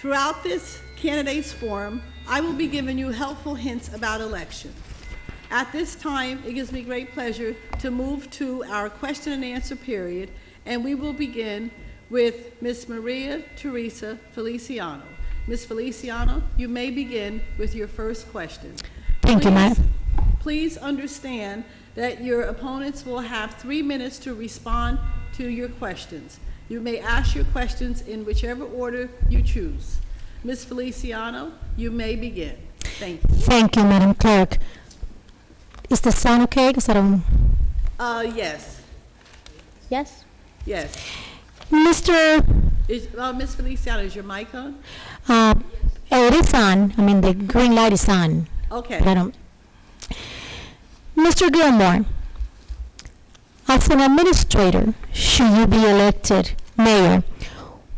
Throughout this candidates forum, I will be giving you helpful hints about election. At this time, it gives me great pleasure to move to our question and answer period, and we will begin with Ms. Maria Teresa Feliciano. Ms. Feliciano, you may begin with your first question. Thank you, Madam. Please understand that your opponents will have 3 minutes to respond to your questions. You may ask your questions in whichever order you choose. Ms. Feliciano, you may begin. Thank you. Thank you, Madam Clerk. Is the sound okay? Is that on? Yes. Yes? Yes. Ms. Feliciano, is your mic on? It is on. I mean, the green light is on. Okay. But I don't. Mr. Gilmore, as an administrator, should you be elected mayor,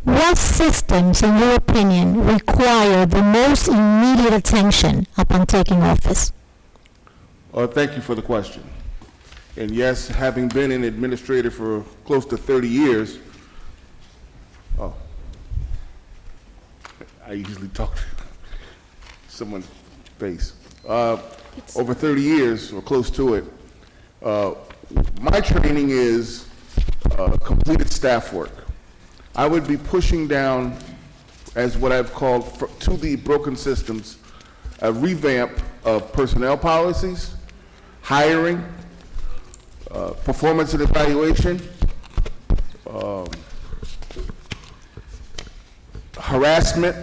what systems, in your opinion, require the most immediate attention upon taking office? Thank you for the question. And yes, having been an administrator for close to 30 years, I usually talk to someone's face. Over 30 years, or close to it, my training is completed staff work. I would be pushing down, as what I've called, to the broken systems, a revamp of personnel policies, hiring, performance and evaluation, harassment,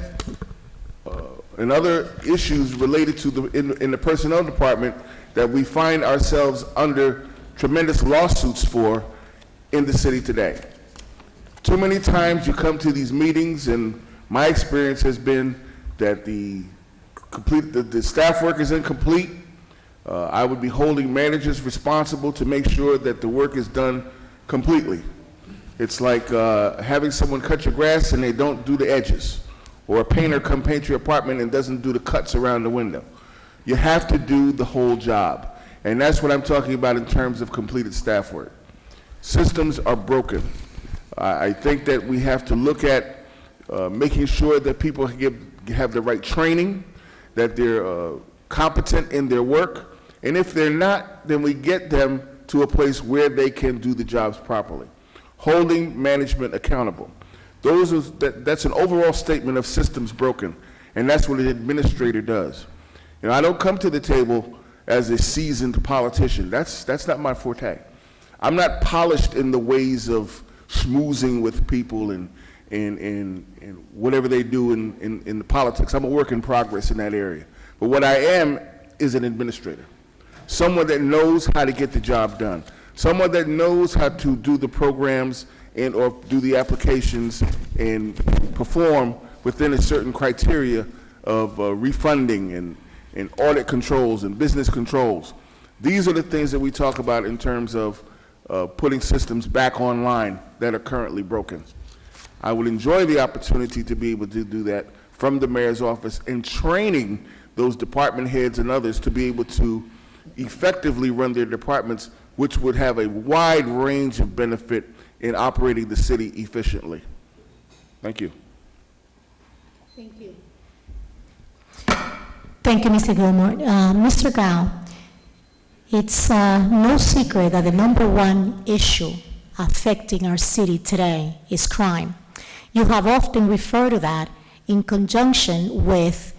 and other issues related to in the personnel department that we find ourselves under tremendous lawsuits for in the city today. Too many times you come to these meetings, and my experience has been that the staff work is incomplete. I would be holding managers responsible to make sure that the work is done completely. It's like having someone cut your grass and they don't do the edges, or a painter come paint your apartment and doesn't do the cuts around the window. You have to do the whole job. And that's what I'm talking about in terms of completed staff work. Systems are broken. I think that we have to look at making sure that people have the right training, that they're competent in their work, and if they're not, then we get them to a place where they can do the jobs properly. Holding management accountable. That's an overall statement of systems broken, and that's what an administrator does. You know, I don't come to the table as a seasoned politician. That's not my forte. I'm not polished in the ways of schmoozing with people and whatever they do in the politics. I'm a work in progress in that area. But what I am is an administrator, someone that knows how to get the job done, someone that knows how to do the programs or do the applications and perform within a certain criteria of refunding and audit controls and business controls. These are the things that we talk about in terms of putting systems back online that are currently broken. I would enjoy the opportunity to be able to do that from the mayor's office and training those department heads and others to be able to effectively run their departments, which would have a wide range of benefit in operating the city efficiently. Thank you. Thank you. Thank you, Mr. Gilmore. Mr. Gao, it's no secret that the #1 issue affecting our city today is crime. You have often referred to that in conjunction with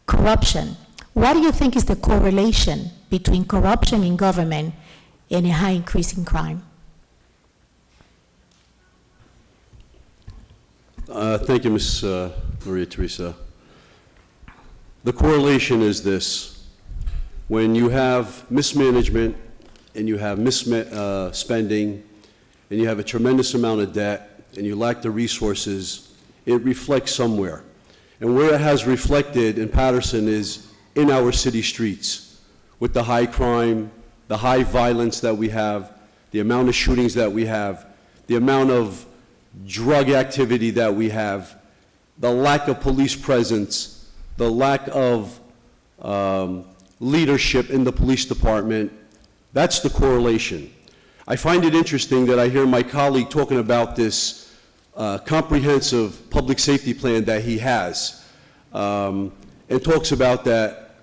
corruption. What do you think is the correlation between corruption in government and a high increase in crime? Thank you, Ms. Maria Teresa. The correlation is this. When you have mismanagement and you have spending and you have a tremendous amount of debt and you lack the resources, it reflects somewhere. And where it has reflected in Patterson is in our city streets, with the high crime, the high violence that we have, the amount of shootings that we have, the amount of drug activity that we have, the lack of police presence, the lack of leadership in the police department. That's the correlation. I find it interesting that I hear my colleague talking about this comprehensive public safety plan that he has. It talks about that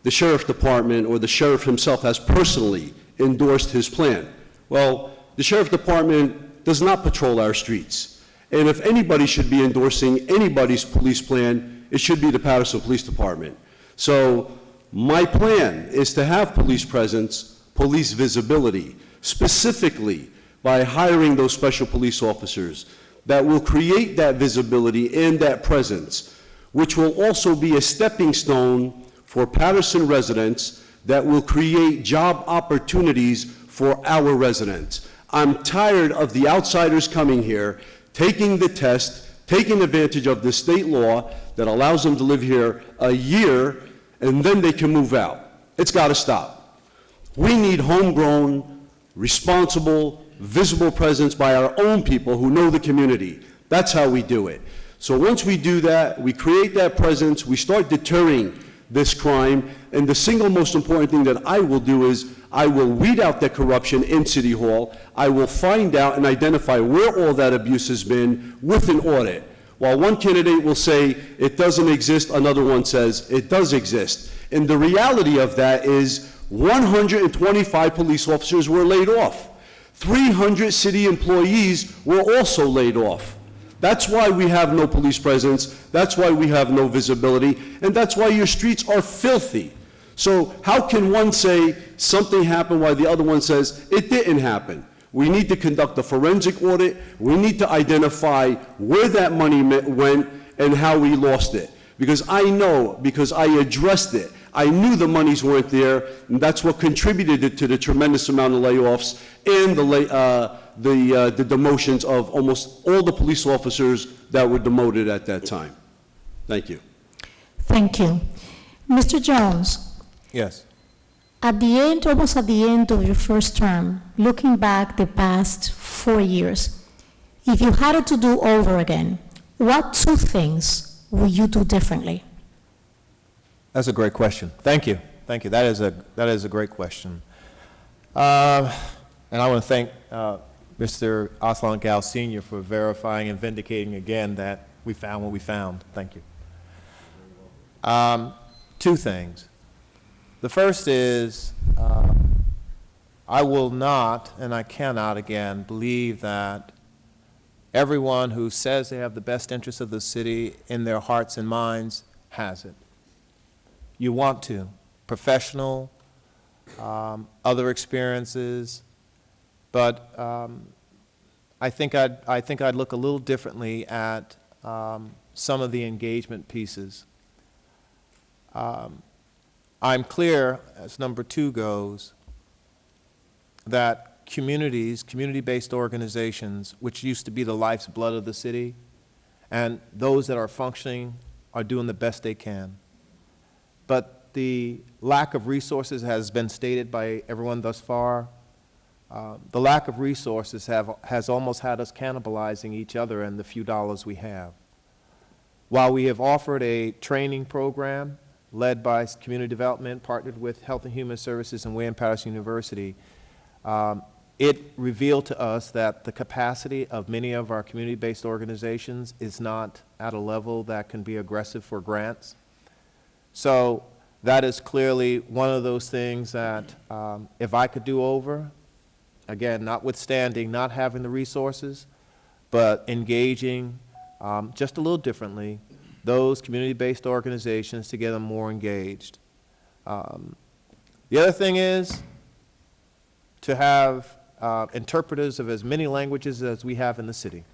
the sheriff department or the sheriff himself has personally endorsed his plan. Well, the sheriff department does not patrol our streets. And if anybody should be endorsing anybody's police plan, it should be the Patterson Police Department. So my plan is to have police presence, police visibility, specifically by hiring those special police officers that will create that visibility and that presence, which will also be a stepping stone for Patterson residents that will create job opportunities for our residents. I'm tired of the outsiders coming here, taking the test, taking advantage of the state law that allows them to live here a year, and then they can move out. It's got to stop. We need homegrown, responsible, visible presence by our own people who know the community. That's how we do it. So once we do that, we create that presence, we start deterring this crime, and the single most important thing that I will do is I will weed out the corruption in City Hall. I will find out and identify where all that abuse has been with an audit. While one candidate will say it doesn't exist, another one says it does exist. And the reality of that is 125 police officers were laid off. 300 city employees were also laid off. That's why we have no police presence, that's why we have no visibility, and that's why your streets are filthy. So how can one say something happened while the other one says it didn't happen? We need to conduct a forensic audit, we need to identify where that money went and how we lost it. Because I know, because I addressed it, I knew the monies weren't there, and that's what contributed to the tremendous amount of layoffs and the demotions of almost all the police officers that were demoted at that time. Thank you. Thank you. Mr. Jones, Yes. at the end, almost at the end of your first term, looking back the past 4 years, if you had it to do over again, what two things would you do differently? That's a great question. Thank you. Thank you. That is a great question. And I want to thank Mr. Aslan Gal Sr. for verifying and vindicating again that we found what we found. Thank you. Two things. The first is I will not, and I cannot again, believe that everyone who says they have the best interests of the city in their hearts and minds has it. You want to. Professional, other experiences, but I think I'd look a little differently at some of the engagement pieces. I'm clear, as number two goes, that communities, community-based organizations, which used to be the life's blood of the city, and those that are functioning are doing the best they can. But the lack of resources has been stated by everyone thus far. The lack of resources has almost had us cannibalizing each other and the few dollars we have. While we have offered a training program led by community development, partnered with Health and Human Services and William Patterson University, it revealed to us that the capacity of many of our community-based organizations is not at a level that can be aggressive for grants. So that is clearly one of those things that if I could do over, again, notwithstanding not having the resources, but engaging just a little differently, those community-based organizations to get them more engaged. The other thing is to have interpreters of as many languages as we have in the city,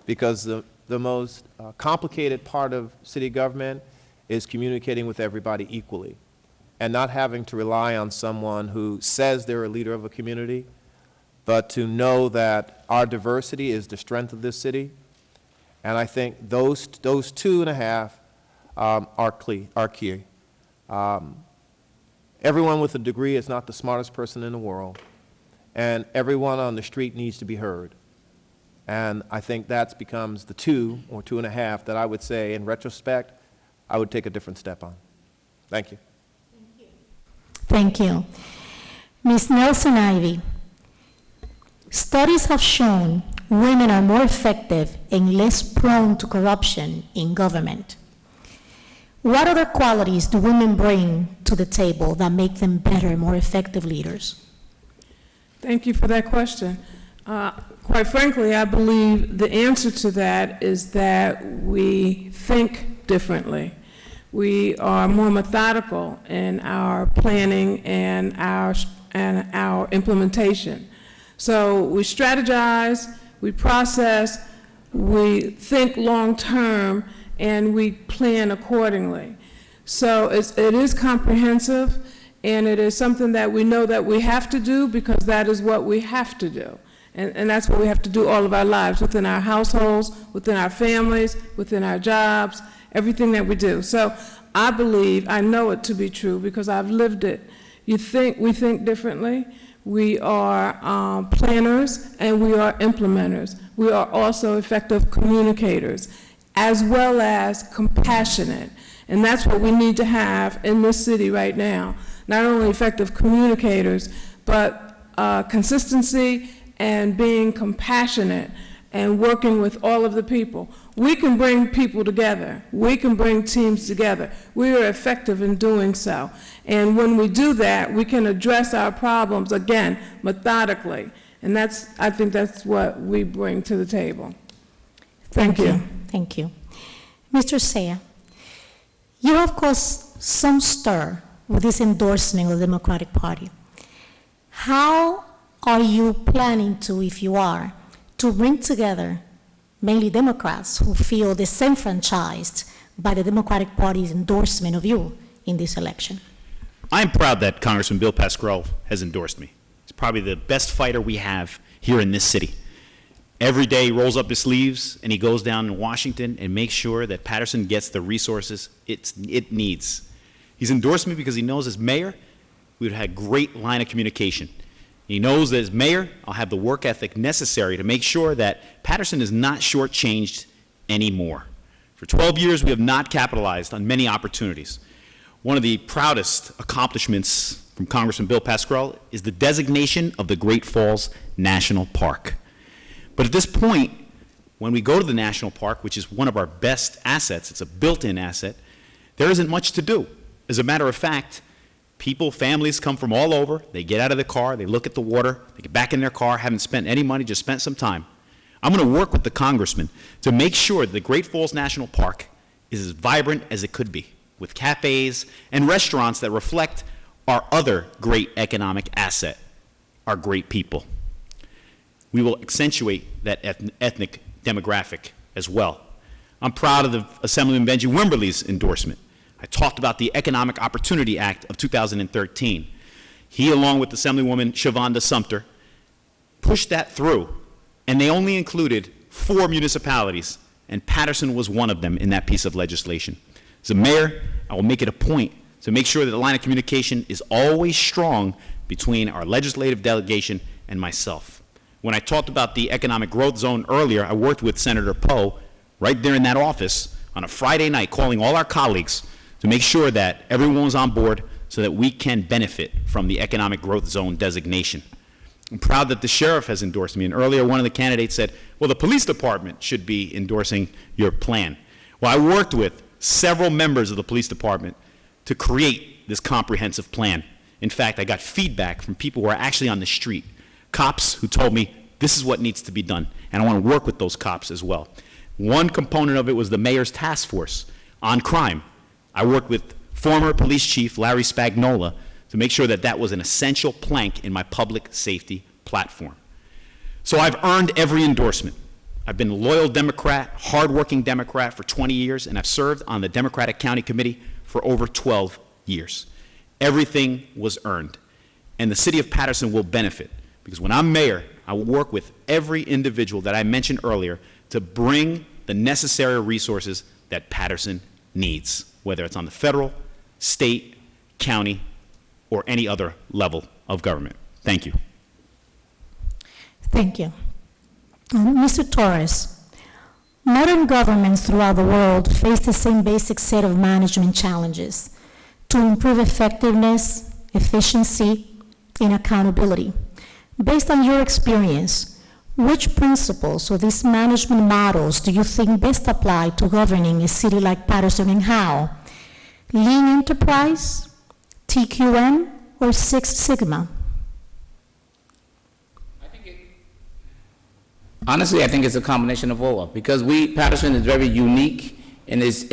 because the most complicated part of city government is communicating with everybody equally and not having to rely on someone who says they're a leader of a community, but to know that our diversity is the strength of this city. And I think those 2.5 are key. Everyone with a degree is not the smartest person in the world, and everyone on the street needs to be heard. And I think that becomes the 2 or 2.5 that I would say, in retrospect, I would take a different step on. Thank you. Thank you. Ms. Nelson Ivy, studies have shown women are more effective and less prone to corruption in government. What other qualities do women bring to the table that make them better, more effective leaders? Thank you for that question. Quite frankly, I believe the answer to that is that we think differently. We are more methodical in our planning and our implementation. So we strategize, we process, we think long-term, and we plan accordingly. So it is comprehensive, and it is something that we know that we have to do because that is what we have to do. And that's what we have to do all of our lives, within our households, within our families, within our jobs, everything that we do. So I believe, I know it to be true because I've lived it. We think differently. We are planners and we are implementers. We are also effective communicators, as well as compassionate. And that's what we need to have in this city right now. Not only effective communicators, but consistency and being compassionate and working with all of the people. We can bring people together. We can bring teams together. We are effective in doing so. And when we do that, we can address our problems, again, methodically. And I think that's what we bring to the table. Thank you. Thank you. Mr. Saya, you have caused some stir with this endorsement of the Democratic Party. How are you planning to, if you are, to bring together mainly Democrats who feel disenfranchised by the Democratic Party's endorsement of you in this election? I'm proud that Congressman Bill Pascrell has endorsed me. He's probably the best fighter we have here in this city. Every day he rolls up his sleeves and he goes down in Washington and makes sure that Patterson gets the resources it needs. He's endorsed me because he knows as mayor, we've had a great line of communication. He knows that as mayor, I'll have the work ethic necessary to make sure that Patterson is not shortchanged anymore. For 12 years, we have not capitalized on many opportunities. One of the proudest accomplishments from Congressman Bill Pascrell is the designation of the Great Falls National Park. But at this point, when we go to the national park, which is one of our best assets, it's a built-in asset, there isn't much to do. As a matter of fact, families come from all over, they get out of the car, they look at the water, they get back in their car, haven't spent any money, just spent some time. I'm going to work with the congressman to make sure that the Great Falls National Park is as vibrant as it could be, with cafes and restaurants that reflect our other great economic asset, our great people. We will accentuate that ethnic demographic as well. I'm proud of the Assemblyman Benji Wimberly's endorsement. I talked about the Economic Opportunity Act of 2013. He, along with Assemblywoman Shavonda Sumter, pushed that through, and they only included 4 municipalities, and Patterson was one of them in that piece of legislation. As a mayor, I will make it a point to make sure that the line of communication is always strong between our legislative delegation and myself. When I talked about the economic growth zone earlier, I worked with Senator Poe right there in that office on a Friday night, calling all our colleagues to make sure that everyone was on board so that we can benefit from the economic growth zone designation. I'm proud that the sheriff has endorsed me, and earlier one of the candidates said, well, the police department should be endorsing your plan. Well, I worked with several members of the police department to create this comprehensive plan. In fact, I got feedback from people who are actually on the street, cops who told me this is what needs to be done, and I want to work with those cops as well. One component of it was the mayor's task force on crime. I worked with former police chief Larry Spagnola to make sure that that was an essential plank in my public safety platform. So I've earned every endorsement. I've been a loyal Democrat, hardworking Democrat for 20 years, and I've served on the Democratic County Committee for over 12 years. Everything was earned, and the city of Patterson will benefit, because when I'm mayor, I will work with every individual that I mentioned earlier to bring the necessary resources that Patterson needs, whether it's on the federal, state, county, or any other level of government. Thank you. Thank you. Mr. Torres, modern governments throughout the world face the same basic set of management challenges to improve effectiveness, efficiency, and accountability. Based on your experience, Which principles or these management models do you think best apply to governing a city like Patterson, and how? Lean enterprise, TQM, or Six Sigma? Honestly, I think it's a combination of all, because Patterson is very unique in its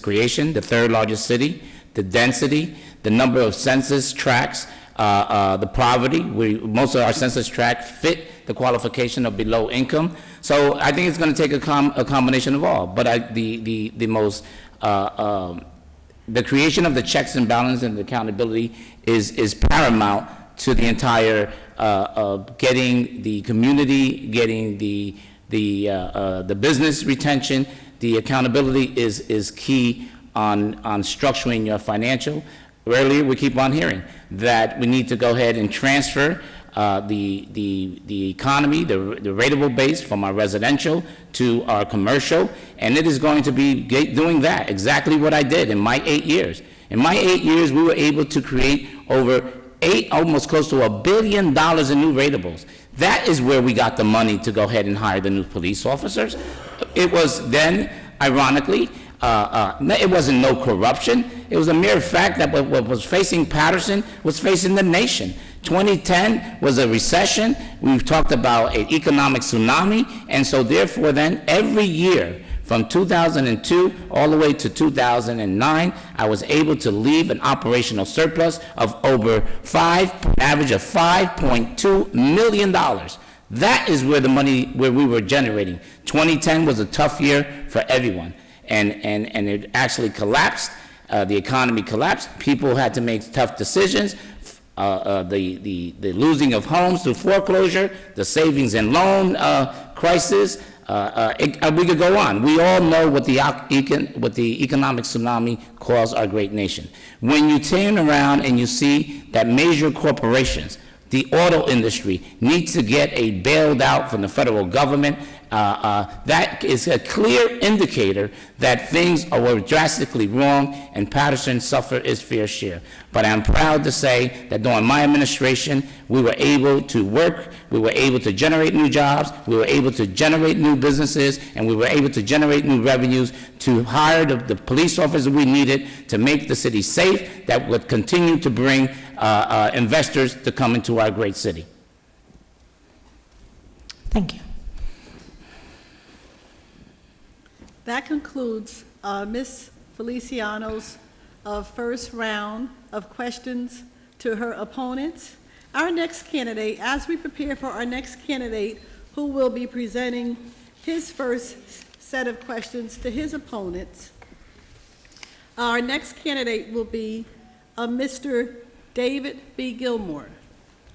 creation, the third largest city, the density, the number of census tracts, the poverty. Most of our census tracts fit the qualification of below income. So I think it's going to take a combination of all. But the creation of the checks and balances and the accountability is paramount to the entire getting the community, getting the business retention. The accountability is key on structuring your financial. Earlier, we keep on hearing that we need to go ahead and transfer the economy, the rateable base from our residential to our commercial, and it is going to be doing that, exactly what I did in my 8 years. In my 8 years, we were able to create over almost close to $1 billion in new ratables. That is where we got the money to go ahead and hire the new police officers. It was then, ironically, it wasn't no corruption. It was a mere fact that what was facing Patterson was facing the nation. 2010 was a recession. We've talked about an economic tsunami, and so therefore then every year from 2002 all the way to 2009, I was able to leave an operational surplus of over an average of $5.2 million. That is where the money, where we were generating. 2010 was a tough year for everyone, and it actually collapsed. The economy collapsed. People had to make tough decisions. The losing of homes through foreclosure, the savings and loan crisis. We could go on. We all know what the economic tsunami caused our great nation. When you turn around and you see that major corporations, the auto industry, needs to get a bailed out from the federal government, that is a clear indicator that things were drastically wrong, and Patterson suffered its fair share. But I'm proud to say that during my administration, we were able to work, we were able to generate new jobs, we were able to generate new businesses, and we were able to generate new revenues to hire the police officers we needed to make the city safe, that would continue to bring investors to come into our great city. Thank you. That concludes Ms. Feliciano's first round of questions to her opponents. Our next candidate, as we prepare for our next candidate who will be presenting his first set of questions to his opponents, our next candidate will be Mr. David B. Gilmore.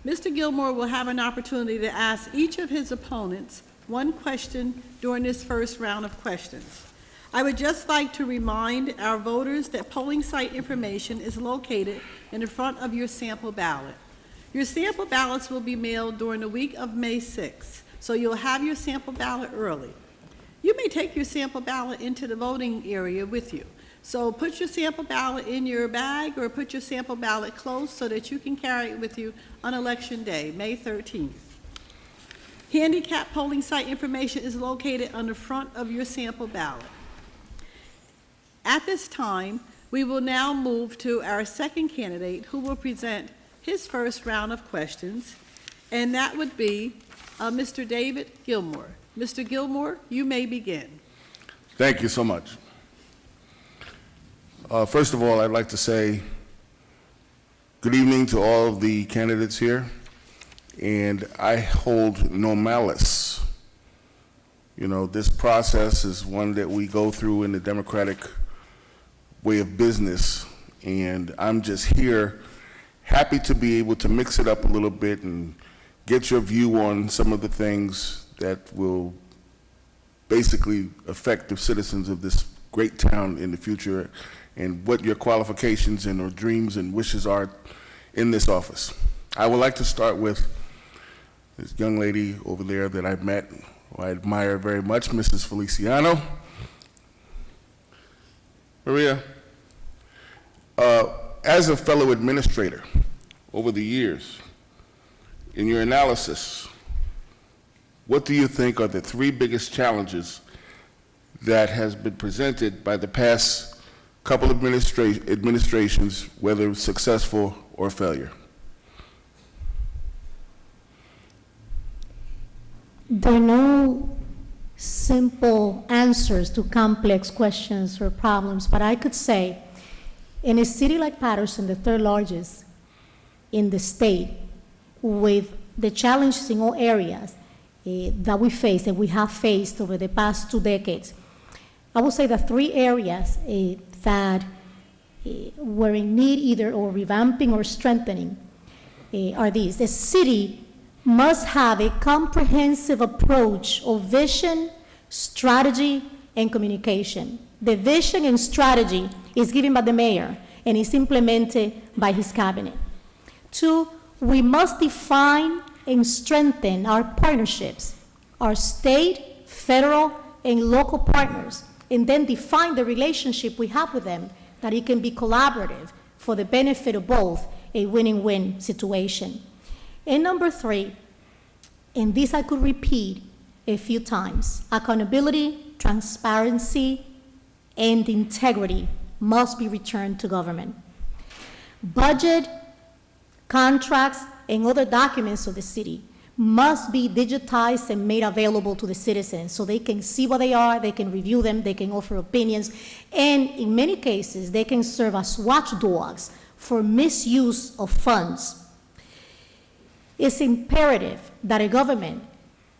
Mr. Gilmore will have an opportunity to ask each of his opponents one question during this first round of questions. I would just like to remind our voters that polling site information is located in the front of your sample ballot. Your sample ballots will be mailed during the week of May 6th, so you'll have your sample ballot early. You may take your sample ballot into the voting area with you. So put your sample ballot in your bag or put your sample ballot close so that you can carry it with you on Election Day, May 13th. Handicap polling site information is located on the front of your sample ballot. At this time, we will now move to our second candidate who will present his first round of questions, and that would be Mr. David Gilmore. Mr. Gilmore, you may begin. Thank you so much. First of all, I'd like to say good evening to all of the candidates here, and I hold no malice. You know, this process is one that we go through in the democratic way of business, and I'm just here happy to be able to mix it up a little bit and get your view on some of the things that will basically affect the citizens of this great town in the future, and what your qualifications and or dreams and wishes are in this office. I would like to start with this young lady over there that I met, who I admire very much, Mrs. Feliciano. Maria, as a fellow administrator over the years, in your analysis what do you think are the three biggest challenges that has been presented by the past couple of administrations, whether successful or failure? There are no simple answers to complex questions or problems, but I could say in a city like Patterson, the third largest in the state, with the challenges in all areas that we face, that we have faced over the past 2 decades, I would say the 3 areas that were in need either of revamping or strengthening are these. The city must have a comprehensive approach of vision, strategy, and communication. The vision and strategy is given by the mayor and is implemented by his cabinet. 2, we must define and strengthen our partnerships, our state, federal, and local partners, and then define the relationship we have with them, that it can be collaborative for the benefit of both, a win-win situation. And number 3, and this I could repeat a few times, accountability, transparency, and integrity must be returned to government. Budget, contracts, and other documents of the city must be digitized and made available to the citizens so they can see what they are, they can review them, they can offer opinions, and in many cases, they can serve as watchdogs for misuse of funds. It's imperative that a government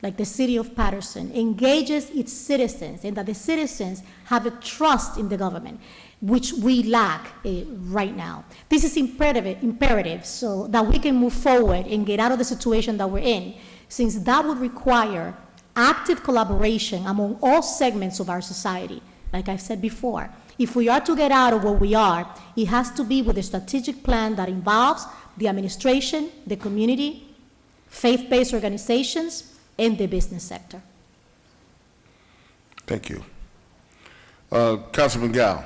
like the city of Patterson engages its citizens and that the citizens have a trust in the government, which we lack right now. This is imperative so that we can move forward and get out of the situation that we're in, since that would require active collaboration among all segments of our society. Like I've said before, if we are to get out of where we are, it has to be with a strategic plan that involves the administration, the community, faith-based organizations, and the business sector. Thank you. Councilman Gao,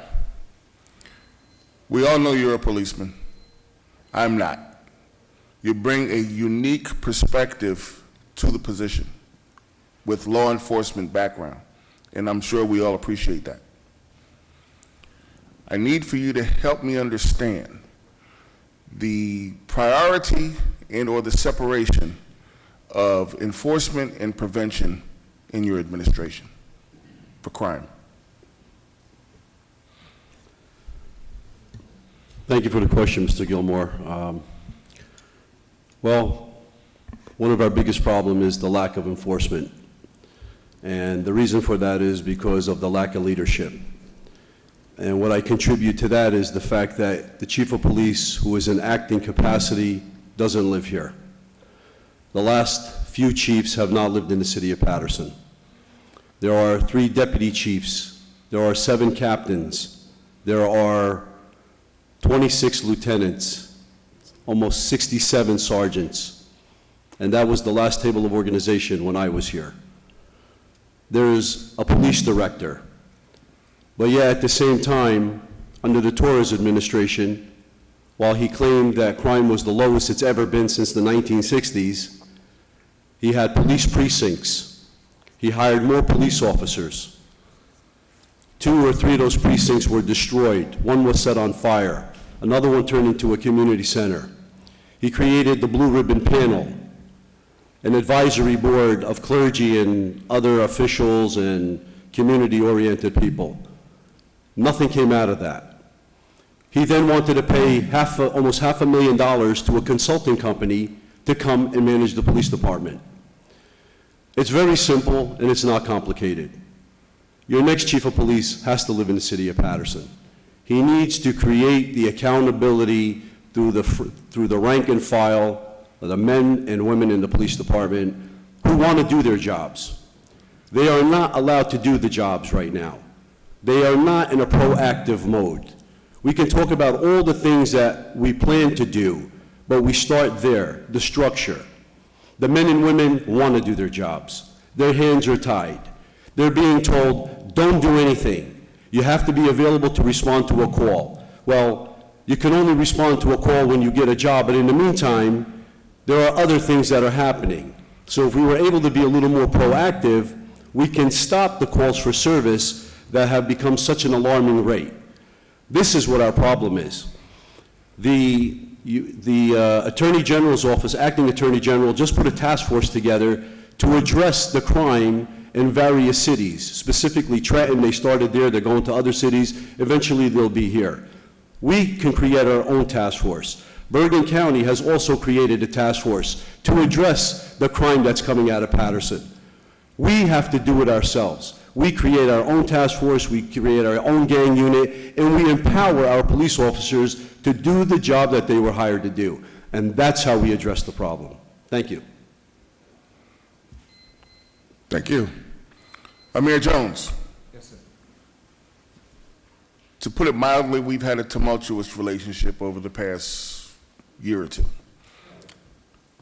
we all know you're a policeman. I'm not. You bring a unique perspective to the position with law enforcement background, and I'm sure we all appreciate that. I need for you to help me understand the priority and/or the separation of enforcement and prevention in your administration for crime. Thank you for the question, Mr. Gilmore. Well, one of our biggest problems is the lack of enforcement. And the reason for that is because of the lack of leadership. And what I contribute to that is the fact that the chief of police, who is in acting capacity, doesn't live here. The last few chiefs have not lived in the city of Patterson. There are 3 deputy chiefs. There are 7 captains. There are 26 lieutenants, almost 67 sergeants. And that was the last table of organization when I was here. There's a police director. But yet, at the same time, under the Torres administration, while he claimed that crime was the lowest it's ever been since the 1960s, he had police precincts. He hired more police officers. 2 or 3 of those precincts were destroyed. One was set on fire. Another one turned into a community center. He created the Blue Ribbon Panel, an advisory board of clergy and other officials and community-oriented people. Nothing came out of that. He then wanted to pay almost $500,000 to a consulting company to come and manage the police department. It's very simple and it's not complicated. Your next chief of police has to live in the city of Patterson. He needs to create the accountability through the rank and file of the men and women in the police department who want to do their jobs. They are not allowed to do the jobs right now. They are not in a proactive mode. We can talk about all the things that we plan to do, but we start there, the structure. The men and women want to do their jobs. Their hands are tied. They're being told, don't do anything. You have to be available to respond to a call. Well, you can only respond to a call when you get a job, but in the meantime, there are other things that are happening. So if we were able to be a little more proactive, we can stop the calls for service that have become such an alarming rate. This is what our problem is. The Attorney General's office, Acting Attorney General, just put a task force together to address the crime in various cities. Specifically Trenton, they started there, they're going to other cities, eventually they'll be here. We can create our own task force. Bergen County has also created a task force to address the crime that's coming out of Patterson. We have to do it ourselves. We create our own task force, we create our own gang unit, and we empower our police officers to do the job that they were hired to do. And that's how we address the problem. Thank you. Thank you. Amir Jones. Yes, sir. To put it mildly, we've had a tumultuous relationship over the past year or two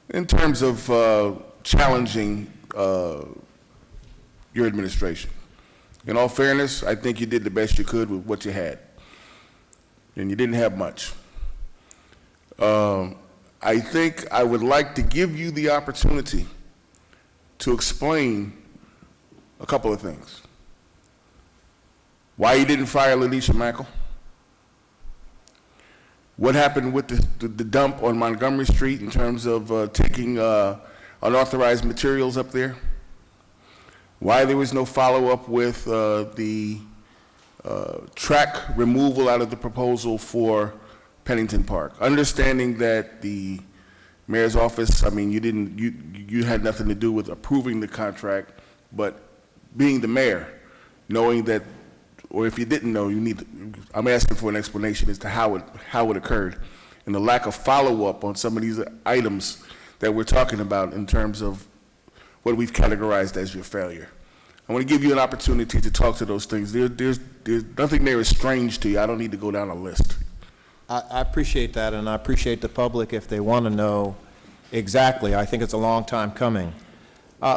in terms of challenging your administration. In all fairness, I think you did the best you could with what you had, and you didn't have much. I think I would like to give you the opportunity to explain a couple of things. Why you didn't fire Lanisha Mackle? What happened with the dump on Montgomery Street in terms of taking unauthorized materials up there? Why there was no follow-up with the track removal out of the proposal for Pennington Park? Understanding that the mayor's office, I mean, you had nothing to do with approving the contract, but being the mayor, knowing that, or if you didn't know, I'm asking for an explanation as to how it occurred, and the lack of follow-up on some of these items that we're talking about in terms of what we've categorized as your failure. I want to give you an opportunity to talk to those things. There's nothing there is strange to you. I don't need to go down a list. I appreciate that, and I appreciate the public if they want to know exactly. I think it's a long time coming.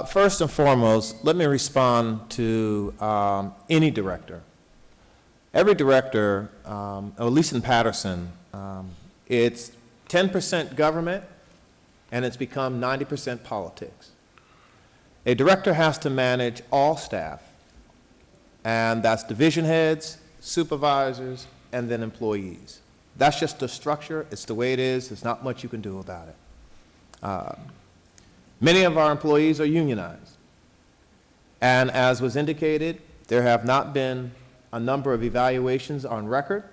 First and foremost, let me respond to any director. Every director, at least in Patterson, it's 10% government, and it's become 90% politics. A director has to manage all staff, and that's division heads, supervisors, and then employees. That's just the structure. It's the way it is. There's not much you can do about it. Many of our employees are unionized, and as was indicated, there have not been a number of evaluations on record,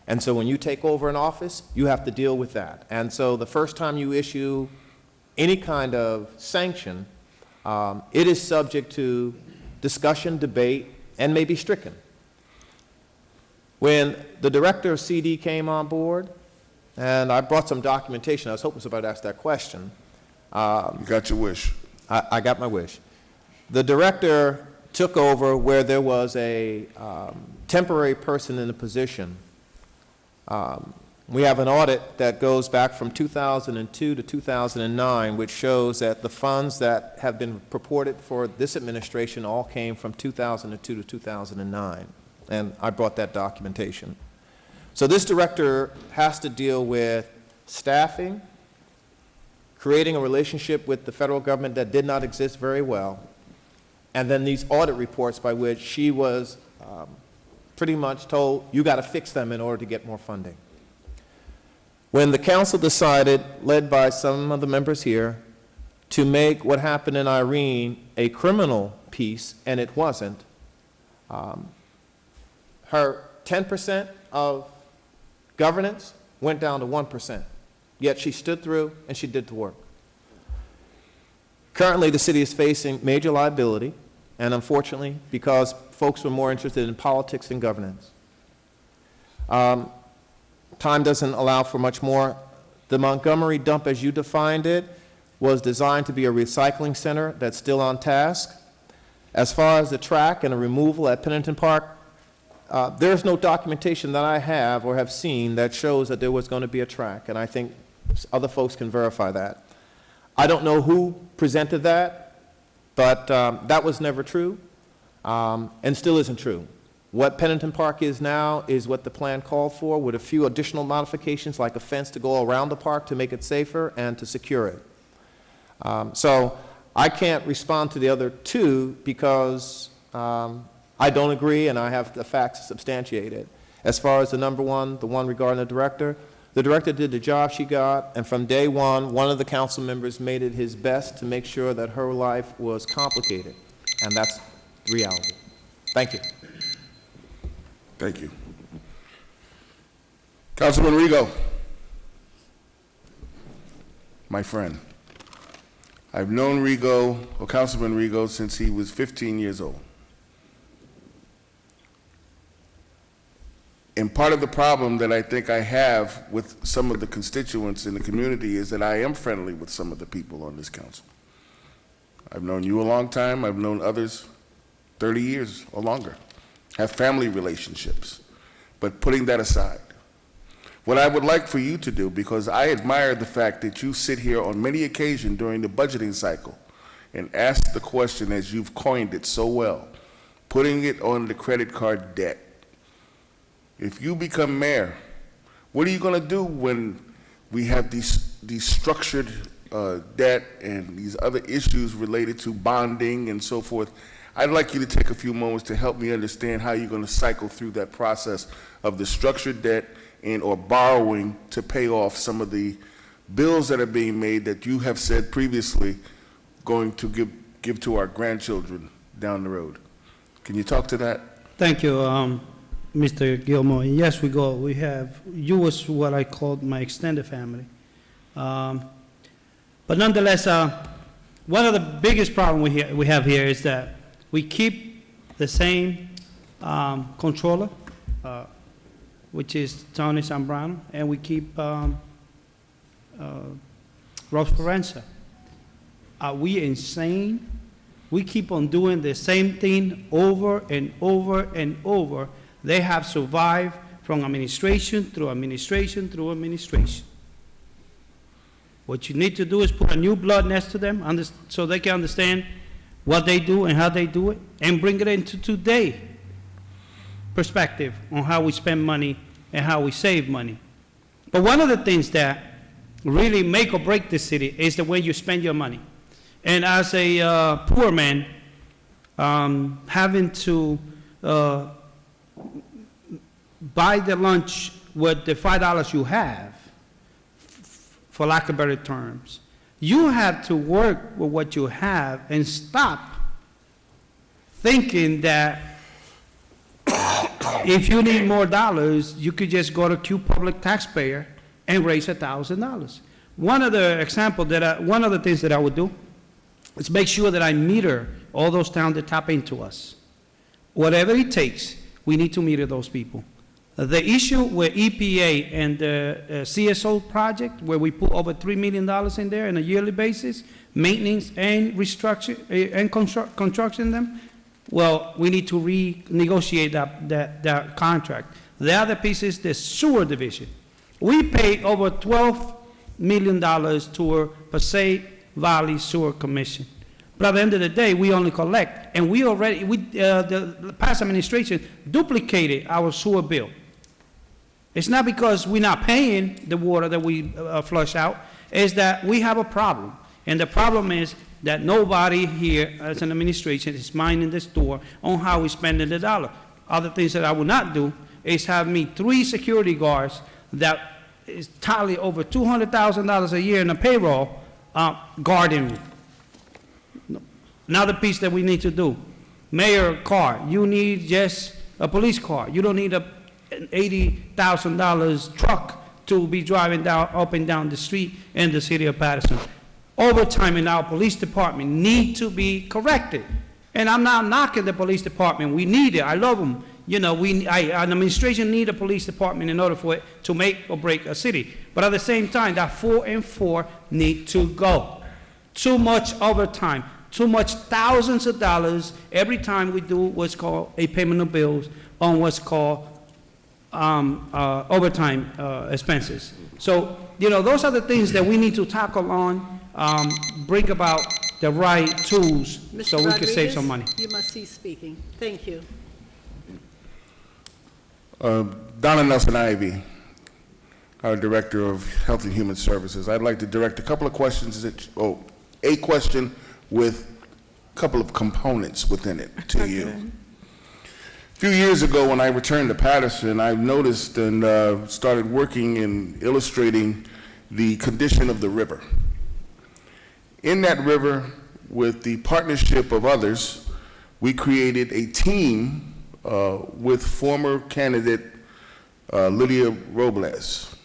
and so when you take over an office, you have to deal with that. And so the first time you issue any kind of sanction, it is subject to discussion, debate, and may be stricken. When the director of CD came on board, and I brought some documentation, I was hoping somebody would ask that question. You got your wish. I got my wish. The director took over where there was a temporary person in the position. We have an audit that goes back from 2002 to 2009, which shows that the funds that have been purported for this administration all came from 2002 to 2009, and I brought that documentation. So this director has to deal with staffing, creating a relationship with the federal government that did not exist very well, and then these audit reports by which she was pretty much told, you got to fix them in order to get more funding. When the council decided, led by some of the members here, to make what happened in Irene a criminal piece, and it wasn't, her 10% of governance went down to 1%, yet she stood through and she did the work. Currently, the city is facing major liability, and unfortunately, because folks were more interested in politics than governance. Time doesn't allow for much more. The Montgomery dump, as you defined it, was designed to be a recycling center that's still on task. As far as the track and the removal at Pennington Park, there's no documentation that I have or have seen that shows that there was going to be a track, and I think other folks can verify that. I don't know who presented that, but that was never true, and still isn't true. What Pennington Park is now is what the plan called for, with a few additional modifications like a fence to go around the park to make it safer and to secure it. So I can't respond to the other two because I don't agree and I have the facts to substantiate it. As far as the number one, the one regarding the director did the job she got, and from day one of the council members made it his best to make sure that her life was complicated, and that's the reality. Thank you. Thank you. Councilman Rigo, my friend. I've known Rigo, or Councilman Rigo, since he was 15 years old. And part of the problem that I think I have with some of the constituents in the community is that I am friendly with some of the people on this council. I've known you a long time. I've known others 30 years or longer, have family relationships. But putting that aside, what I would like for you to do, because I admire the fact that you sit here on many occasions during the budgeting cycle and ask the question as you've coined it so well, putting it on the credit card debt. If you become mayor, what are you going to do when we have these structured debt and these other issues related to bonding and so forth? I'd like you to take a few moments to help me understand how you're going to cycle through that process of the structured debt and or borrowing to pay off some of the bills that are being made that you have said previously going to give to our grandchildren down the road. Can you talk to that? Thank you, Mr. Gilmore. Yes, we have, you was what I called my extended family. But nonetheless, one of the biggest problems we have here is that we keep the same controller, which is Tony Zambrano, and we keep Rose Forenza. Are we insane? We keep on doing the same thing over and over and over. They have survived from administration through administration through administration. What you need to do is put a new blood next to them so they can understand what they do and how they do it, and bring it into today perspective on how we spend money and how we save money. But one of the things that really make or break this city is the way you spend your money. And as a poor man, having to buy the lunch with the $5 you have, for lack of better terms, you have to work with what you have and stop thinking that if you need more dollars, you could just go to Q Public Taxpayer and raise $1,000. One of the things that I would do is make sure that I meter all those towns that tap into us. Whatever it takes, we need to meter those people. The issue with EPA and the CSO project, where we put over $3 million in there on a yearly basis, maintenance and restructure and construction them, well, we need to renegotiate that contract. The other piece is the sewer division. We pay over $12 million to our Passaic Valley Sewer Commission. But at the end of the day, we only collect, and the past administration duplicated our sewer bill. It's not because we're not paying the water that we flush out, it's that we have a problem. And the problem is that nobody here as an administration is minding the store on how we're spending the dollar. Other things that I would not do is have me 3 security guards that is tally over $200,000 a year in the payroll guarding me. Another piece that we need to do, mayor car, you need just a police car. You don't need an $80,000 truck to be driving up and down the street in the city of Patterson. Overtime in our police department need to be corrected. And I'm not knocking the police department. We need it. I love them. You know, an administration need a police department in order for it to make or break a city. But at the same time, that 4 and 4 need to go. Too much overtime. Too much thousands of dollars every time we do what's called a payment of bills on what's called overtime expenses. So, you know, those are the things that we need to tackle on, bring about the right tools so we can save some money. You must cease speaking. Thank you. Donna Nelson-Ivy, our Director of Health and Human Services. I'd like to direct a couple of questions, a question with a couple of components within it to you. A few years ago, when I returned to Patterson, I noticed and started working in illustrating the condition of the river. In that river, with the partnership of others, we created a team with former candidate Lydia Robles.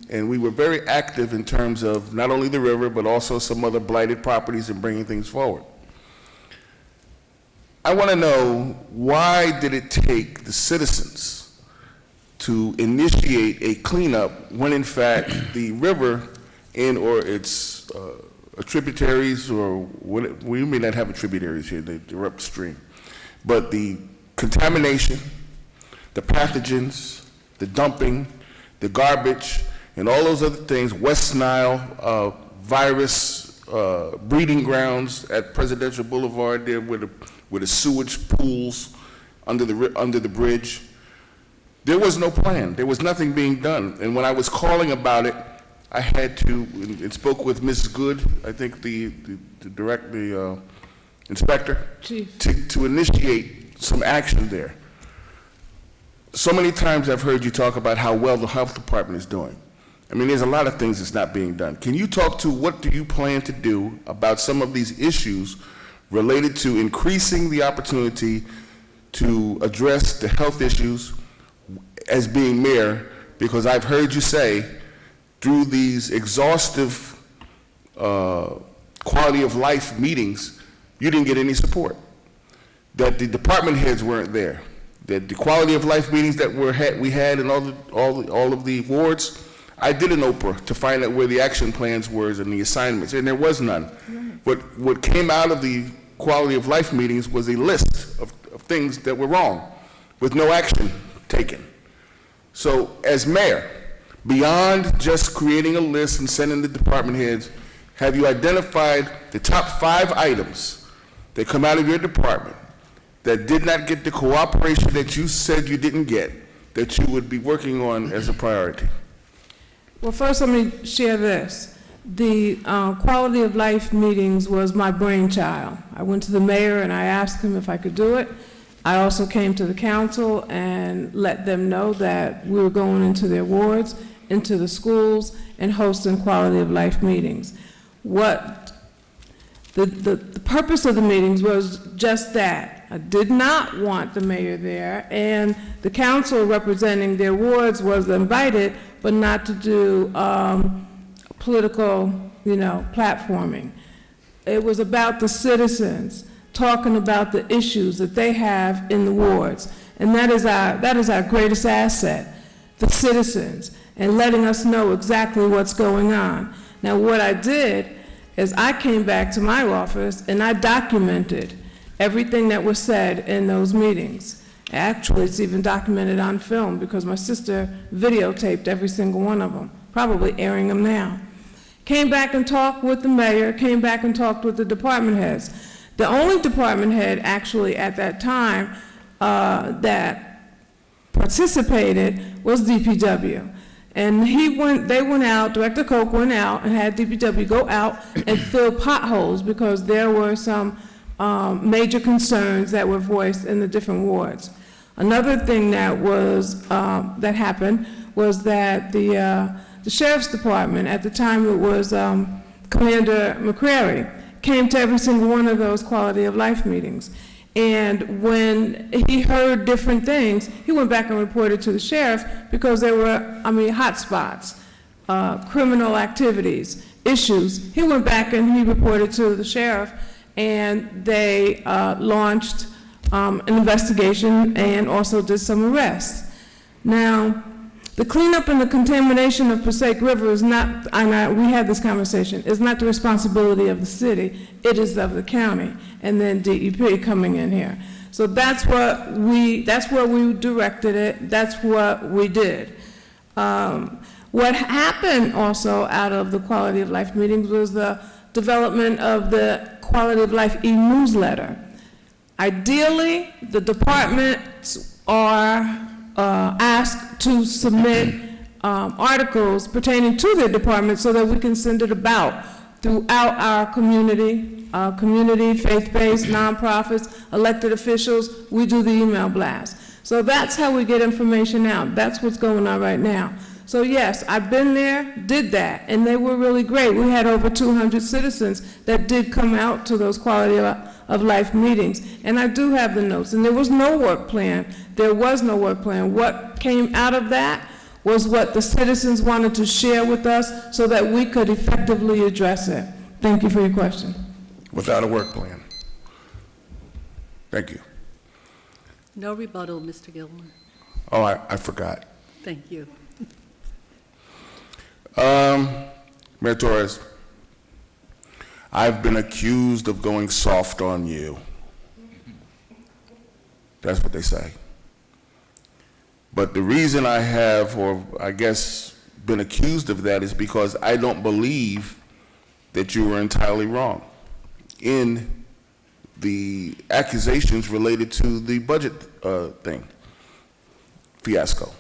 And we were very active in terms of not only the river, but also some other blighted properties and bringing things forward. I want to know, why did it take the citizens to initiate a cleanup when in fact the river and or its tributaries, or we may not have tributaries here, they're upstream, but the contamination, the pathogens, the dumping, the garbage, and all those other things, West Nile virus breeding grounds at Presidential Boulevard there with the sewage pools under the bridge. There was no plan. There was nothing being done. And when I was calling about it, I had to, and spoke with Ms. Good, I think the inspector, Chief. to initiate some action there. So many times I've heard you talk about how well the health department is doing. I mean, there's a lot of things that's not being done. Can you talk to what do you plan to do about some of these issues related to increasing the opportunity to address the health issues as being mayor? Because I've heard you say through these exhaustive quality of life meetings, you didn't get any support, that the department heads weren't there, that the quality of life meetings that we had in all of the wards, I did an Oprah to find out where the action plans were and the assignments, and there was none. Right. What came out of the quality of life meetings was a list of things that were wrong, with no action taken. So, as mayor, beyond just creating a list and sending the department heads, have you identified the top 5 items that come out of your department that did not get the cooperation that you said you didn't get, that you would be working on as a priority? Well, first let me share this. The quality of life meetings was my brainchild. I went to the mayor and I asked him if I could do it. I also came to the council and let them know that we were going into their wards, into the schools, and hosting quality of life meetings. What the purpose of the meetings was just that. I did not want the mayor there, and the council representing their wards was invited, but not to do political, platforming. It was about the citizens talking about the issues that they have in the wards, and that is our greatest asset, the citizens, and letting us know exactly what's going on. Now, what I did is I came back to my office and I documented everything that was said in those meetings. Actually, it's even documented on film because my sister videotaped every single one of them, probably airing them now. Came back and talked with the mayor, came back and talked with the department heads. The only department head actually at that time that participated was DPW. And they went out, Director Koch went out and had DPW go out and fill potholes because there were some major concerns that were voiced in the different wards. Another thing that was that happened was that the sheriff's department, at the time it was Commander McCrary, came to every single one of those quality of life meetings. And when he heard different things, he went back and reported to the sheriff because there were, hot spots, criminal activities, issues. He went back and he reported to the sheriff, and they launched an investigation and also did some arrests. Now, the cleanup and the contamination of Passaic River is not, we had this conversation, is not the responsibility of the city, it is of the county, and then DEP coming in here. So that's where we directed it, that's what we did. What happened also out of the quality of life meetings was the development of the quality of life e-newsletter. Ideally, the departments are asked to submit articles pertaining to their department so that we can send it about throughout our community community, faith-based, nonprofits, elected officials, we do the email blast. So that's how we get information out. That's what's going on right now. So yes, I've been there, did that, and they were really great. We had over 200 citizens that did come out to those quality of life meetings. And I do have the notes, and there was no work plan. There was no work plan. What came out of that was what the citizens wanted to share with us so that we could effectively address it. Thank you for your question. Without a work plan. Thank you. No rebuttal, Mr. Gilmore. Oh, I forgot. Thank you. Mayor Torres, I've been accused of going soft on you. That's what they say. But the reason I have, or I guess, been accused of that is because I don't believe that you were entirely wrong in the accusations related to the budget fiasco.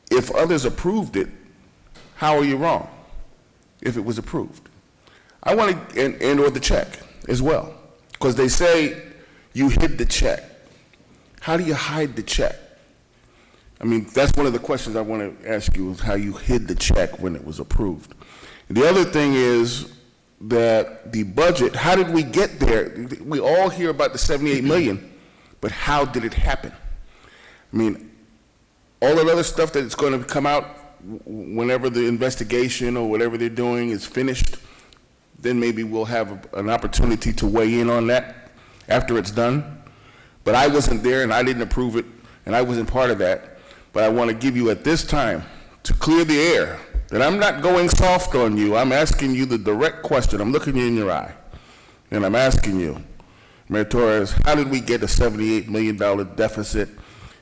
If others approved it, how are you wrong if it was approved? I want to, and or the check as well, because they say you hid the check. How do you hide the check? I mean, that's one of the questions I want to ask you, is how you hid the check when it was approved. And the other thing is that the budget, how did we get there? We all hear about the 78 million, but how did it happen? I mean, all that other stuff that's going to come out whenever the investigation or whatever they're doing is finished, then maybe we'll have an opportunity to weigh in on that after it's done. But I wasn't there and I didn't approve it and I wasn't part of that. But I want to give you at this time, to clear the air, that I'm not going soft on you. I'm asking you the direct question. I'm looking you in your eye and I'm asking you, Mayor Torres, how did we get a $78 million deficit?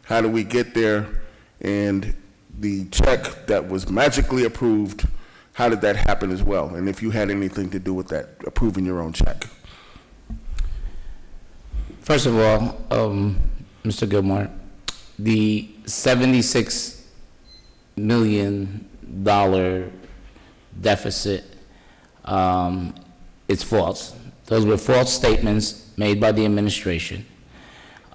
How did we get there? And the check that was magically approved, how did that happen as well? And if you had anything to do with that, approving your own check. First of all, Mr. Gilmore, the $76 million deficit, it's false. Those were false statements made by the administration.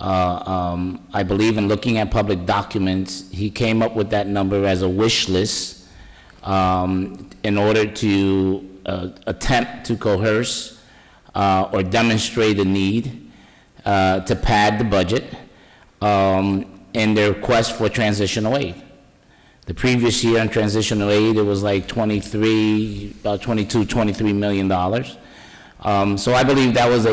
I believe in looking at public documents, he came up with that number as a wish list in order to attempt to coerce or demonstrate a need to pad the budget in their request for transitional aid. The previous year on transitional aid, it was like about $23 million. So I believe that was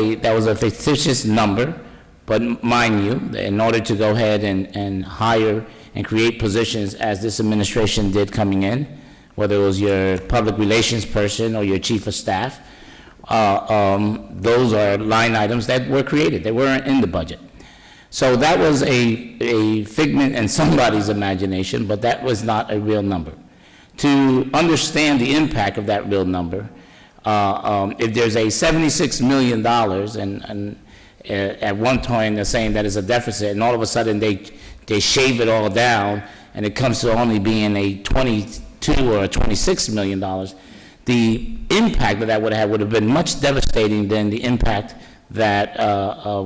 a fictitious number. But mind you, in order to go ahead and hire and create positions as this administration did coming in, whether it was your public relations person or your chief of staff, those are line items that were created. They weren't in the budget. So that was a figment in somebody's imagination, but that was not a real number. To understand the impact of that real number, if there's a $76 million and at one time they're saying that it's a deficit, and all of a sudden they shave it all down, and it comes to only being a $22 or a $26 million, the impact that would have been much devastating than the impact that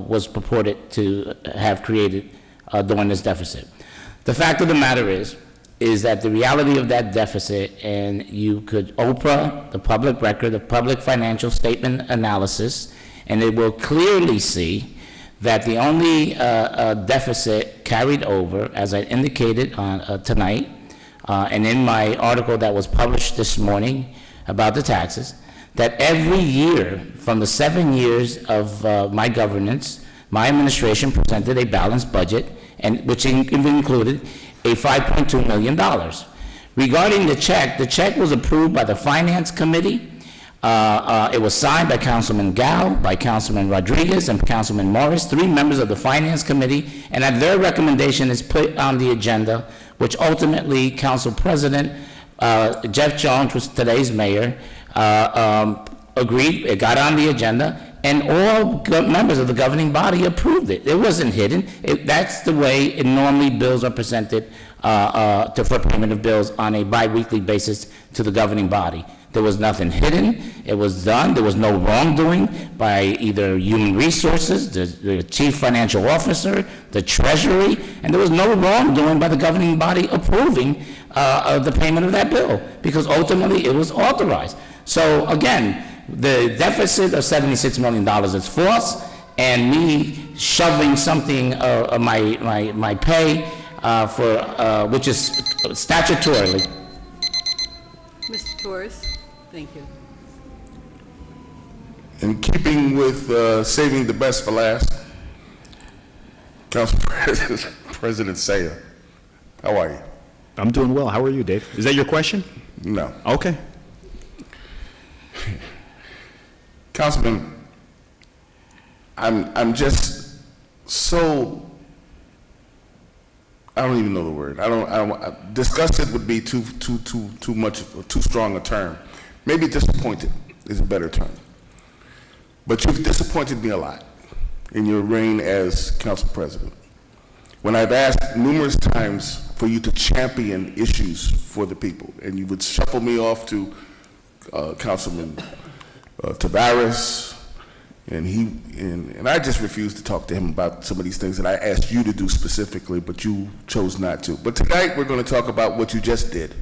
was purported to have created during this deficit. The fact of the matter is that the reality of that deficit, and you could OPRA, the public record, the public financial statement analysis, and it will clearly see that the only deficit carried over, as I indicated tonight, and in my article that was published this morning about the taxes, that every year from the 7 years of my governance, my administration presented a balanced budget, and which included a $5.2 million. Regarding the check was approved by the Finance Committee. It was signed by Councilman Gao, by Councilman Rodriguez, and Councilman Morris, 3 members of the Finance Committee, and at their recommendation is put on the agenda, which ultimately Council President Jeff Jones, was today's mayor, agreed. It got on the agenda, and all members of the governing body approved it. It wasn't hidden. That's the way normally bills are presented for payment of bills on a bi-weekly basis to the governing body. There was nothing hidden. It was done. There was no wrongdoing by either Human Resources, the Chief Financial Officer, the Treasury, and there was no wrongdoing by the governing body approving of the payment of that bill, because ultimately it was authorized. So again, the deficit of $76 million is false, and me shoving something, my pay which is statutorily. Mr. Torres, thank you. In keeping with saving the best for last, Council President Saya, how are you? I'm doing well. How are you, Dave? Is that your question? No. Okay. Councilman, I'm just so, I don't even know the word. Disgusted would be too strong a term. Maybe disappointed is a better term. But you've disappointed me a lot in your reign as council president. When I've asked numerous times for you to champion issues for the people, and you would shuffle me off to Councilman Tavares, and I just refused to talk to him about some of these things that I asked you to do specifically, but you chose not to. But tonight we're going to talk about what you just did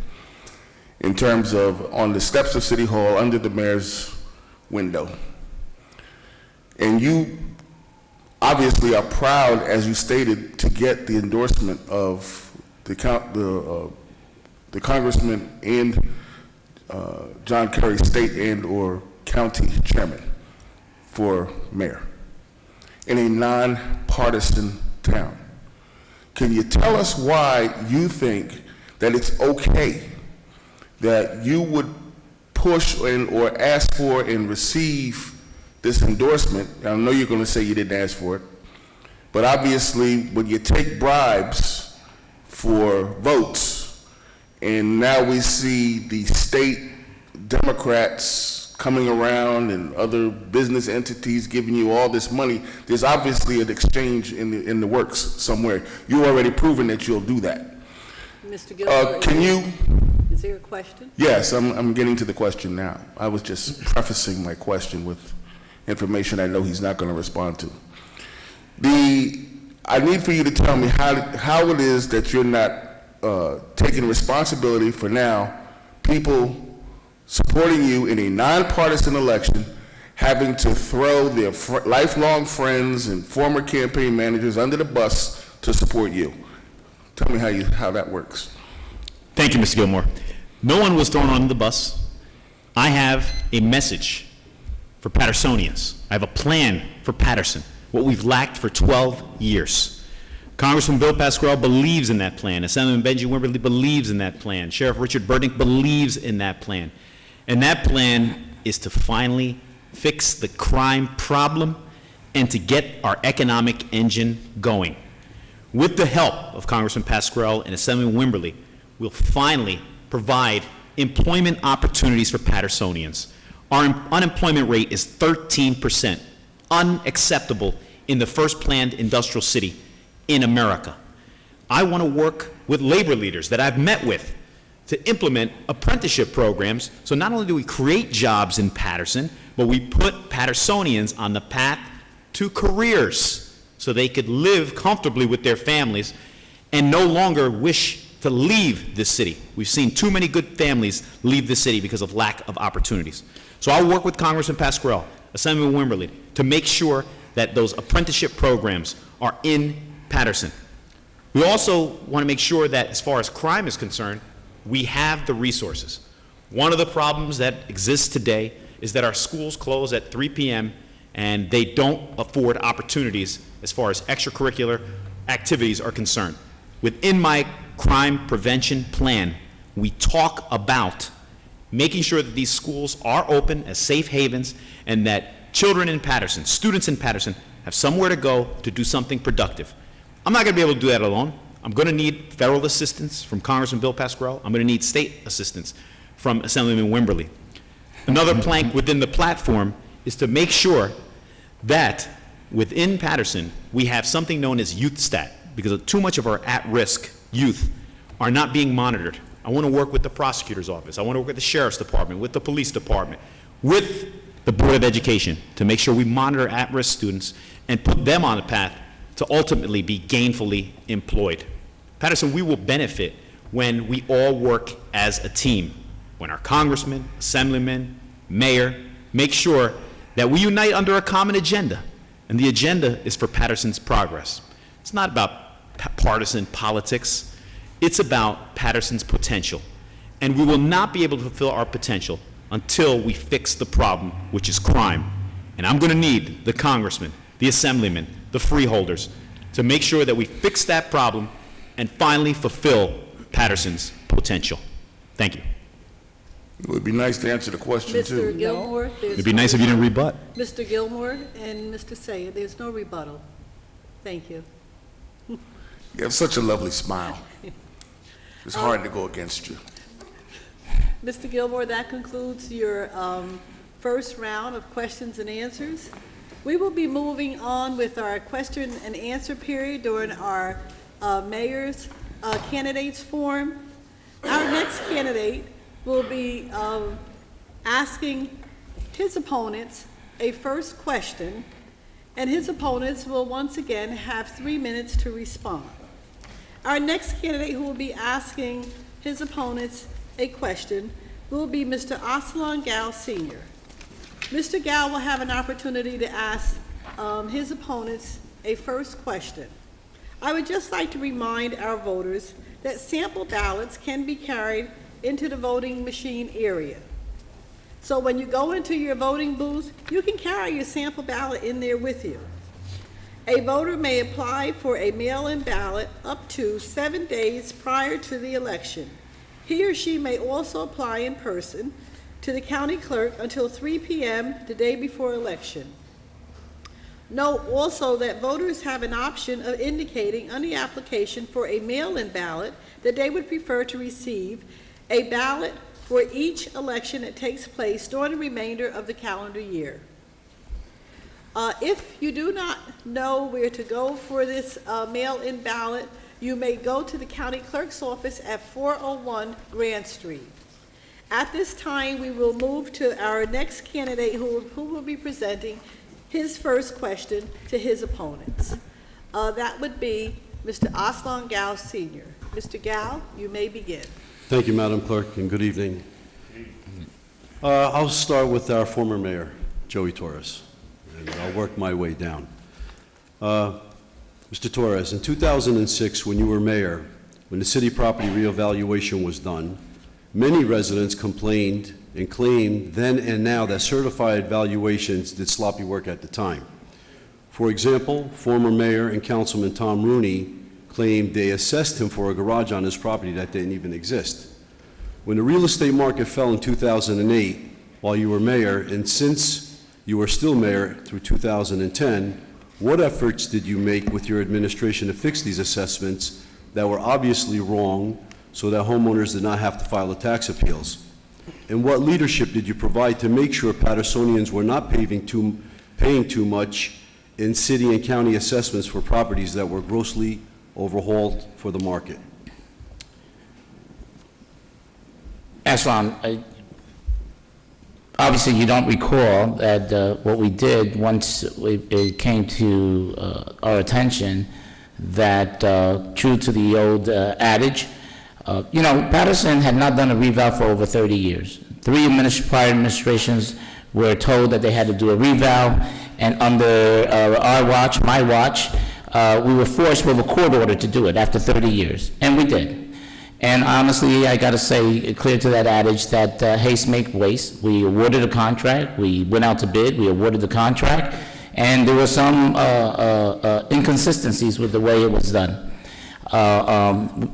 in terms of on the steps of City Hall under the mayor's window. And you obviously are proud, as you stated, to get the endorsement of the congressman and John Kerry, state and or county chairman for mayor in a non-partisan town. Can you tell us why you think that it's okay that you would push or ask for and receive this endorsement? I know you're going to say you didn't ask for it, but obviously when you take bribes for votes, and now we see the state Democrats coming around and other business entities giving you all this money, there's obviously an exchange in the works somewhere. You already proven that you'll do that. Mr. Gilmore, is there a question? Yes, I'm getting to the question now. I was just prefacing my question with information I know he's not going to respond to. I need for you to tell me how it is that you're not taking responsibility for now people supporting you in a nonpartisan election, having to throw their lifelong friends and former campaign managers under the bus to support you. Tell me how that works. Thank you, Mr. Gilmore. No one was thrown on the bus. I have a message for Pattersonians. I have a plan for Patterson, what we've lacked for 12 years. Congressman Bill Pascrell believes in that plan. Assemblyman Benji Wimberly believes in that plan. Sheriff Richard Burdick believes in that plan. And that plan is to finally fix the crime problem and to get our economic engine going. With the help of Congressman Pascrell and Assemblyman Wimberly, we'll finally provide employment opportunities for Pattersonians. Our unemployment rate is 13%, unacceptable in the first planned industrial city in America. I want to work with labor leaders that I've met with to implement apprenticeship programs, so not only do we create jobs in Patterson, but we put Pattersonians on the path to careers so they could live comfortably with their families and no longer wish to leave this city. We've seen too many good families leave the city because of lack of opportunities. So I'll work with Congressman Pascrell, Assemblyman Wimberly, to make sure that those apprenticeship programs are in Patterson. We also want to make sure that as far as crime is concerned, we have the resources. One of the problems that exists today is that our schools close at 3 p.m. and they don't afford opportunities as far as extracurricular activities are concerned. Within my crime prevention plan, we talk about making sure that these schools are open as safe havens and that children in Patterson, students in Patterson, have somewhere to go to do something productive. I'm not going to be able to do that alone. I'm going to need federal assistance from Congressman Bill Pascrell. I'm going to need state assistance from Assemblyman Wimberly. Another plank within the platform is to make sure that within Patterson we have something known as youth stat, because too much of our at-risk youth are not being monitored. I want to work with the prosecutor's office. I want to work with the sheriff's department, with the police department, with the Board of Education to make sure we monitor at-risk students and put them on a path to ultimately be gainfully employed. Patterson, we will benefit when we all work as a team, when our congressman, assemblyman, mayor make sure that we unite under a common agenda, and the agenda is for Patterson's progress. It's not about partisan politics. It's about Patterson's potential, and we will not be able to fulfill our potential until we fix the problem, which is crime. And I'm going to need the congressman, the assemblyman, the freeholders to make sure that we fix that problem and finally fulfill Patterson's potential. Thank you. It would be nice to answer the question, Mr. too. Gilmore, there's It'd be no nice if you didn't rebuttal. rebut. Mr. Gilmore and Mr. Sayed, there's no rebuttal. Thank you. You have such a lovely smile. It's hard to go against you. Mr. Gilmore, that concludes your first round of questions and answers. We will be moving on with our question and answer period during our mayor's candidates forum. Our next candidate will be asking his opponents a first question, and his opponents will once again have 3 minutes to respond. Our next candidate who will be asking his opponents a question will be Mr. Aslan Gal Sr. Mr. Gal will have an opportunity to ask his opponents a first question. I would just like to remind our voters that sample ballots can be carried into the voting machine area. So when you go into your voting booth, you can carry your sample ballot in there with you. A voter may apply for a mail-in ballot up to 7 days prior to the election. He or she may also apply in person to the county clerk until 3 p.m. the day before election. Note also that voters have an option of indicating on the application for a mail-in ballot that they would prefer to receive a ballot for each election that takes place during the remainder of the calendar year. If you do not know where to go for this mail-in ballot, you may go to the county clerk's office at 401 Grant Street. At this time, we will move to our next candidate who will be presenting his first question to his opponents. That would be Mr. Aslan Gal Sr. Mr. Gal, you may begin. Thank you, Madam Clerk, and good evening. I'll start with our former mayor, Joey Torres, and I'll work my way down. Mr. Torres, in 2006, when you were mayor, when the city property reevaluation was done, many residents complained and claimed then and now that certified valuations did sloppy work at the time. For example, former mayor and councilman Tom Rooney claimed they assessed him for a garage on his property that didn't even exist. When the real estate market fell in 2008, while you were mayor, and since you were still mayor through 2010, what efforts did you make with your administration to fix these assessments that were obviously wrong so that homeowners did not have to file the tax appeals? And what leadership did you provide to make sure Pattersonians were not paying too much in city and county assessments for properties that were grossly overhauled for the market? Aslan, obviously you don't recall that what we did once it came to our attention that true to the old adage, Patterson had not done a reval for over 30 years. 3 prior administrations were told that they had to do a reval, and under our watch, my watch, we were forced with a court order to do it after 30 years, and we did. And honestly, I got to say, clear to that adage that haste make waste. We awarded a contract, we went out to bid, we awarded the contract, and there were some inconsistencies with the way it was done.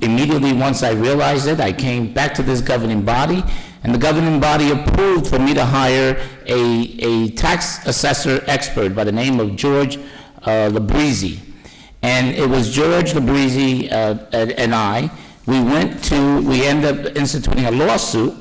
Immediately once I realized it, I came back to this governing body, and the governing body approved for me to hire a tax assessor expert by the name of George Labrizzi. And it was George Labrizzi and I, we ended up instituting a lawsuit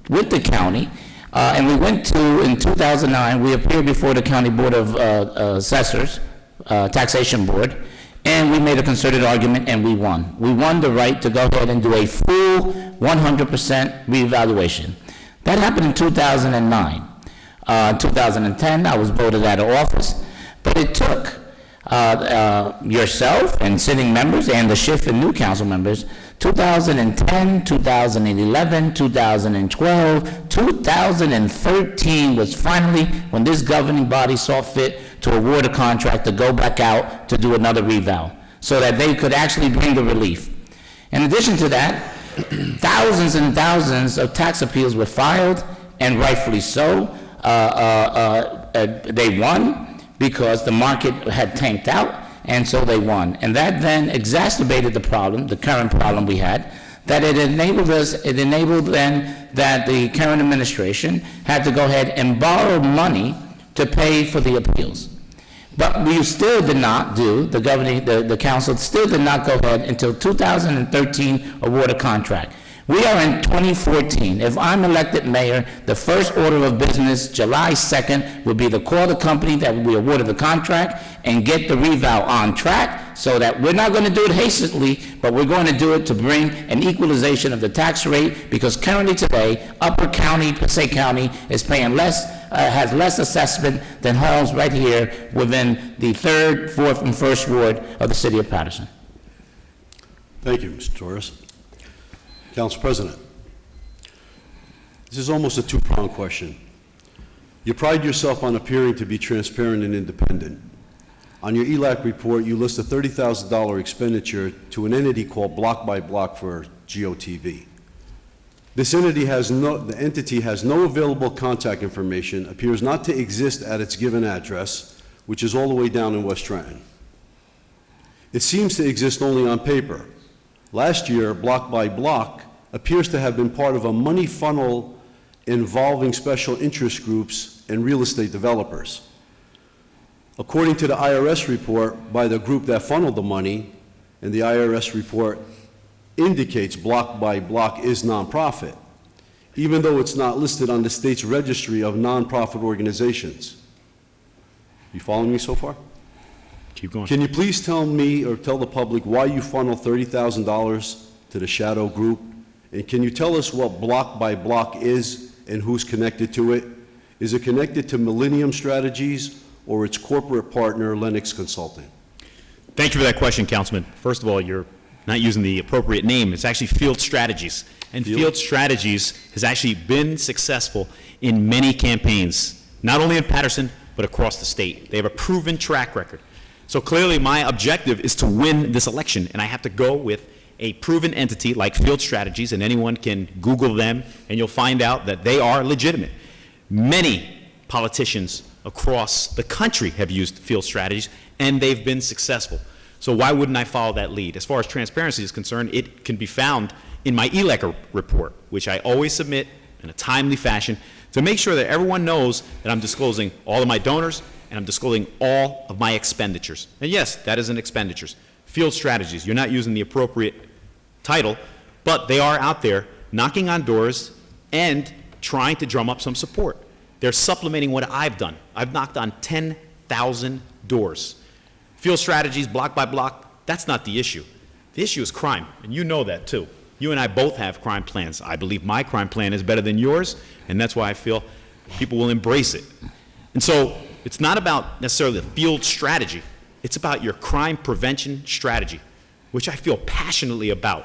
with the county, and we went to, in 2009, we appeared before the County Board of Assessors, Taxation Board, and we made a concerted argument, and we won. We won the right to go ahead and do a full 100% reevaluation. That happened in 2009. 2010, I was voted out of office, but it took yourself and sitting members and the shift in new council members, 2010, 2011, 2012, 2013 was finally when this governing body saw fit to award a contract to go back out to do another revow, so that they could actually bring the relief. In addition to that, thousands and thousands of tax appeals were filed, and rightfully so. They won because the market had tanked out, and so they won. And that then exacerbated the problem, the current problem we had, that it enabled then that the current administration had to go ahead and borrow money to pay for the appeals. But we still did not do, the council still did not go ahead until 2013 award a contract. We are in 2014. If I'm elected mayor, the first order of business, July 2nd, would be to call the company that we awarded the contract and get the revow on track, so that we're not going to do it hastily, but we're going to do it to bring an equalization of the tax rate, because currently today, Upper County, Passaic County is paying less, has less assessment than homes right here within the 3rd, 4th, and 1st ward of the city of Patterson. Thank you, Mr. Torres. Council President, this is almost a two-pronged question. You pride yourself on appearing to be transparent and independent. On your ELAC report, you list a $30,000 expenditure to an entity called Block by Block for GOTV. This entity has the entity has no available contact information, appears not to exist at its given address, which is all the way down in West Trenton. It seems to exist only on paper. Last year, Block by Block appears to have been part of a money funnel involving special interest groups and real estate developers. According to the IRS report by the group that funneled the money, and the IRS report indicates Block by Block is nonprofit, even though it's not listed on the state's registry of nonprofit organizations. You following me so far? Keep going. Can you please tell me or tell the public why you funneled $30,000 to the shadow group? And can you tell us what Block by Block is and who's connected to it? Is it connected to Millennium Strategies or its corporate partner, Lennox Consulting? Thank you for that question, Councilman. First of all, you're not using the appropriate name. It's actually Field Strategies. And Field Strategies has actually been successful in many campaigns, not only in Patterson, but across the state. They have a proven track record. So clearly my objective is to win this election, and I have to go with a proven entity like Field Strategies, and anyone can Google them, and you'll find out that they are legitimate. Many politicians across the country have used Field Strategies, and they've been successful. So why wouldn't I follow that lead? As far as transparency is concerned, it can be found in my ELEC report, which I always submit in a timely fashion to make sure that everyone knows that I'm disclosing all of my donors and I'm disclosing all of my expenditures. And yes, that is an expenditures. Field Strategies, you're not using the appropriate title, but they are out there knocking on doors and trying to drum up some support. They're supplementing what I've done. I've knocked on 10,000 doors. Field Strategies, block by block, that's not the issue. The issue is crime, and you know that too. You and I both have crime plans. I believe my crime plan is better than yours, and that's why I feel people will embrace it. And so it's not about necessarily the field strategy. It's about your crime prevention strategy, which I feel passionately about.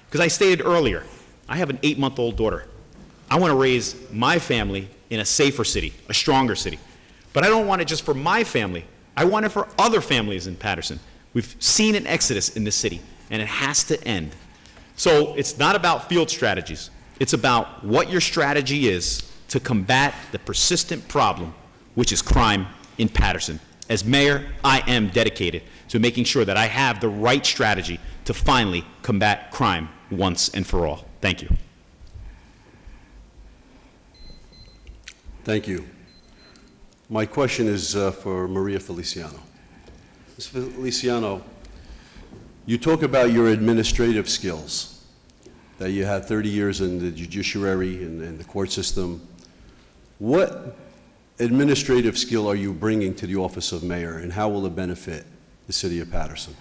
Because I stated earlier, I have an 8-month-old daughter. I want to raise my family in a safer city, a stronger city. But I don't want it just for my family. I want it for other families in Patterson. We've seen an exodus in this city, and it has to end. So it's not about field strategies. It's about what your strategy is to combat the persistent problem, which is crime in Patterson. As mayor, I am dedicated to making sure that I have the right strategy to finally combat crime once and for all. Thank you. Thank you. My question is for Maria Feliciano. Ms. Feliciano, you talk about your administrative skills, that you had 30 years in the judiciary and the court system. What administrative skill are you bringing to the office of mayor, and how will it benefit the city of Patterson?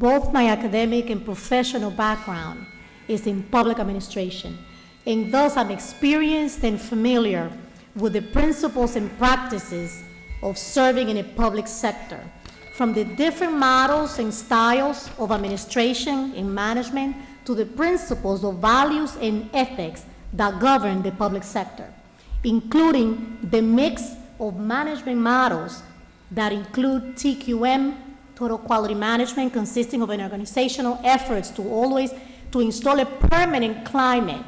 Both my academic and professional background is in public administration, and thus I'm experienced and familiar with the principles and practices of serving in a public sector, from the different models and styles of administration and management to the principles of values and ethics that govern the public sector, including the mix of management models that include TQM, total quality management, consisting of an organizational efforts to install a permanent climate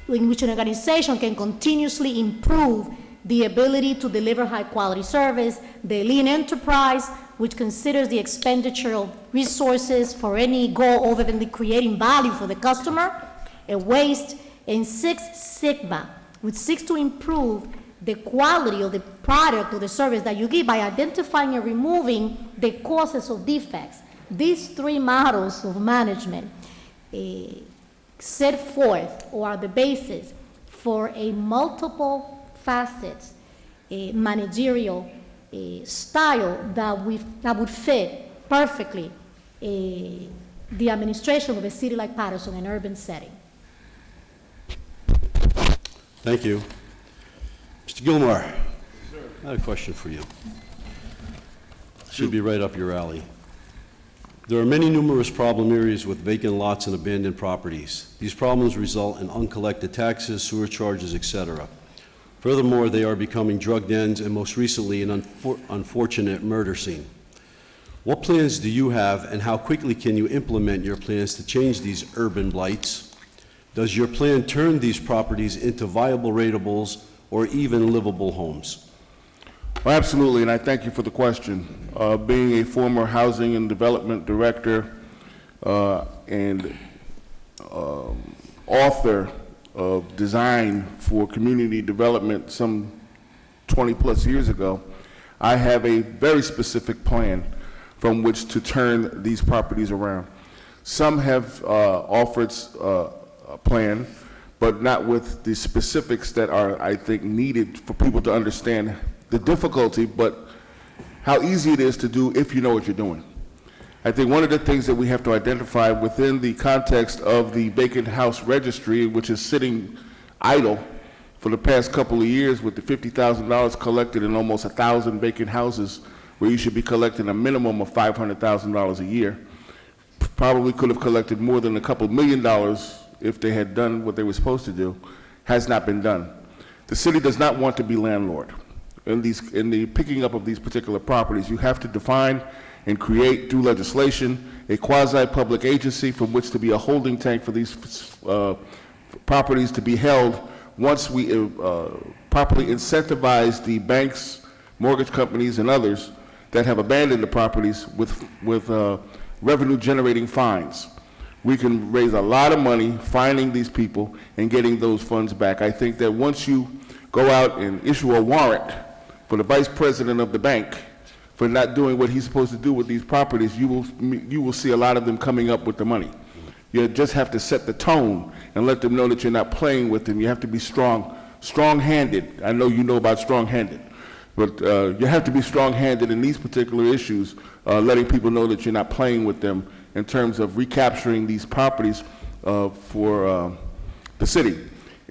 in which an organization can continuously improve the ability to deliver high-quality service, the lean enterprise, which considers the expenditure of resources for any goal other than the creating value for the customer, a waste, and Six Sigma, which seeks to improve the quality of the product or the service that you give by identifying and removing the causes of defects. These three models of management set forth or are the basis for a multiple facets managerial style that would fit perfectly the administration of a city like Patterson, an urban setting. Thank you. Mr. Gilmore, I have a question for you. Should be right up your alley. There are many numerous problem areas with vacant lots and abandoned properties. These problems result in uncollected taxes, sewer charges, etc. Furthermore, they are becoming drug dens and most recently an unfortunate murder scene. What plans do you have and how quickly can you implement your plans to change these urban blights? Does your plan turn these properties into viable rateables or even livable homes? Well, absolutely, and I thank you for the question. Being a former housing and development director and author of design for community development some 20-plus years ago, I have a very specific plan from which to turn these properties around. Some have offered a plan, but not with the specifics that are, I think, needed for people to understand the difficulty, but how easy it is to do if you know what you're doing. I think one of the things that we have to identify within the context of the vacant house registry, which is sitting idle for the past couple of years with the $50,000 collected in almost 1,000 vacant houses, where you should be collecting a minimum of $500,000 a year, probably could have collected more than a couple $1 million if they had done what they were supposed to do, has not been done. The city does not want to be landlord. In the picking up of these particular properties, you have to define and create through legislation a quasi-public agency from which to be a holding tank for these properties to be held once we properly incentivize the banks, mortgage companies, and others that have abandoned the properties with revenue-generating fines. We can raise a lot of money fining these people and getting those funds back. I think that once you go out and issue a warrant for the vice president of the bank for not doing what he's supposed to do with these properties, you will see a lot of them coming up with the money. You just have to set the tone and let them know that you're not playing with them. You have to be strong-handed. I know you know about strong-handed, but you have to be strong-handed in these particular issues, letting people know that you're not playing with them in terms of recapturing these properties for the city,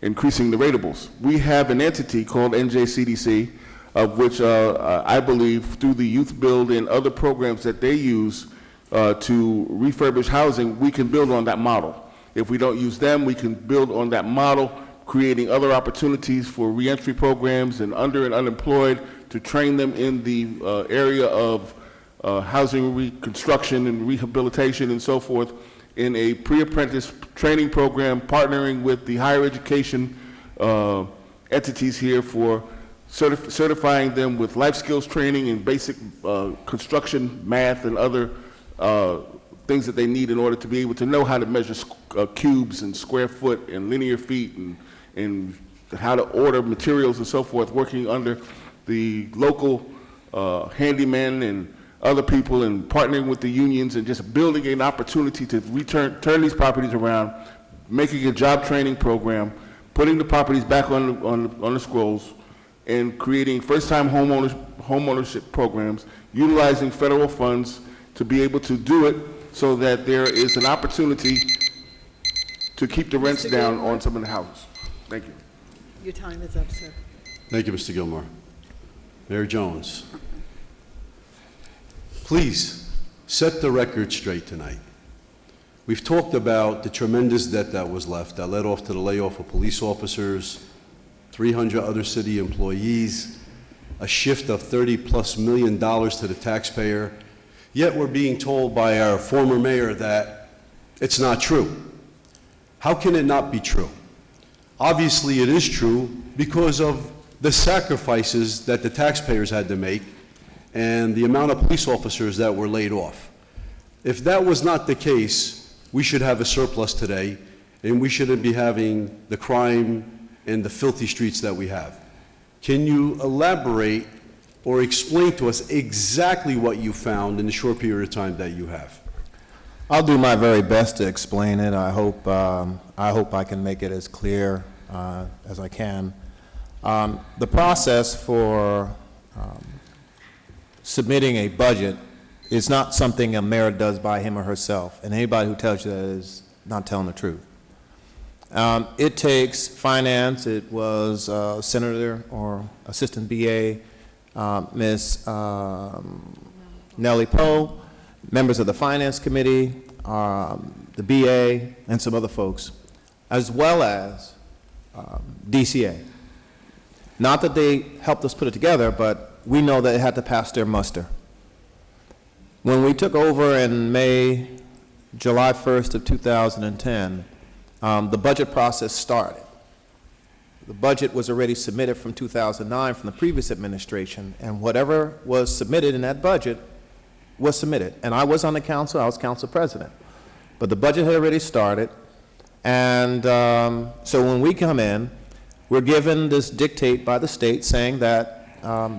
increasing the rateables. We have an entity called NJCDC, of which I believe through the Youth Build and other programs that they use to refurbish housing, we can build on that model. If we don't use them, we can build on that model, creating other opportunities for reentry programs and under and unemployed to train them in the area of housing reconstruction and rehabilitation and so forth in a pre-apprentice training program, partnering with the higher education entities here for certifying them with life skills training and basic construction math and other things that they need in order to be able to know how to measure cubes and square foot and linear feet and how to order materials and so forth, working under the local handymen and other people and partnering with the unions and just building an opportunity to turn these properties around, making a job training program, putting the properties back on the scrolls, and creating first-time homeownership programs, utilizing federal funds to be able to do it so that there is an opportunity to keep the rents down on some of the houses. Thank you. Your time is up, sir. Thank you, Mr. Gilmore. Mayor Jones, please set the record straight tonight. We've talked about the tremendous debt that was left that led off to the layoff of police officers, 300 other city employees, a shift of $30+ million to the taxpayer, yet we're being told by our former mayor that it's not true. How can it not be true? Obviously it is true because of the sacrifices that the taxpayers had to make and the amount of police officers that were laid off. If that was not the case, we should have a surplus today and we shouldn't be having the crime and the filthy streets that we have. Can you elaborate or explain to us exactly what you found in the short period of time that you have? I'll do my very best to explain it. I hope I can make it as clear as I can. The process for submitting a budget is not something a mayor does by him or herself, and anybody who tells you that is not telling the truth. It takes finance. It was Senator or Assistant BA, Ms. Nellie Poe, members of the Finance Committee, the BA, and some other folks, as well as DCA. Not that they helped us put it together, but we know that it had to pass their muster. When we took over in July 1st of 2010, the budget process started. The budget was already submitted from 2009 from the previous administration, and whatever was submitted in that budget was submitted. And I was on the council, I was council president. But the budget had already started, and so when we come in, we're given this dictate by the state saying that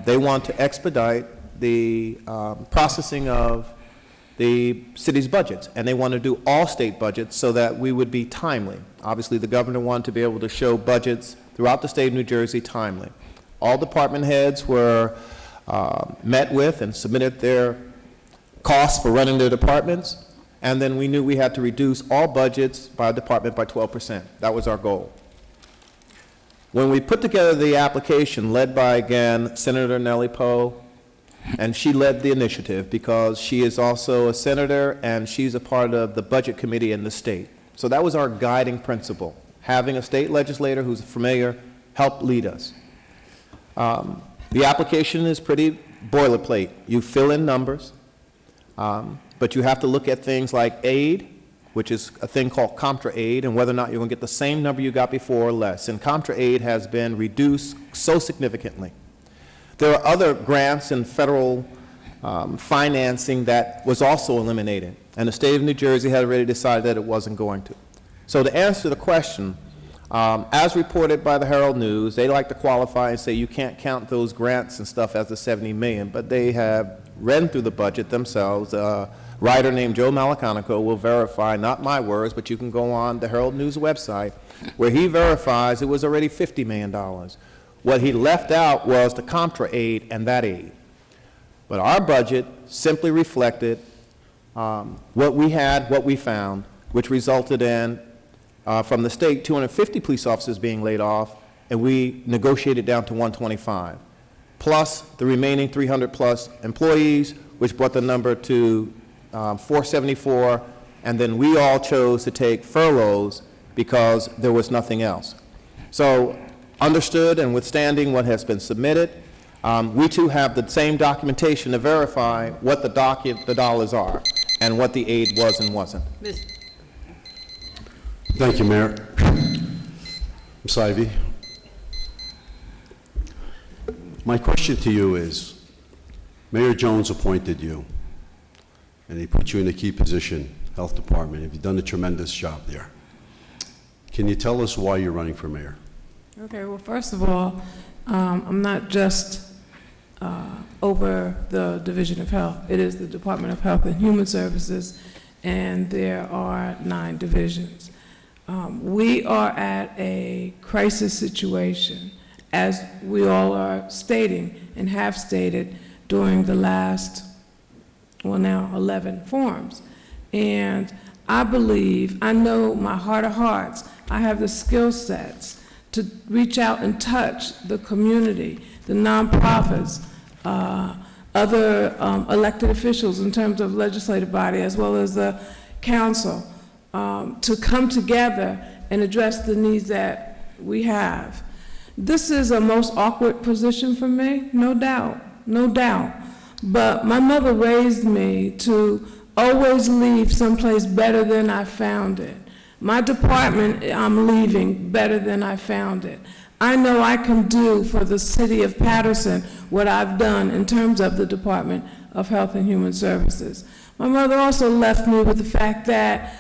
they want to expedite the processing of the city's budgets, and they want to do all state budgets so that we would be timely. Obviously, the governor wanted to be able to show budgets throughout the state of New Jersey timely. All department heads were met with and submitted their costs for running their departments, and then we knew we had to reduce all budgets by department by 12%. That was our goal. When we put together the application led by, again, Senator Nellie Poe, and she led the initiative because she is also a senator and she's a part of the budget committee in the state. So that was our guiding principle, having a state legislator who's familiar help lead us. The application is pretty boilerplate. You fill in numbers, but you have to look at things like aid, which is a thing called contra aid, and whether or not you're going to get the same number you got before or less. And contra aid has been reduced so significantly. There are other grants and federal financing that was also eliminated, and the state of New Jersey had already decided that it wasn't going to. So to answer the question, as reported by the Herald News, they like to qualify and say you can't count those grants and stuff as the $70 million, but they have read through the budget themselves. A writer named Joe Malaconico will verify, not my words, but you can go on the Herald News website, where he verifies it was already $50 million. What he left out was the contra aid and that aid. But our budget simply reflected what we had, what we found, which resulted in, from the state, 250 police officers being laid off, and we negotiated down to 125, plus the remaining 300 plus employees, which brought the number to 474, and then we all chose to take furloughs because there was nothing else. So, understood and withstanding what has been submitted, we too have the same documentation to verify what the dollars are and what the aid was and wasn't. Thank you, Mayor. Ms. Ivey. My question to you is, Mayor Jones appointed you, and he put you in a key position, Health Department. You've done a tremendous job there. Can you tell us why you're running for mayor? Okay, well, first of all, I'm not just over the Division of Health. It is the Department of Health and Human Services, and there are 9 divisions. We are at a crisis situation, as we all are stating and have stated during the last, well, now 11 forums. And I believe, I know my heart of hearts, I have the skill sets to reach out and touch the community, the nonprofits, other elected officials in terms of legislative body as well as the council, to come together and address the needs that we have. This is a most awkward position for me, no doubt, no doubt. But my mother raised me to always leave someplace better than I found it. My department, I'm leaving better than I found it. I know I can do for the city of Patterson what I've done in terms of the Department of Health and Human Services. My mother also left me with the fact that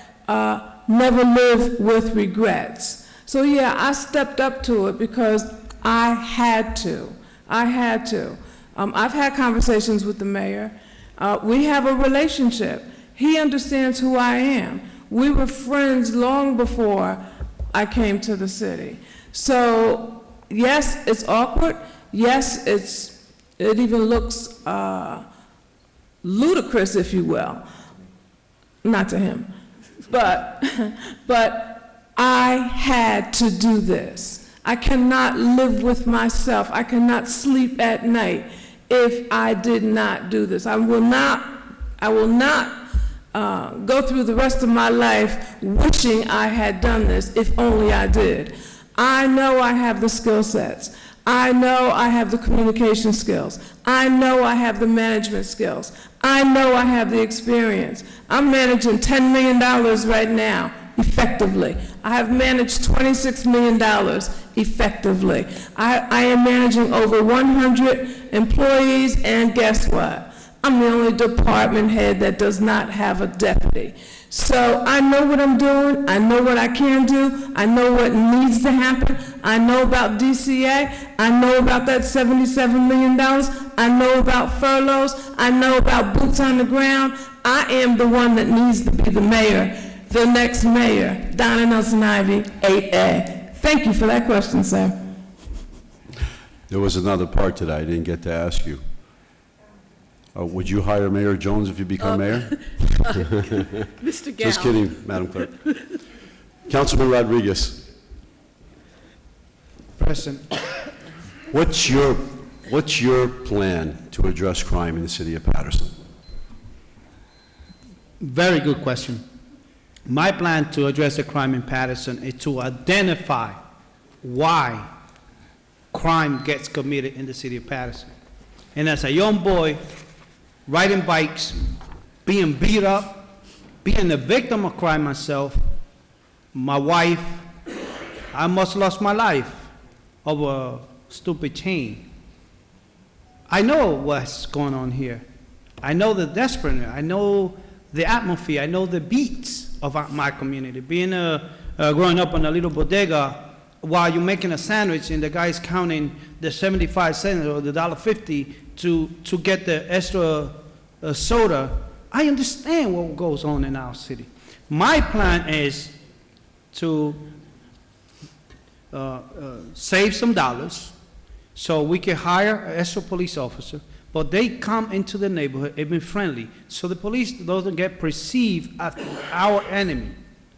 never live with regrets. So yeah, I stepped up to it because I had to. I had to. I've had conversations with the mayor. We have a relationship. He understands who I am. We were friends long before I came to the city. So yes, it's awkward. Yes, it even looks ludicrous, if you will. Not to him. But I had to do this. I cannot live with myself. I cannot sleep at night if I did not do this. I will not go through the rest of my life wishing I had done this, if only I did. I know I have the skill sets. I know I have the communication skills. I know I have the management skills. I know I have the experience. I'm managing $10 million right now, effectively. I have managed $26 million effectively. I am managing over 100 employees, and guess what? I'm the only department head that does not have a deputy. So I know what I'm doing, I know what I can do, I know what needs to happen, I know about DCA, I know about that $77 million, I know about furloughs, I know about boots on the ground. I am the one that needs to be the mayor, the next mayor, Donna Nelson Ivy, 8A. Thank you for that question, sir. There was another part to that I didn't get to ask you. Would you hire Mayor Jones if you become mayor? Mr. Gow. Just kidding, Madam Clerk. Councilman Rodriguez, President, what's your plan to address crime in the city of Patterson? very good question. My plan to address the crime in Patterson is to identify why crime gets committed in the city of Patterson. And as a young boy, riding bikes, being beat up, being a victim of crime myself, my wife, I almost lost my life over a stupid chain. I know what's going on here. I know the desperateness. I know the atmosphere. I know the beats of my community. Being growing up in a little bodega, while you're making a sandwich and the guy's counting the 75 cents or the $1.50 to get the extra soda, I understand what goes on in our city. My plan is to save some dollars so we can hire an extra police officer, but they come into the neighborhood and be friendly, so the police doesn't get perceived as our enemy.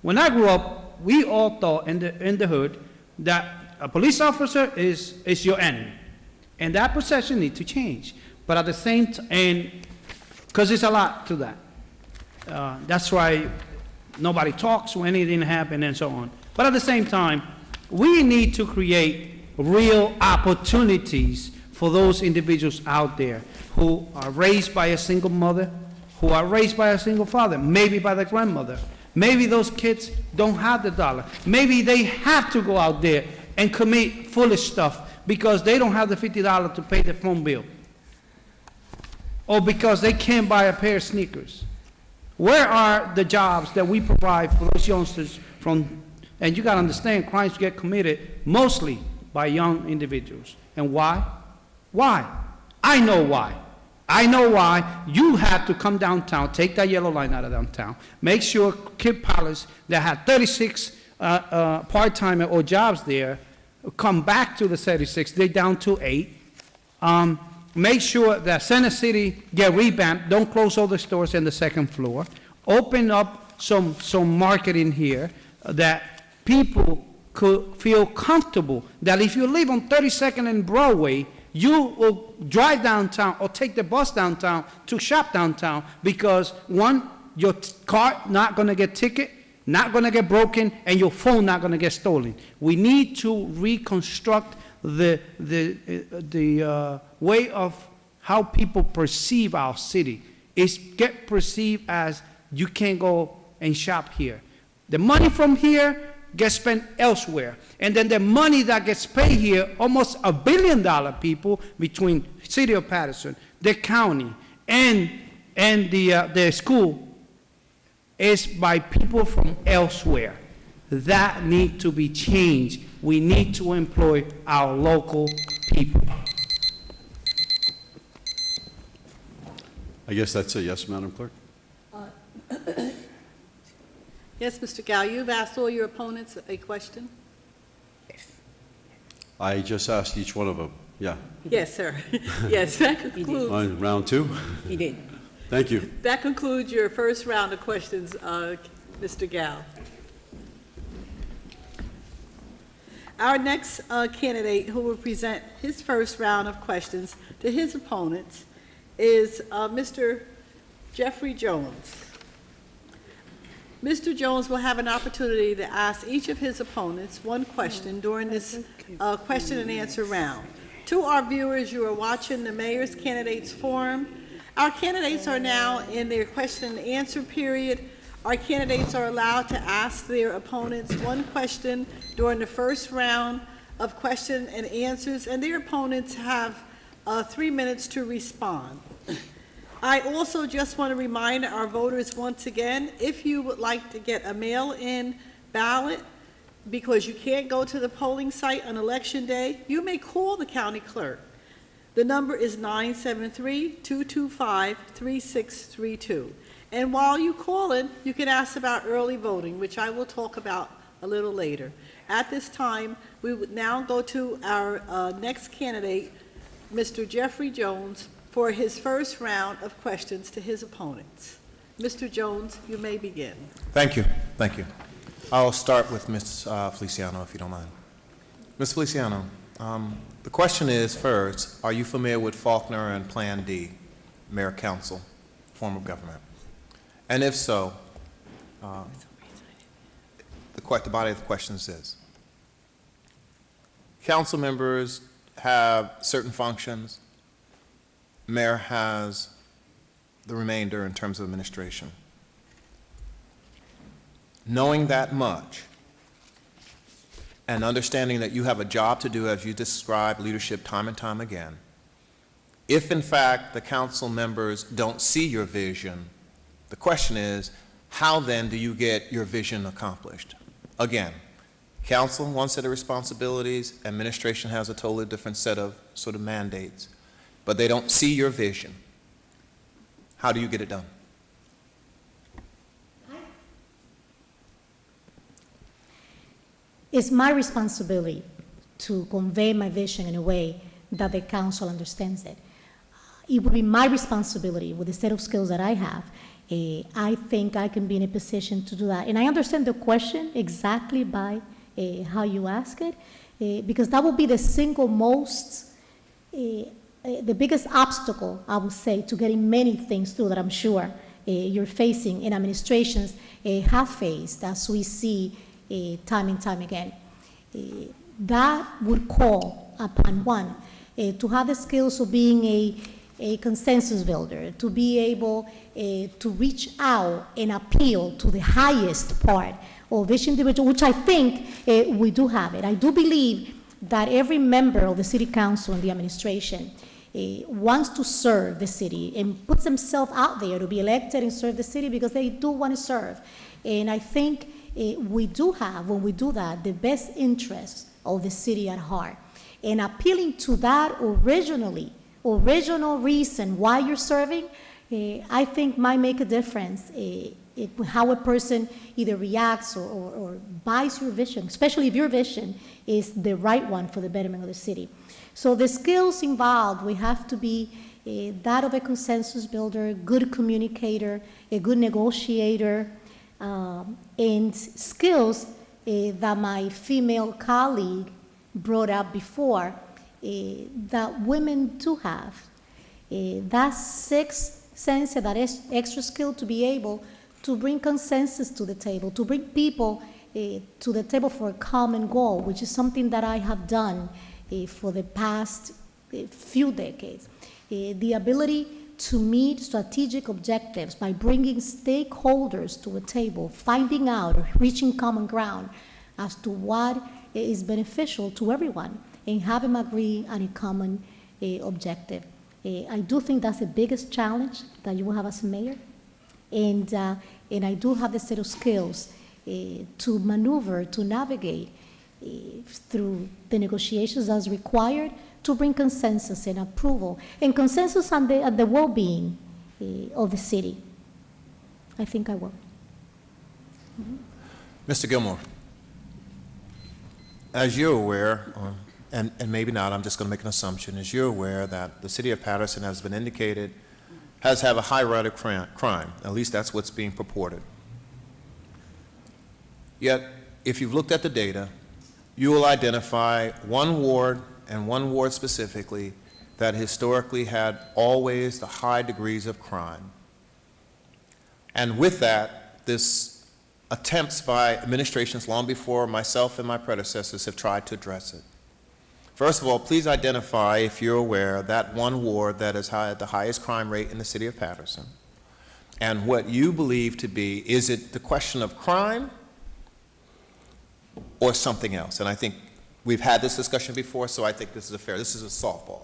When I grew up, we all thought in the hood that a police officer is your enemy, and that perception needs to change. But at the same time, and because there's a lot to that, that's why nobody talks when anything happens and so on. But at the same time, we need to create real opportunities for those individuals out there who are raised by a single mother, who are raised by a single father, maybe by the grandmother. Maybe those kids don't have the dollar. Maybe they have to go out there and commit foolish stuff because they don't have the $50 to pay the phone bill, or because they can't buy a pair of sneakers. Where are the jobs that we provide for those youngsters from? And you got to understand, crimes get committed mostly by young individuals. And why? Why? I know why. I know why. You have to come downtown, take that yellow line out of downtown, make sure Kid Palace that had 36 part-time or jobs there come back to the 36. They're down to 8. Make sure that Center City get revamped. Don't close all the stores in the second floor. open up some marketing here that people could feel comfortable that if you live on 32nd and Broadway, you will drive downtown or take the bus downtown to shop downtown because, one, your car not going to get ticket, not going to get broken, and your phone not going to get stolen. We need to reconstruct the way of how people perceive our city. It's get perceived as you can't go and shop here. The money from here gets spent elsewhere. And then the money that gets paid here, almost $1 billion people between City of Patterson, the county, and the school, is by people from elsewhere. That needs to be changed. We need to employ our local people. I guess that's a yes, Madam Clerk? Yes, Mr. Gao, you've asked all your opponents a question? I just asked each one of them, yeah. Yes, sir. Yes, that concludes. On round two? He did. Thank you. That concludes your first round of questions, Mr. Gao. Our next candidate who will present his first round of questions to his opponents is Mr. Jeffrey Jones. Mr. Jones will have an opportunity to ask each of his opponents one question during this question and answer round. To our viewers, you are watching the Mayor's Candidates Forum. Our candidates are now in their question and answer period. Our candidates are allowed to ask their opponents one question during the first round of question and answers, and their opponents have 3 minutes to respond. I also just want to remind our voters once again, if you would like to get a mail-in ballot because you can't go to the polling site on Election Day, you may call the county clerk. The number is 973-225-3632. And while you call in, you can ask about early voting, which I will talk about a little later. At this time, we would now go to our next candidate, Mr. Jeffrey Jones, for his first round of questions to his opponents. Mr. Jones, you may begin. Thank you. Thank you. I'll start with Ms. Feliciano, if you don't mind. Ms. Feliciano, the question is, first, are you familiar with Faulkner and Plan D, Mayor Council, form of government? And if so, the body of the question is this. Council members have certain functions. Mayor has the remainder in terms of administration. Knowing that much and understanding that you have a job to do, as you describe leadership time and time again, if in fact the council members don't see your vision, the question is, how then do you get your vision accomplished? Again, council, one set of responsibilities, administration has a totally different set of sort of mandates, but they don't see your vision. How do you get it done? It's my responsibility to convey my vision in a way that the council understands it. It would be my responsibility with the set of skills that I have. I think I can be in a position to do that. And I understand the question exactly by how you ask it, because that would be the single most, the biggest obstacle, I would say, to getting many things through that I'm sure you're facing and administrations have faced, as we see time and time again. That would call upon one to have the skills of being a consensus builder, to be able to reach out and appeal to the highest part of each individual, which I think we do have it. I do believe that every member of the city council and the administration wants to serve the city and puts themselves out there to be elected and serve the city because they do want to serve. And I think we do have, when we do that, the best interests of the city at heart. And appealing to that original reason why you're serving, I think might make a difference how a person either reacts or buys your vision, especially if your vision is the right one for the betterment of the city. So the skills involved, we have to be that of a consensus builder, good communicator, a good negotiator, and skills that my female colleague brought up before that women do have. That sixth sense, that extra skill to be able to bring consensus to the table, to bring people to the table for a common goal, which is something that I have done for the past few decades. The ability to meet strategic objectives by bringing stakeholders to a table, finding out or reaching common ground as to what is beneficial to everyone, and having them agree on a common objective. I do think that's the biggest challenge that you will have as a mayor, and I do have the set of skills to maneuver, to navigate through the negotiations as required to bring consensus and approval, and consensus on the well-being of the city. I think I will. Mr. Gilmore, as you're aware, and maybe not, I'm just going to make an assumption, as you're aware that the city of Patterson has been indicated has a high rate of crime. At least that's what's being purported. Yet, if you've looked at the data, you will identify one ward, and one ward specifically, that historically had always the high degrees of crime. And with that, this attempts by administrations long before myself and my predecessors have tried to address it. First of all, please identify, if you're aware, that one ward that has had the highest crime rate in the city of Patterson, and what you believe to be, is it the question of crime or something else? And I think we've had this discussion before, so I think this is a softball.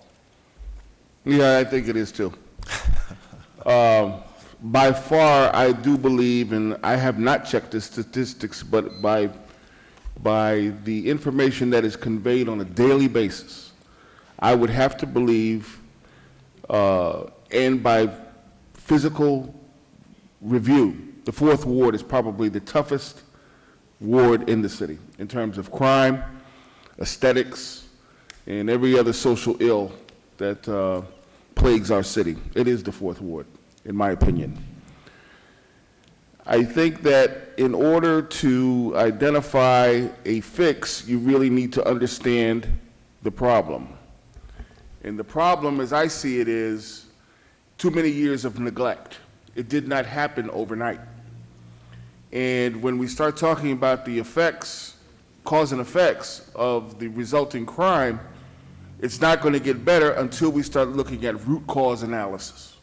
Yeah, I think it is too. By far, I do believe, and I have not checked the statistics, but by the information that is conveyed on a daily basis, I would have to believe, and by physical review, the fourth ward is probably the toughest ward in the city in terms of crime, aesthetics, and every other social ill that plagues our city. It is the fourth ward, in my opinion. I think that in order to identify a fix, you really need to understand the problem. And the problem, as I see it, is too many years of neglect. It did not happen overnight. And when we start talking about the effects, cause and effects of the resulting crime, it's not going to get better until we start looking at root cause analysis.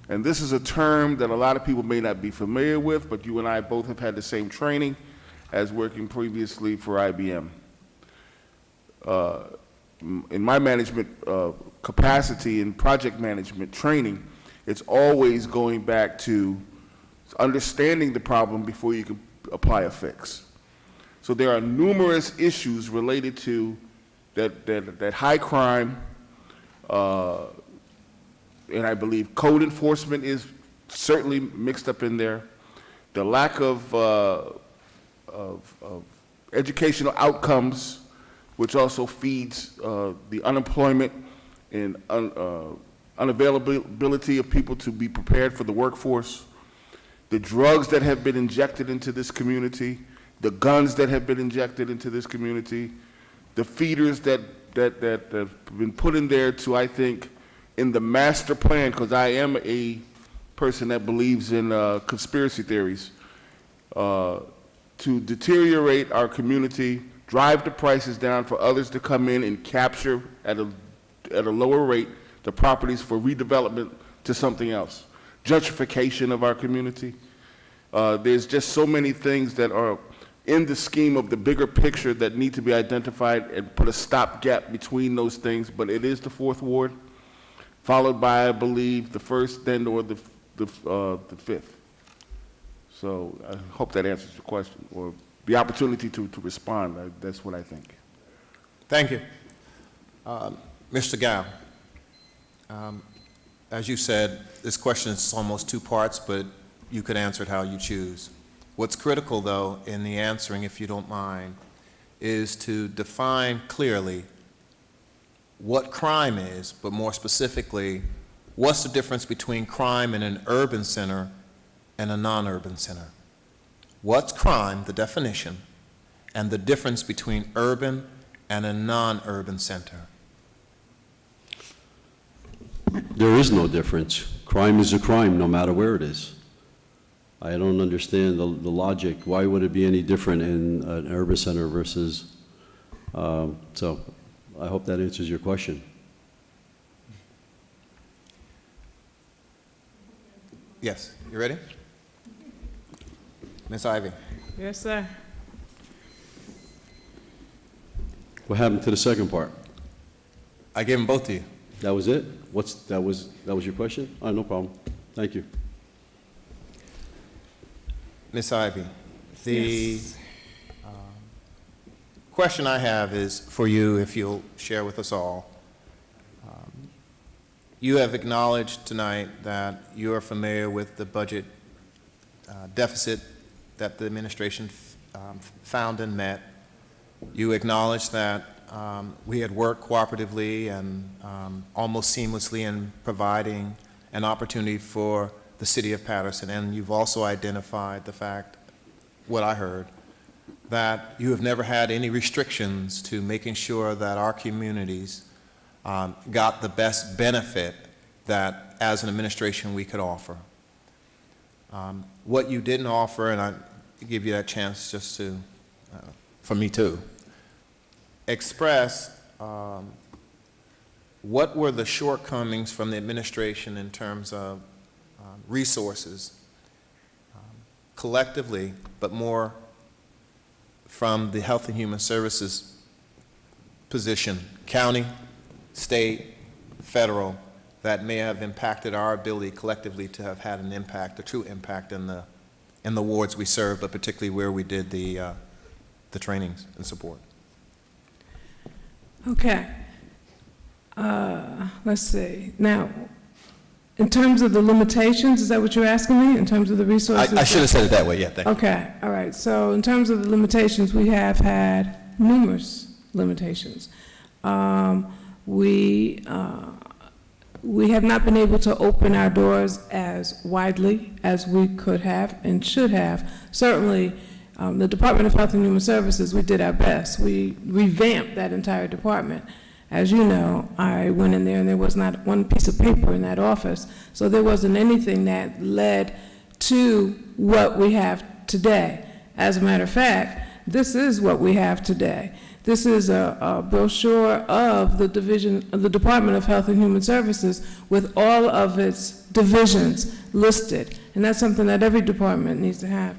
And this is a term that a lot of people may not be familiar with, but you and I both have had the same training as working previously for IBM. In my management capacity in project management training, it's always going back to understanding the problem before you can apply a fix. So there are numerous issues related to that high crime, and I believe code enforcement is certainly mixed up in there. The lack of educational outcomes, which also feeds the unemployment and unavailability of people to be prepared for the workforce. The drugs that have been injected into this community, the guns that have been injected into this community, the feeders that have been put in there to, I think, in the master plan, because I am a person that believes in conspiracy theories, to deteriorate our community, drive the prices down for others to come in and capture at a lower rate the properties for redevelopment to something else. Gentrification of our community. There's just so many things that are in the scheme of the bigger picture that need to be identified and put a stopgap between those things, but it is the fourth ward, followed by, I believe, the first, then or the fifth. So I hope that answers your question, or the opportunity to respond. That's what I think. Thank you. Mr. Gao, as you said, this question is almost two parts, but you could answer it how you choose. What's critical, though, in the answering, if you don't mind, is to define clearly what crime is, but more specifically, what's the difference between crime in an urban center and a non-urban center? What's crime, the definition, and the difference between urban and a non-urban center? There is no difference. Crime is a crime, no matter where it is. I don't understand the logic. Why would it be any different in an urban center versus, so I hope that answers your question. Yes, you ready? Ms. Ivy. Yes, sir. What happened to the second part? I gave them both to you. That was it? That was your question? Oh, no problem. Thank you. Ms. Ivy, the question I have is for you, if you'll share with us all. You have acknowledged tonight that you are familiar with the budget deficit that the administration found and met. You acknowledge that we had worked cooperatively and almost seamlessly in providing an opportunity for the city of Patterson, and you've also identified the fact, what I heard, that you have never had any restrictions to making sure that our communities got the best benefit that, as an administration, we could offer. What you didn't offer, and I give you that chance just to, for me too, express what were the shortcomings from the administration in terms of resources collectively, but more from the Health and Human Services position, county, state, federal, that may have impacted our ability collectively to have had an impact, a true impact in the wards we serve, but particularly where we did the trainings and support. Okay. Let's see. Now, in terms of the limitations, is that what you're asking me? In terms of the resources? I should have said it that way, yeah, thank you. Okay, all right. So in terms of the limitations, we have had numerous limitations. We have not been able to open our doors as widely as we could have and should have. Certainly, the Department of Health and Human Services, we did our best. We revamped that entire department. As you know, I went in there and there was not one piece of paper in that office, so there wasn't anything that led to what we have today. As a matter of fact, this is what we have today. This is a brochure of the Department of Health and Human Services with all of its divisions listed, and that's something that every department needs to have.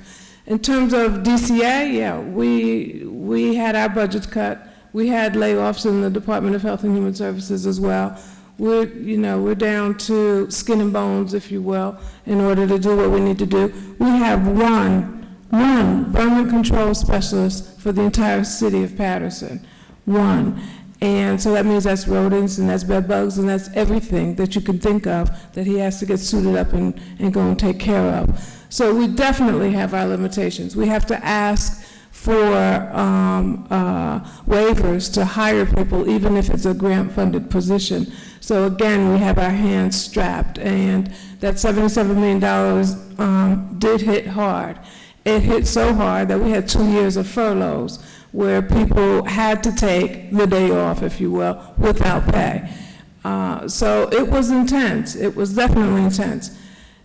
In terms of DCA, yeah, we had our budgets cut. We had layoffs in the Department of Health and Human Services as well. We're down to skin and bones, if you will, in order to do what we need to do. We have one vermin control specialist for the entire city of Patterson, one. And so that means that's rodents and that's bed bugs and that's everything that you can think of that he has to get suited up and go and take care of. So we definitely have our limitations. We have to ask for waivers to hire people, even if it's a grant-funded position. So again, we have our hands strapped, and that $77 million did hit hard. It hit so hard that we had 2 years of furloughs where people had to take the day off, if you will, without pay. So it was intense. It was definitely intense.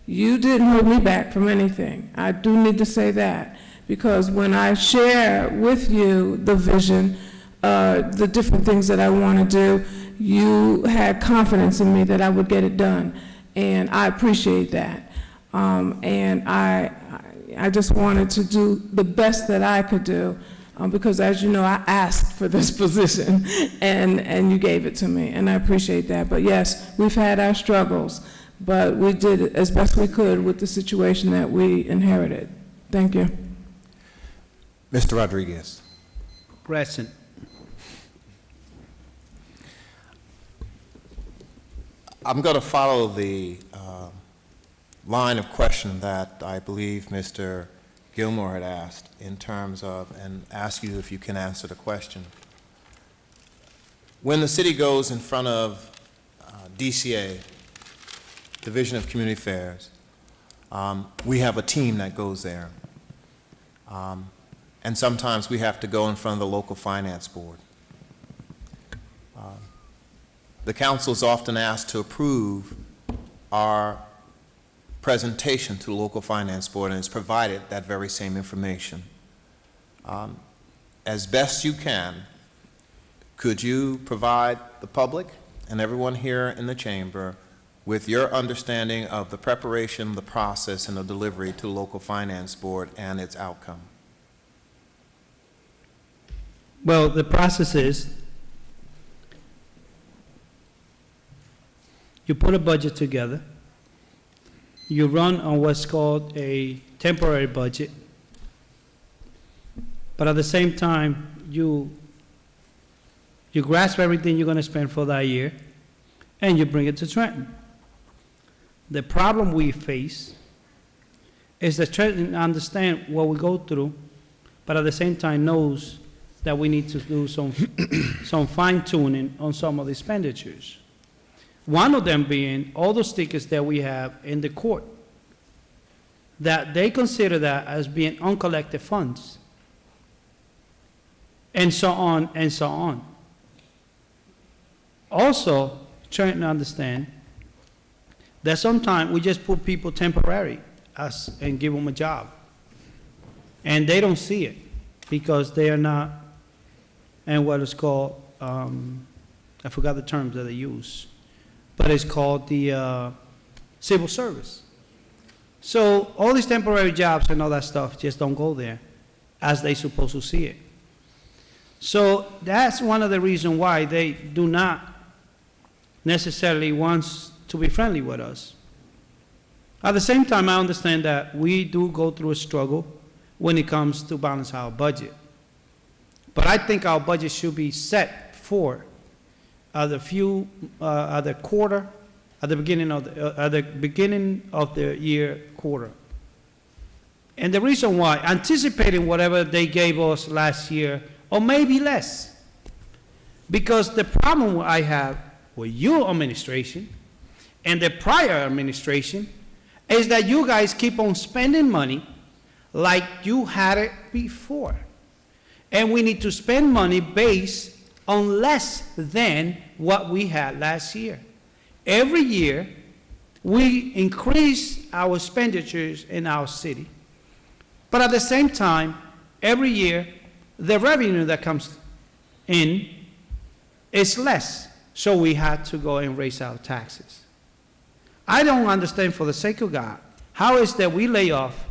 You didn't hold me back from anything. I do need to say that, because when I share with you the vision, the different things that I want to do, you had confidence in me that I would get it done, and I appreciate that. And I just wanted to do the best that I could do, because as you know, I asked for this position, and you gave it to me, and I appreciate that. But yes, we've had our struggles, but we did as best we could with the situation that we inherited. Thank you. Mr. Rodriguez. Present. I'm going to follow the line of question that I believe Mr. Gilmore had asked in terms of, and ask you if you can answer the question. When the city goes in front of DCA Division of Community Affairs, we have a team that goes there. And sometimes we have to go in front of the local finance board. The council is often asked to approve our presentation to the local finance board, and it's provided that very same information. As best you can, could you provide the public and everyone here in the chamber with your understanding of the preparation, the process, and the delivery to the local finance board and its outcome? Well, the process is, you put a budget together, you run on what's called a temporary budget, but at the same time, you grasp everything you're going to spend for that year, and you bring it to Trenton. The problem we face is that Trenton understands what we go through, but at the same time knows that we need to do some fine-tuning on some of the expenditures. One of them being all those tickets that we have in the court, that they consider that as being uncollected funds, and so on and so on. Also, trying to understand that sometimes we just put people temporary and give them a job, and they don't see it because they are not in what is called, I forgot the terms that they use, but it's called the civil service. So all these temporary jobs and all that stuff just don't go there as they supposed to see it. So that's one of the reasons why they do not necessarily want to be friendly with us. At the same time, I understand that we do go through a struggle when it comes to balance our budget. But I think our budget should be set for at the beginning of the year quarter. And the reason why, anticipating whatever they gave us last year, or maybe less. Because the problem I have with your administration and the prior administration is that you guys keep on spending money like you had it before. And we need to spend money based on less than what we had last year. Every year, we increase our expenditures in our city. But at the same time, every year, the revenue that comes in is less. So we had to go and raise our taxes. I don't understand, for the sake of God, how is that we lay off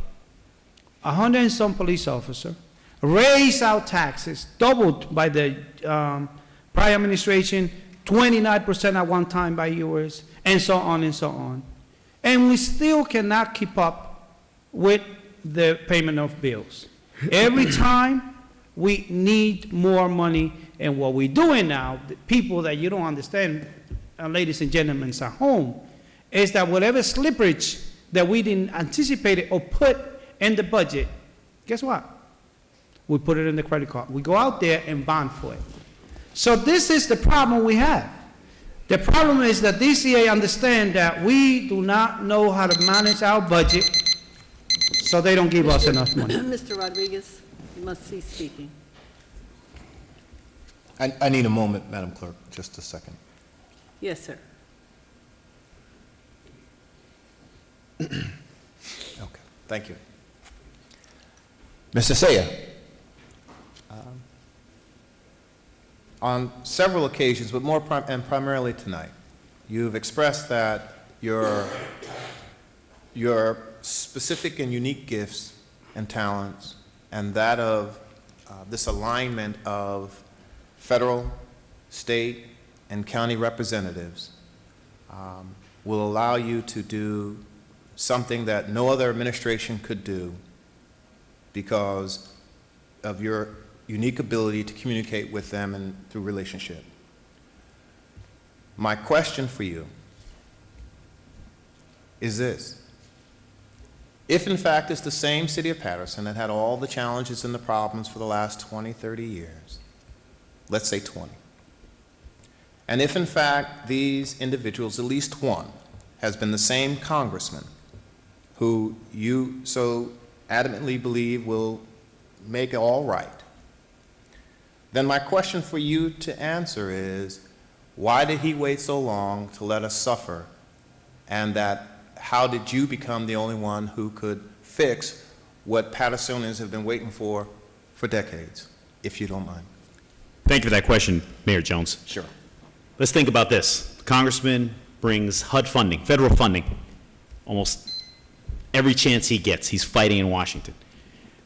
100 and some police officers, raise our taxes, doubled by the prior administration, 29% at one time by yours, and so on and so on. And we still cannot keep up with the payment of bills. Every time we need more money, and what we're doing now, the people that you don't understand, ladies and gentlemen at home, is that whatever slippage that we didn't anticipate or put in the budget, guess what? We put it in the credit card. We go out there and bond for it. So this is the problem we have. The problem is that DCA understand that we do not know how to manage our budget, so they don't give us enough money. Mr. Rodriguez, you must cease speaking. I need a moment, Madam Clerk, just a second. Yes, sir. Okay, thank you. Mr. Saya, on several occasions, but primarily tonight, you've expressed that your specific and unique gifts and talents, and that of this alignment of federal, state, and county representatives will allow you to do something that no other administration could do because of your unique ability to communicate with them and through relationship. My question for you is this. If in fact it's the same city of Patterson that had all the challenges and the problems for the last 20, 30 years, let's say 20, and if in fact these individuals, at least one, has been the same congressman who you so adamantly believe will make it all right, then my question for you to answer is, why did he wait so long to let us suffer? And that how did you become the only one who could fix what Pattersonians have been waiting for decades, if you don't mind? Thank you for that question, Mayor Jones. Sure. Let's think about this. The congressman brings HUD funding, federal funding, almost every chance he gets. He's fighting in Washington.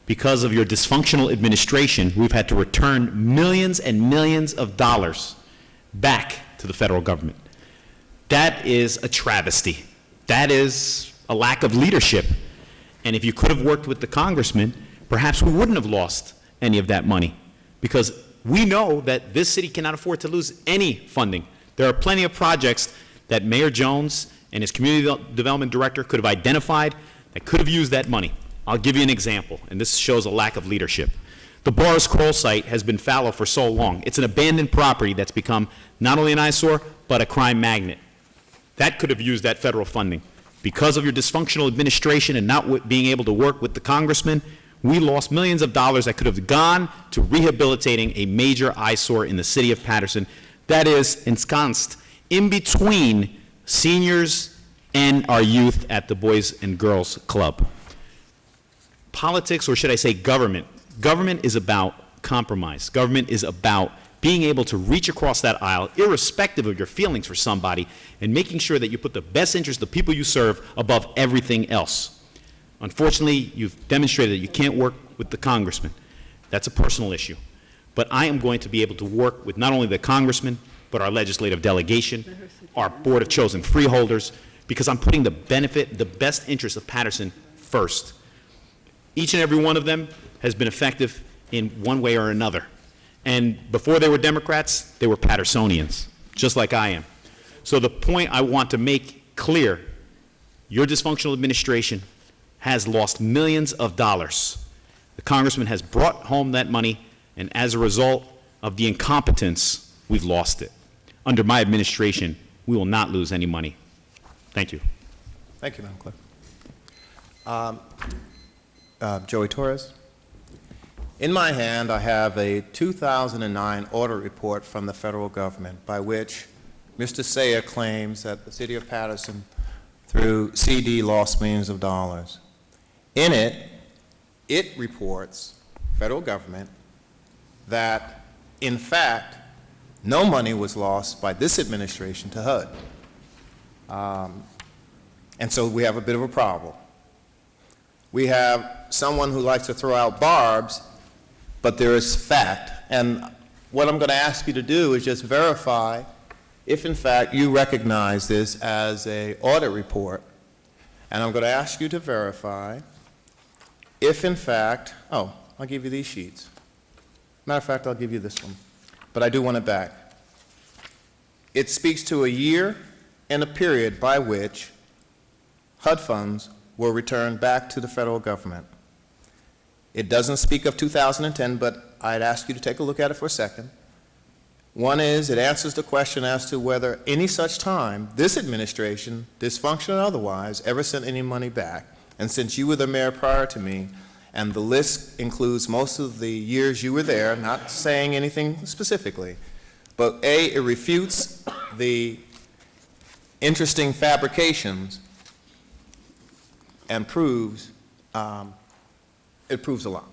Because of your dysfunctional administration, we've had to return millions and millions of dollars back to the federal government. That is a travesty. That is a lack of leadership. And if you could have worked with the congressman, perhaps we wouldn't have lost any of that money, because we know that this city cannot afford to lose any funding. There are plenty of projects that Mayor Jones and his community development director could have identified that could have used that money. I'll give you an example, and this shows a lack of leadership. The Boris Kroll site has been fallow for so long. It's an abandoned property that's become not only an eyesore, but a crime magnet. That could have used that federal funding. Because of your dysfunctional administration and not being able to work with the congressman, we lost millions of dollars that could have gone to rehabilitating a major eyesore in the city of Paterson that is ensconced in between seniors and our youth at the Boys and Girls Club. Politics, or should I say government is about compromise. Government is about being able to reach across that aisle, irrespective of your feelings for somebody, and making sure that you put the best interest of the people you serve above everything else. Unfortunately, you've demonstrated that you can't work with the congressman. That's a personal issue. But I am going to be able to work with not only the congressman, but our legislative delegation, our board of chosen freeholders, because I'm putting the best interest of Paterson first. Each and every one of them has been effective in one way or another. And before they were Democrats, they were Pattersonians, just like I am. So the point I want to make clear, your dysfunctional administration has lost millions of dollars. The congressman has brought home that money, and as a result of the incompetence, we've lost it. Under my administration, we will not lose any money. Thank you. Thank you, Madam Clerk. Joey Torres. In my hand, I have a 2009 audit report from the federal government by which Mr. Sayer claims that the city of Paterson, through CD, lost millions of dollars. In it, it reports, federal government, that, in fact, no money was lost by this administration to HUD. And so we have a bit of a problem. We have someone who likes to throw out barbs, but there is fact. And what I'm going to ask you to do is just verify if, in fact, you recognize this as an audit report. And I'm going to ask you to verify if, in fact, oh, I'll give you these sheets. Matter of fact, I'll give you this one. But I do want it back. It speaks to a year and a period by which HUD funds were returned back to the federal government. It doesn't speak of 2010, but I'd ask you to take a look at it for a second. One is, it answers the question as to whether any such time this administration, dysfunctional or otherwise, ever sent any money back. And since you were the mayor prior to me, and the list includes most of the years you were there, not saying anything specifically, but A, it refutes the interesting fabrications and proves, it proves a lot.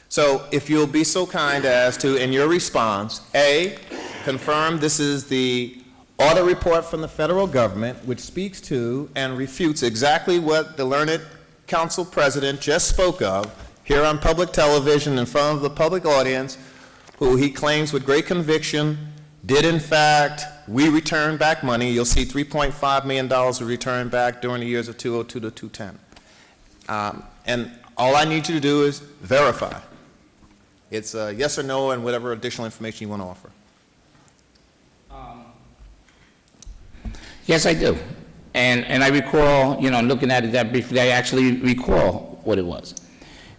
So if you'll be so kind as to, in your response, A, confirm this is the audit report from the federal government which speaks to and refutes exactly what the learned council president just spoke of here on public television in front of the public audience, who he claims with great conviction did in fact we return back money. You'll see $3.5 million were returned back during the years of 2002 to 2010. And all I need you to do is verify. It's a yes or no and whatever additional information you want to offer. Yes, I do. And I recall, looking at it that briefly, I actually recall what it was.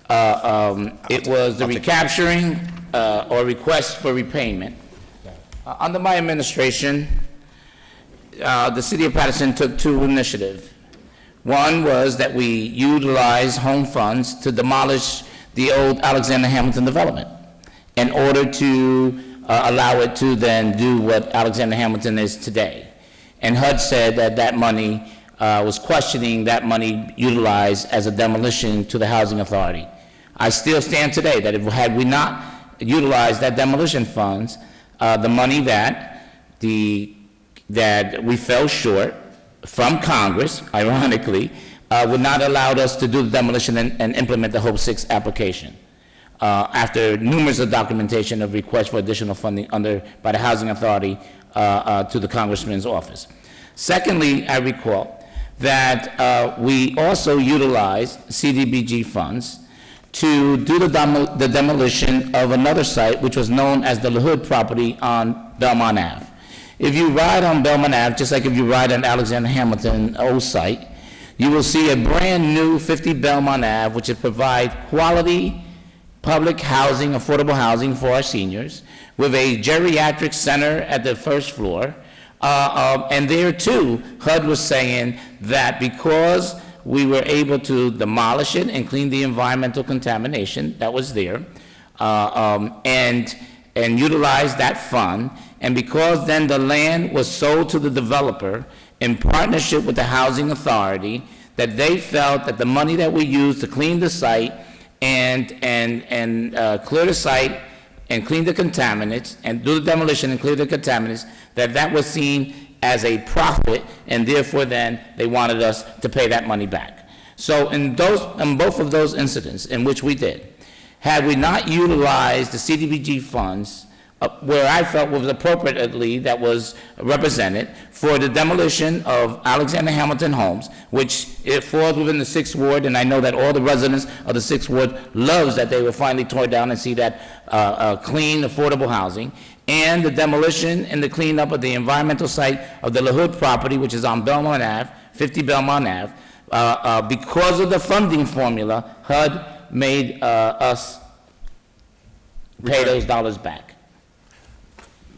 It was the recapturing or request for repayment. Under my administration, the city of Patterson took two initiatives. One was that we utilized home funds to demolish the old Alexander Hamilton development in order to allow it to then do what Alexander Hamilton is today. And HUD said that that money was questioning that money utilized as a demolition to the Housing Authority. I still stand today that had we not utilized that demolition funds, the money that we fell short from Congress, ironically, would not allow us to do the demolition and implement the Hope 6 application. After numerous of documentation of requests for additional funding by the Housing Authority to the Congressman's office. Secondly, I recall that we also utilized CDBG funds to do the demolition of another site which was known as the LaHood property on Belmont Ave. If you ride on Belmont Ave, just like if you ride on Alexander Hamilton old site, you will see a brand new 50 Belmont Ave, which will provide quality public housing, affordable housing for our seniors, with a geriatric center at the first floor. And there too, HUD was saying that because we were able to demolish it and clean the environmental contamination that was there, and utilize that fund, and because then the land was sold to the developer in partnership with the Housing Authority, that they felt that the money that we used to clean the site and clear the site and clean the contaminants and do the demolition and clear the contaminants, that was seen as a profit, and therefore then they wanted us to pay that money back. So in both of those incidents in which we did, had we not utilized the CDBG funds where I felt was appropriately that was represented for the demolition of Alexander Hamilton homes, which it falls within the 6th Ward, and I know that all the residents of the 6th Ward loves that they were finally torn down and see that clean, affordable housing, and the demolition and the cleanup of the environmental site of the LaHood property, which is on Belmont Ave, 50 Belmont Ave. Because of the funding formula, HUD made us pay those dollars back.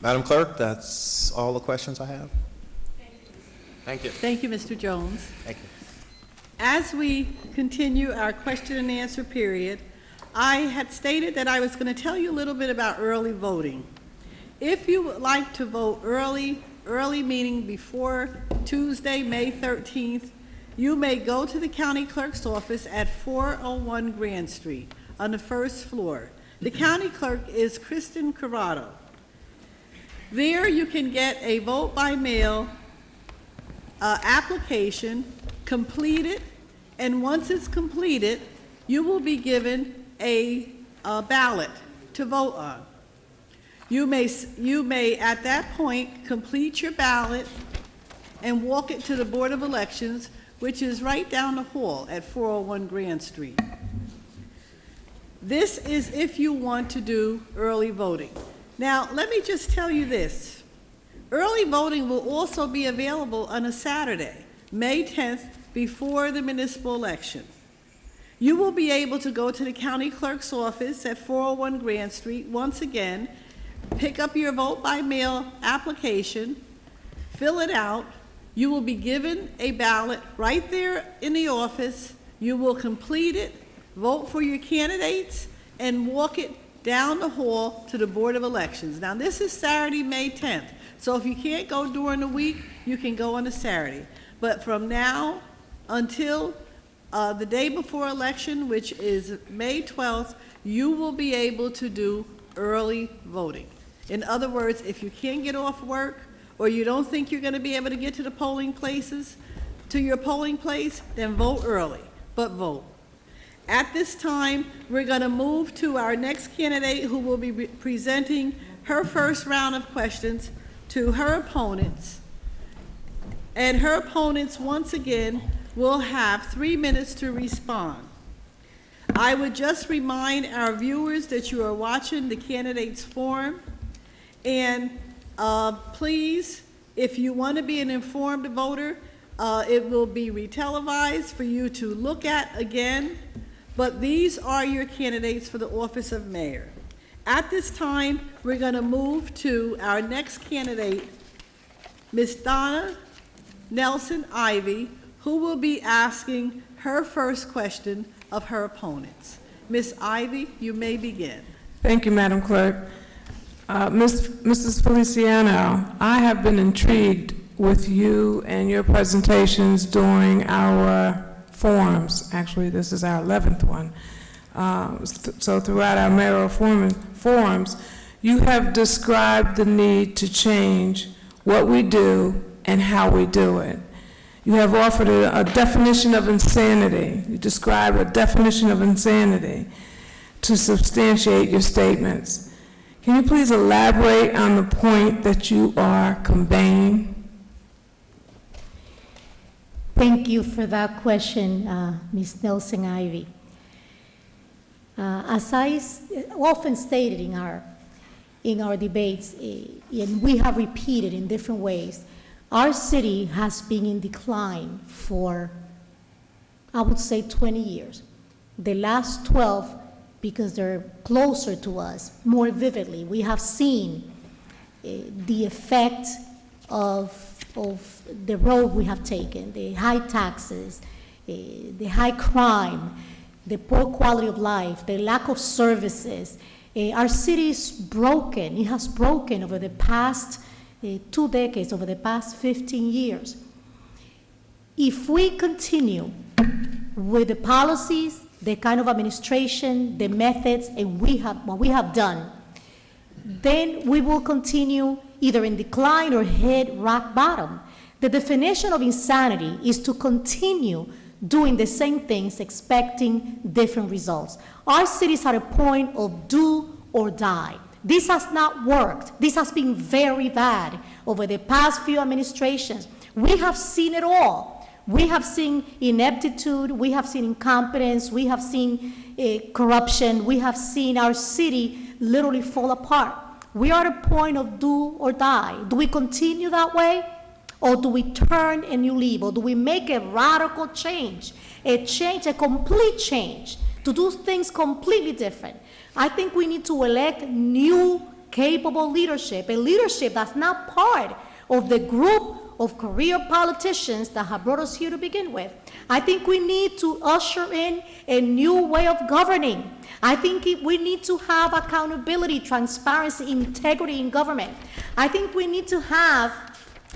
Madam Clerk, that's all the questions I have. Thank you. Thank you, Mr. Jones. Thank you. As we continue our question and answer period, I had stated that I was going to tell you a little bit about early voting. If you would like to vote early meaning before Tuesday, May 13th, you may go to the county clerk's office at 401 Grand Street on the first floor. The county clerk is Kristen Corrado. There you can get a vote by mail application completed, and once it's completed, you will be given a ballot to vote on. You may at that point complete your ballot and walk it to the Board of Elections, which is right down the hall at 401 Grand Street. This is if you want to do early voting. Now, let me just tell you this. Early voting will also be available on a Saturday, May 10th, before the municipal election. You will be able to go to the county clerk's office at 401 Grand Street, once again, pick up your vote by mail application, fill it out. You will be given a ballot right there in the office. You will complete it, vote for your candidates, and walk it down the hall to the Board of Elections. Now, this is Saturday, May 10th. So if you can't go during the week, you can go on a Saturday. But from now until the day before election, which is May 12th, you will be able to do early voting. In other words, if you can't get off work, or you don't think you're going to be able to get to the polling places, to your polling place, then vote early, but vote. At this time, we're going to move to our next candidate, who will be presenting her first round of questions to her opponents. And her opponents, once again, will have 3 minutes to respond. I would just remind our viewers that you are watching the candidates forum, and please, if you want to be an informed voter, it will be retelevised for you to look at again. But these are your candidates for the office of mayor. At this time, we're going to move to our next candidate, Ms. Donna Nelson Ivy, who will be asking her first question of her opponents. Ms. Ivy, you may begin. Thank you, Madam Clerk. Mrs. Feliciano, I have been intrigued with you and your presentations during our forums. Actually, this is our 11th one. So throughout our mayoral forums, you have described the need to change what we do and how we do it. You have offered a definition of insanity. You described a definition of insanity to substantiate your statements. Can you please elaborate on the point that you are conveying? Thank you for that question, Ms. Nelson Ivy. As I often stated in our debates, and we have repeated in different ways, our city has been in decline for, I would say, 20 years. The last 12, because they're closer to us, more vividly, we have seen the effect of the road we have taken, the high taxes, the high crime, the poor quality of life, the lack of services. Our city is broken. It has broken over the past 2 decades, over the past 15 years. If we continue with the policies, the kind of administration, the methods, and what we have done, then we will continue either in decline or hit rock bottom. The definition of insanity is to continue doing the same things, expecting different results. Our city is at a point of do or die. This has not worked. This has been very bad over the past few administrations. We have seen it all. We have seen ineptitude, we have seen incompetence, we have seen corruption, we have seen our city literally fall apart. We are at a point of do or die. Do we continue that way? Or do we turn a new leaf? Or do we make a radical change, a complete change, to do things completely different? I think we need to elect new, capable leadership, a leadership that's not part of the group of career politicians that have brought us here to begin with. I think we need to usher in a new way of governing. I think we need to have accountability, transparency, integrity in government. I think we need to have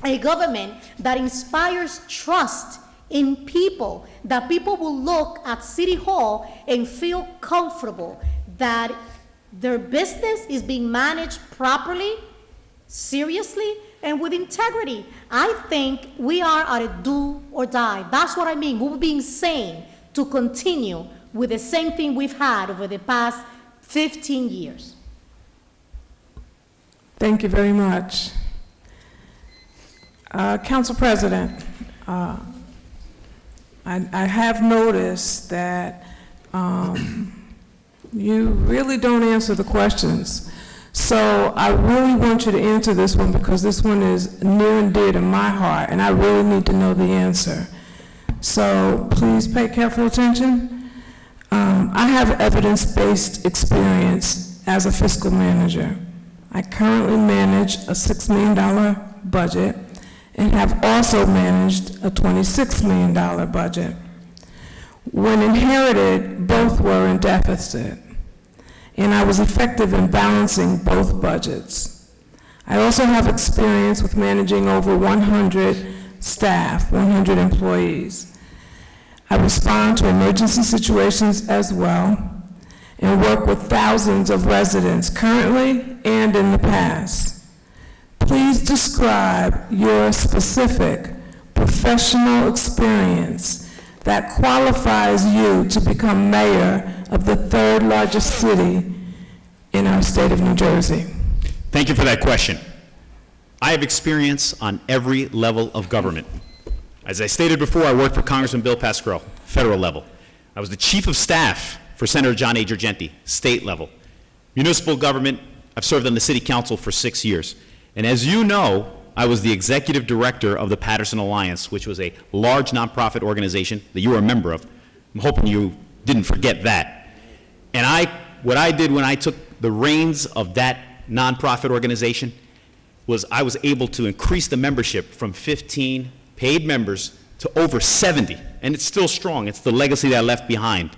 a government that inspires trust in people, that people will look at City Hall and feel comfortable that their business is being managed properly, seriously, and with integrity. I think we are at a do or die. That's what I mean. We would be insane to continue with the same thing we've had over the past 15 years. Thank you very much. Council President, I have noticed that you really don't answer the questions. So I really want you to answer this one because this one is near and dear to my heart, and I really need to know the answer. So please pay careful attention. I have evidence-based experience as a fiscal manager. I currently manage a $6 million budget and have also managed a $26 million budget. When inherited, both were in deficit, and I was effective in balancing both budgets. I also have experience with managing over 100 staff, 100 employees. I respond to emergency situations as well and work with thousands of residents currently and in the past. Please describe your specific professional experience that qualifies you to become mayor of the third largest city in our state of New Jersey. Thank you for that question. I have experience on every level of government. As I stated before, I worked for Congressman Bill Pascrell, federal level. I was the chief of staff for Senator John A. Girgenti, state level. Municipal government, I've served on the city council for 6 years. And as you know, I was the executive director of the Patterson Alliance, which was a large nonprofit organization that you are a member of. I'm hoping you didn't forget that. And what I did when I took the reins of that nonprofit organization was I was able to increase the membership from 15 paid members to over 70, and it's still strong. It's the legacy that I left behind.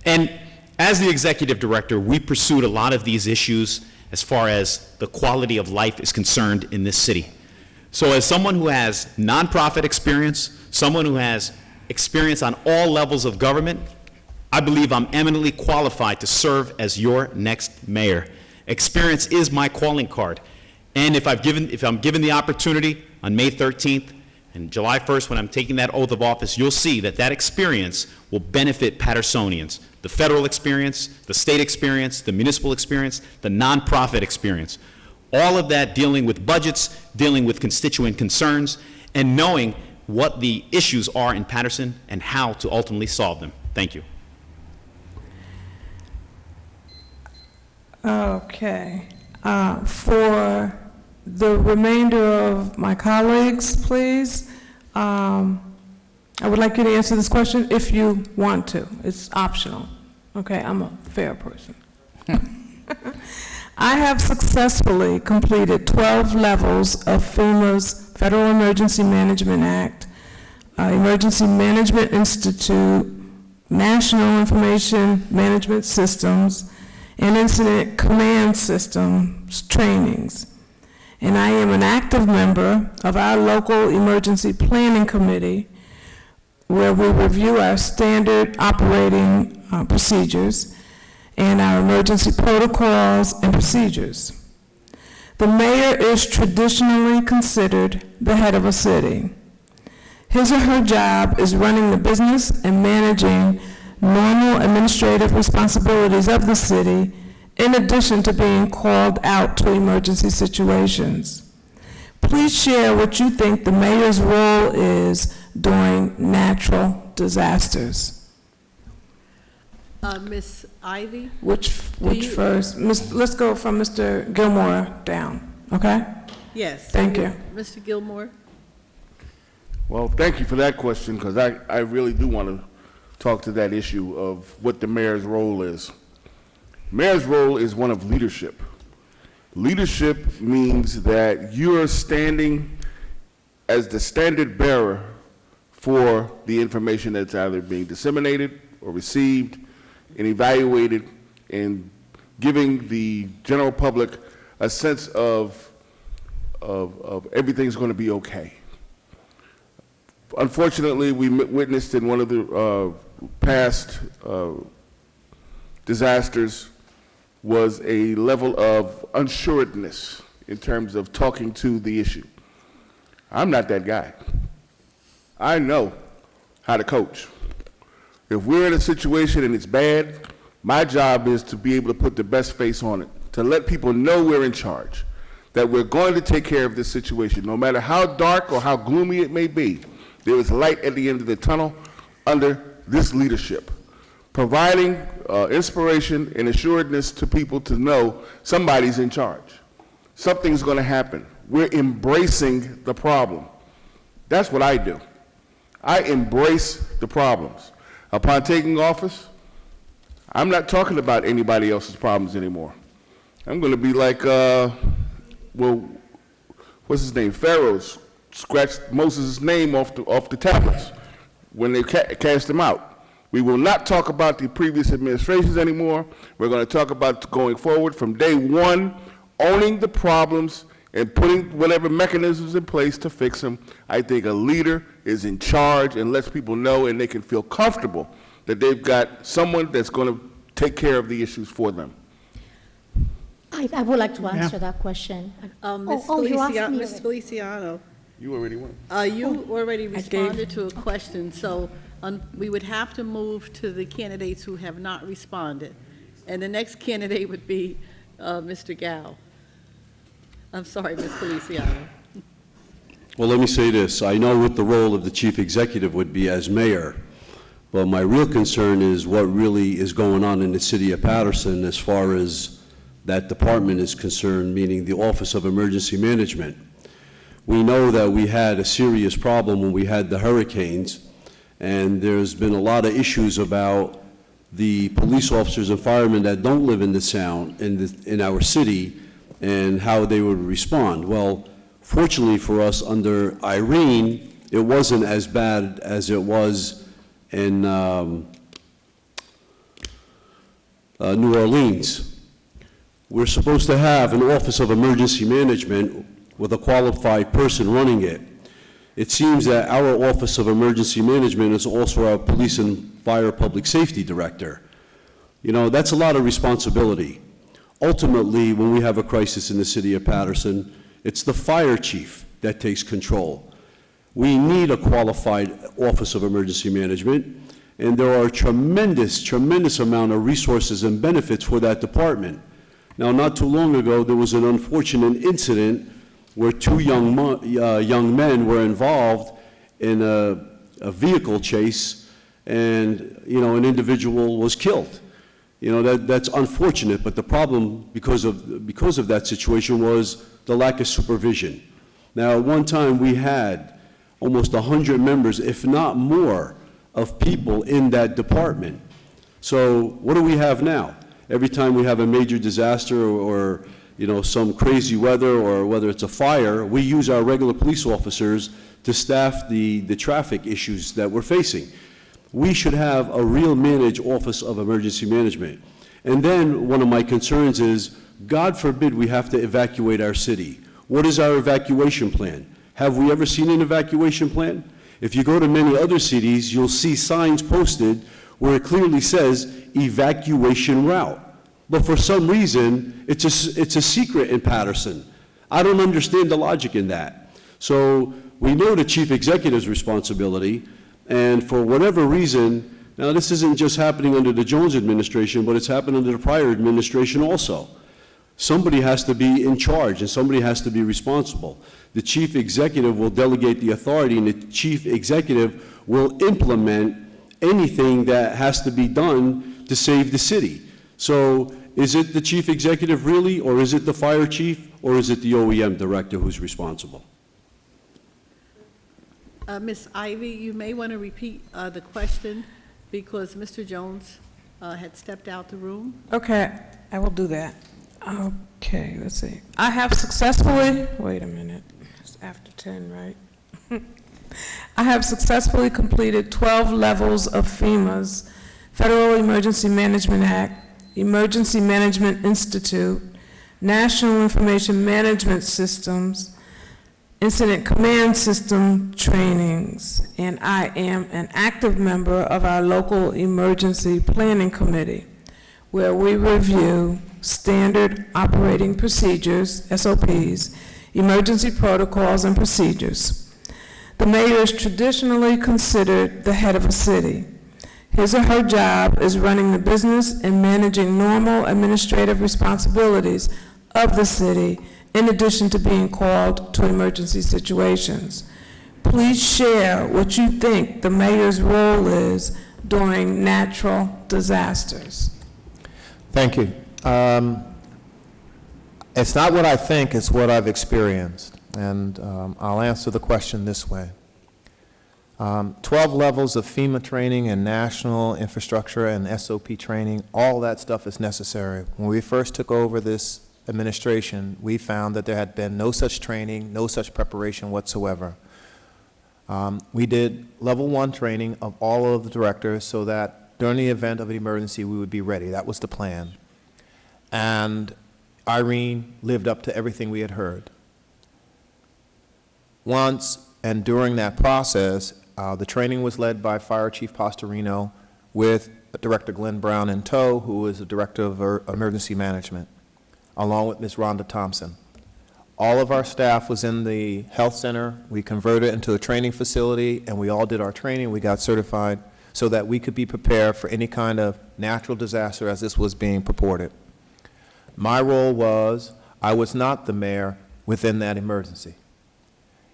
And as the executive director, we pursued a lot of these issues as far as the quality of life is concerned in this city. So as someone who has nonprofit experience, someone who has experience on all levels of government, I believe I'm eminently qualified to serve as your next mayor. Experience is my calling card. And if I'm given the opportunity on May 13th and July 1st when I'm taking that oath of office, you'll see that that experience will benefit Pattersonians. The federal experience, the state experience, the municipal experience, the nonprofit experience. All of that dealing with budgets, dealing with constituent concerns, and knowing what the issues are in Patterson and how to ultimately solve them. Thank you. Okay. For the remainder of my colleagues, please, I would like you to answer this question if you want to. It's optional. Okay, I'm a fair person. I have successfully completed 12 levels of FEMA's Federal Emergency Management Act, Emergency Management Institute, National Information Management Systems, and Incident Command Systems trainings. And I am an active member of our local Emergency Planning Committee, where we review our standard operating procedures and our emergency protocols and procedures. The mayor is traditionally considered the head of a city. His or her job is running the business and managing normal administrative responsibilities of the city, in addition to being called out to emergency situations. Please share what you think the mayor's role is during natural disasters. Ms. Ivy? Which first? Let's go from Mr. Gilmore down, okay? Yes. Thank you. Mr. Gilmore? Well, thank you for that question, because I really do want to talk to that issue of what the mayor's role is. Mayor's role is one of leadership. Leadership means that you are standing as the standard bearer for the information that's either being disseminated or received and evaluated, and giving the general public a sense of everything's going to be okay. Unfortunately, we witnessed in one of the past disasters was a level of unsureness in terms of talking to the issue. I'm not that guy. I know how to coach. If we're in a situation and it's bad, my job is to be able to put the best face on it, to let people know we're in charge, that we're going to take care of this situation. No matter how dark or how gloomy it may be, there is light at the end of the tunnel under this leadership, providing inspiration and assuredness to people to know somebody's in charge. Something's going to happen. We're embracing the problem. That's what I do. I embrace the problems. Upon taking office, I'm not talking about anybody else's problems anymore. I'm going to be like, well, what's his name? Pharaoh scratched Moses' name off the tablets when they cast him out. We will not talk about the previous administrations anymore. We're going to talk about going forward from day one, owning the problems and putting whatever mechanisms in place to fix them. I think a leader is in charge and lets people know, and they can feel comfortable that they've got someone that's going to take care of the issues for them. I would like to answer that question. Ms. you asked me Ms. Feliciano, You already went. you already responded to a question, so we would have to move to the candidates who have not responded. And the next candidate would be Mr. Gao. I'm sorry, Ms. Feliciano. Well, let me say this. I know what the role of the chief executive would be as mayor, but my real concern is what really is going on in the city of Patterson as far as that department is concerned, meaning the Office of Emergency Management. We know that we had a serious problem when we had the hurricanes, and there's been a lot of issues about the police officers and firemen that don't live in the sound in our city and how they would respond. Well, fortunately for us, under Irene, it wasn't as bad as it was in New Orleans. We're supposed to have an Office of Emergency Management with a qualified person running it. It seems that our Office of Emergency Management is also our Police and Fire Public Safety Director. You know, that's a lot of responsibility. Ultimately, when we have a crisis in the city of Patterson, it's the fire chief that takes control. We need a qualified Office of Emergency Management, and there are tremendous amount of resources and benefits for that department. Now, not too long ago, there was an unfortunate incident where two young men were involved in a vehicle chase, and, you know, an individual was killed. You know, that's unfortunate, but the problem because of that situation was the lack of supervision. Now, at one time, we had almost 100 members, if not more, of people in that department. So what do we have now? Every time we have a major disaster or you know, some crazy weather or whether it's a fire, we use our regular police officers to staff the traffic issues that we're facing. We should have a real managed Office of Emergency Management. And then one of my concerns is, God forbid we have to evacuate our city. What is our evacuation plan? Have we ever seen an evacuation plan? If you go to many other cities, you'll see signs posted where it clearly says evacuation route. But for some reason, it's a secret in Patterson. I don't understand the logic in that. So we know the chief executive's responsibility, and for whatever reason, now this isn't just happening under the Jones administration, but it's happened under the prior administration also. Somebody has to be in charge and somebody has to be responsible. The chief executive will delegate the authority, and the chief executive will implement anything that has to be done to save the city. So is it the chief executive really, or is it the fire chief, or is it the OEM director who's responsible? Ms. Ivy, you may want to repeat the question because Mr. Jones had stepped out the room. Okay, I will do that. Okay, let's see. I have successfully, wait a minute, it's after 10, right? I have successfully completed 12 levels of FEMA's Federal Emergency Management Act, Emergency Management Institute, National Information Management Systems, Incident Command System trainings, and I am an active member of our local Emergency Planning Committee, where we review standard operating procedures, SOPs, emergency protocols, and procedures. The mayor is traditionally considered the head of a city. His or her job is running the business and managing normal administrative responsibilities of the city, in addition to being called to emergency situations. Please share what you think the mayor's role is during natural disasters. Thank you. It's not what I think, it's what I've experienced. And I'll answer the question this way. 12 levels of FEMA training and national infrastructure and SOP training, all that stuff is necessary. When we first took over this administration, we found that there had been no such training, no such preparation whatsoever. We did level 1 training of all of the directors so that during the event of an emergency, we would be ready. That was the plan. And Irene lived up to everything we had heard. Once and during that process, the training was led by Fire Chief Pastorino with Director Glenn Brown in tow, who is the Director of Emergency Management, along with Ms. Rhonda Thompson. All of our staff was in the health center. We converted it into a training facility, and we all did our training. We got certified so that we could be prepared for any kind of natural disaster as this was being purported. My role was, I was not the mayor within that emergency.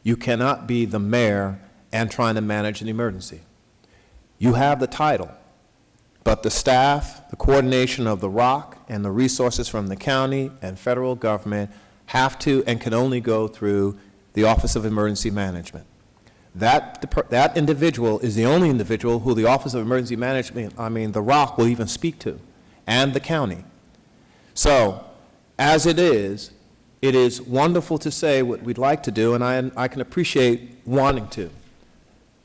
You cannot be the mayor and trying to manage an emergency. You have the title, but the staff, the coordination of the ROC, and the resources from the county and federal government have to and can only go through the Office of Emergency Management. That individual is the only individual who the Office of Emergency Management, the ROC, will even speak to, and the county. So, as it is wonderful to say what we'd like to do, and I can appreciate wanting to.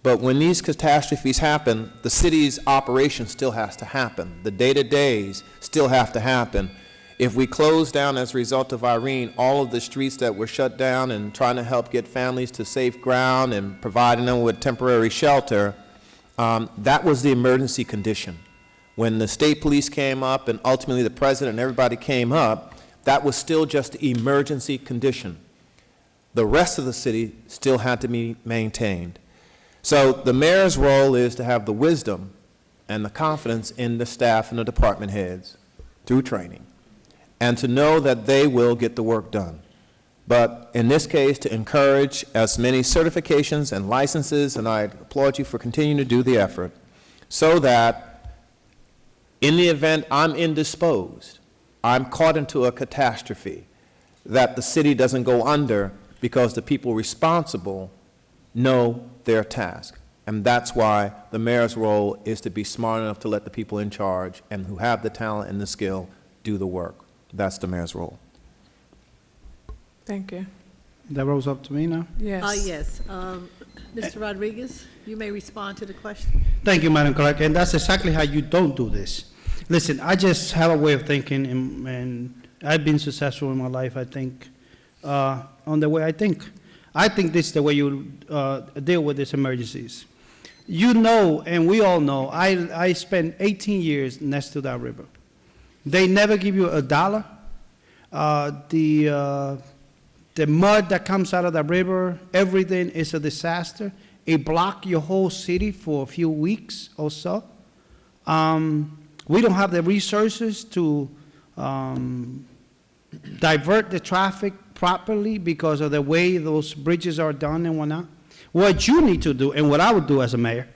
But when these catastrophes happen, the city's operation still has to happen. The day-to-days still have to happen. If we close down as a result of Irene all of the streets that were shut down and trying to help get families to safe ground and providing them with temporary shelter, that was the emergency condition. When the state police came up and ultimately the president and everybody came up, that was still just the emergency condition. The rest of the city still had to be maintained. So the mayor's role is to have the wisdom and the confidence in the staff and the department heads through training, and to know that they will get the work done. But in this case, to encourage as many certifications and licenses, and I applaud you for continuing to do the effort, so that in the event I'm indisposed, I'm caught into a catastrophe, that the city doesn't go under because the people responsible know their task. And that's why the mayor's role is to be smart enough to let the people in charge and who have the talent and the skill do the work. That's the mayor's role. Thank you. That rolls up to me now. Yes. Yes. Mr. Rodriguez, you may respond to the question. Thank you, Madam Clerk, and that's exactly how you don't do this. Listen, I just have a way of thinking, and I've been successful in my life, I think, on the way I think. I think this is the way you deal with these emergencies. You know, and we all know, I spent 18 years next to that river. They never give you $1. The mud that comes out of the river, everything is a disaster. It blocks your whole city for a few weeks or so. We don't have the resources to divert the traffic properly because of the way those bridges are done and whatnot. What you need to do, and what I would do as a mayor,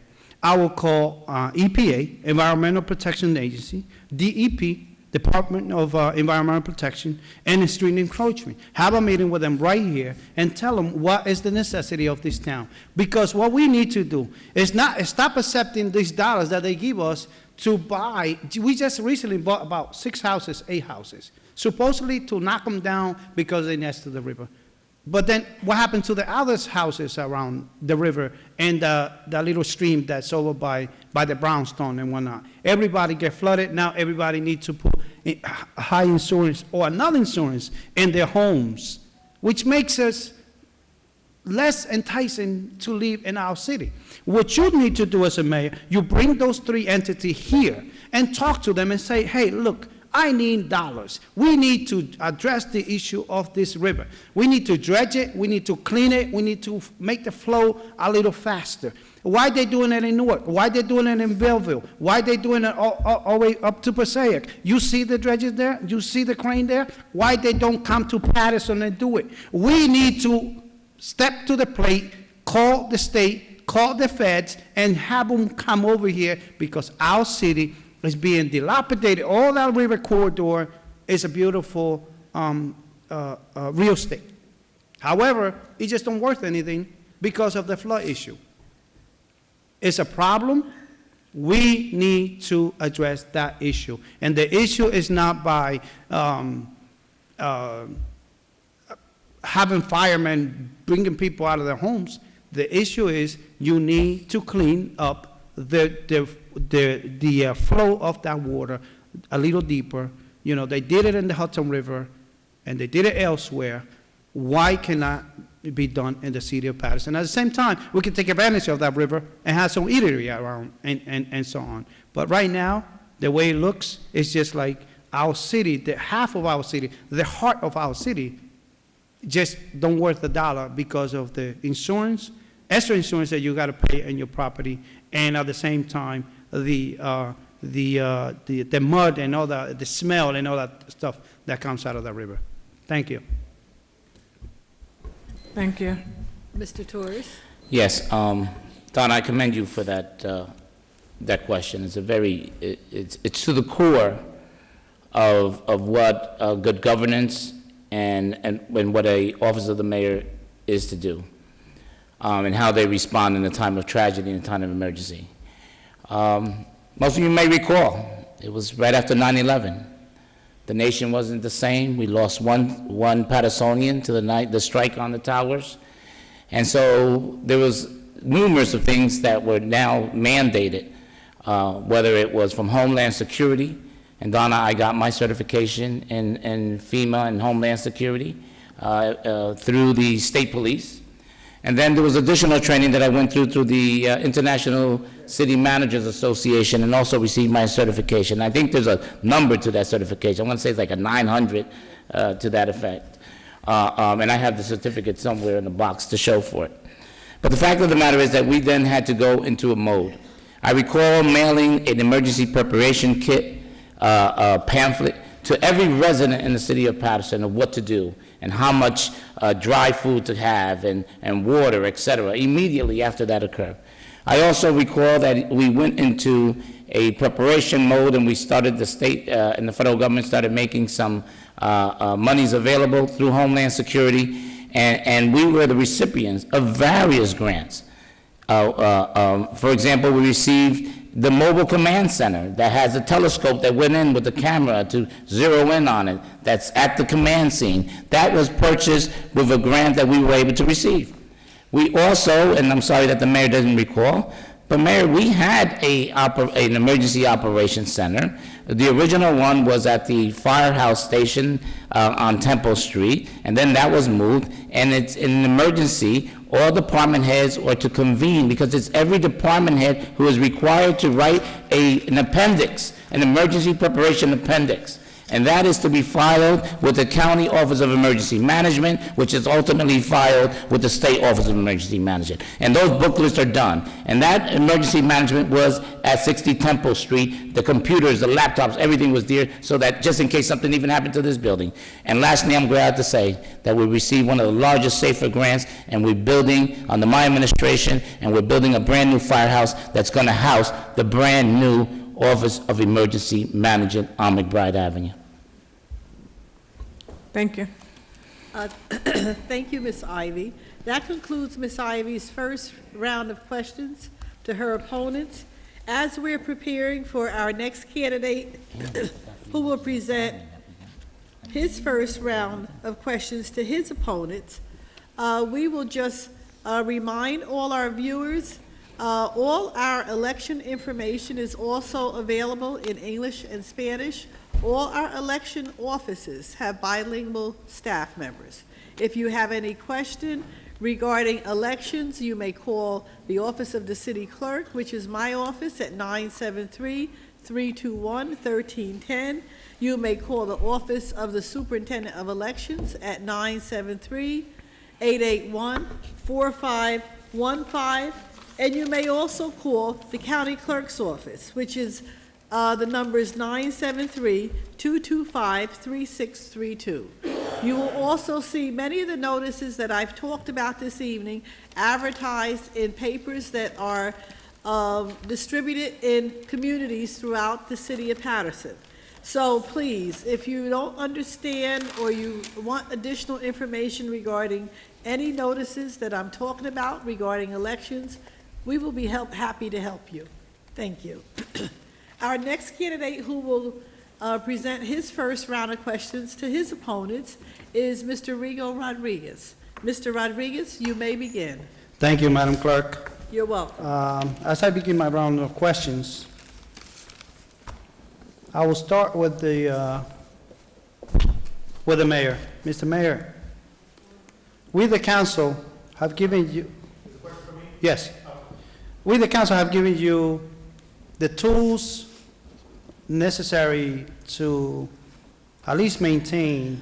I will call EPA, Environmental Protection Agency, DEP, Department of Environmental Protection, and Street Encroachment. Have a meeting with them right here and tell them what is the necessity of this town. Because what we need to do is not stop accepting these dollars that they give us to buy. We just recently bought about 6 houses, 8 houses, supposedly to knock them down because they're next to the river. But then what happened to the other houses around the river and the little stream that's over by the brownstone and whatnot? Everybody get flooded. Now everybody needs to put high insurance or another insurance in their homes, which makes us less enticing to live in our city. What you need to do as a mayor, you bring those 3 entities here and talk to them and say, hey, look, I need dollars. We need to address the issue of this river. We need to dredge it. We need to clean it. We need to make the flow a little faster. Why they doing it in Newark? Why they doing it in Belleville? Why they doing it all the way up to Passaic? You see the dredges there? You see the crane there? Why they don't come to Patterson and do it? We need to step to the plate, call the state, call the feds, and have them come over here because our city is being dilapidated. All that river corridor is a beautiful real estate. However, it just don't worth anything because of the flood issue. It's a problem. We need to address that issue. And the issue is not by having firemen bringing people out of their homes. The issue is you need to clean up the flow of that water a little deeper. You know, they did it in the Hudson River, and they did it elsewhere. Why cannot it be done in the city of Patterson? At the same time, we can take advantage of that river and have some eatery around and so on. But right now, the way it looks, it's just like our city, the half of our city, the heart of our city, just don't worth $1 because of the insurance, extra insurance that you got to pay on your property, and at the same time, the mud and all the smell and all that stuff that comes out of the river. Thank you. Thank you. Mr. Torres? Yes, Don, I commend you for that question. It's it's to the core of what good governance and what a office of the mayor is to do, and how they respond in a time of tragedy and a time of emergency. Most of you may recall, it was right after 9/11. The nation wasn't the same. We lost one Pattersonian to the strike on the towers. And so there was numerous of things that were now mandated, whether it was from Homeland Security, and Donna, I got my certification in FEMA and Homeland Security through the state police. And then there was additional training that I went through the International City Managers Association, and also received my certification. I think there's a number to that certification. I want to say it's like a 900 to that effect. And I have the certificate somewhere in the box to show for it. But the fact of the matter is that we then had to go into a mode. I recall mailing an emergency preparation kit pamphlet to every resident in the city of Patterson of what to do and how much dry food to have and water, et cetera, immediately after that occurred. I also recall that we went into a preparation mode, and we started, the state and the federal government started making some monies available through Homeland Security, and we were the recipients of various grants. For example, we received the mobile command center that has a telescope that went in with the camera to zero in on it, that's at the command scene. That was purchased with a grant that we were able to receive. We also, and I'm sorry that the mayor doesn't recall, but Mayor, we had an emergency operations center. The original one was at the firehouse station on Temple Street, and then that was moved, and it's in an emergency. All department heads are to convene, because it's every department head who is required to write an appendix, an emergency preparation appendix. And that is to be filed with the County Office of Emergency Management, which is ultimately filed with the State Office of Emergency Management. And those booklets are done. And that emergency management was at 60 Temple Street. The computers, the laptops, everything was there, so that just in case something even happened to this building. And lastly, I'm glad to say that we received one of the largest SAFER grants, and we're building, under my administration, and we're building a brand new firehouse that's going to house the brand new Office of Emergency Management on McBride Avenue. Thank you. Thank you, Ms. Ivy. That concludes Ms. Ivy's first round of questions to her opponents. As we're preparing for our next candidate who will present his first round of questions to his opponents, we will just remind all our viewers, all our election information is also available in English and Spanish. All our election offices have bilingual staff members. If you have any question regarding elections, you may call the Office of the City Clerk, which is my office, at 973-321-1310. You may call the Office of the Superintendent of Elections at 973-881-4515. And you may also call the County Clerk's Office, which is the number is 973-225-3632. You will also see many of the notices that I've talked about this evening advertised in papers that are distributed in communities throughout the city of Patterson. So please, if you don't understand or you want additional information regarding any notices that I'm talking about regarding elections, we will be happy to help you. Thank you. Our next candidate who will present his first round of questions to his opponents is Mr. Rigo Rodriguez. Mr. Rodriguez, you may begin. Thank you, Madam Clerk. You're welcome. As I begin my round of questions, I will start with the mayor. Mr. Mayor, we, the council, have given you. Yes. We, the council, have given you the tools necessary to at least maintain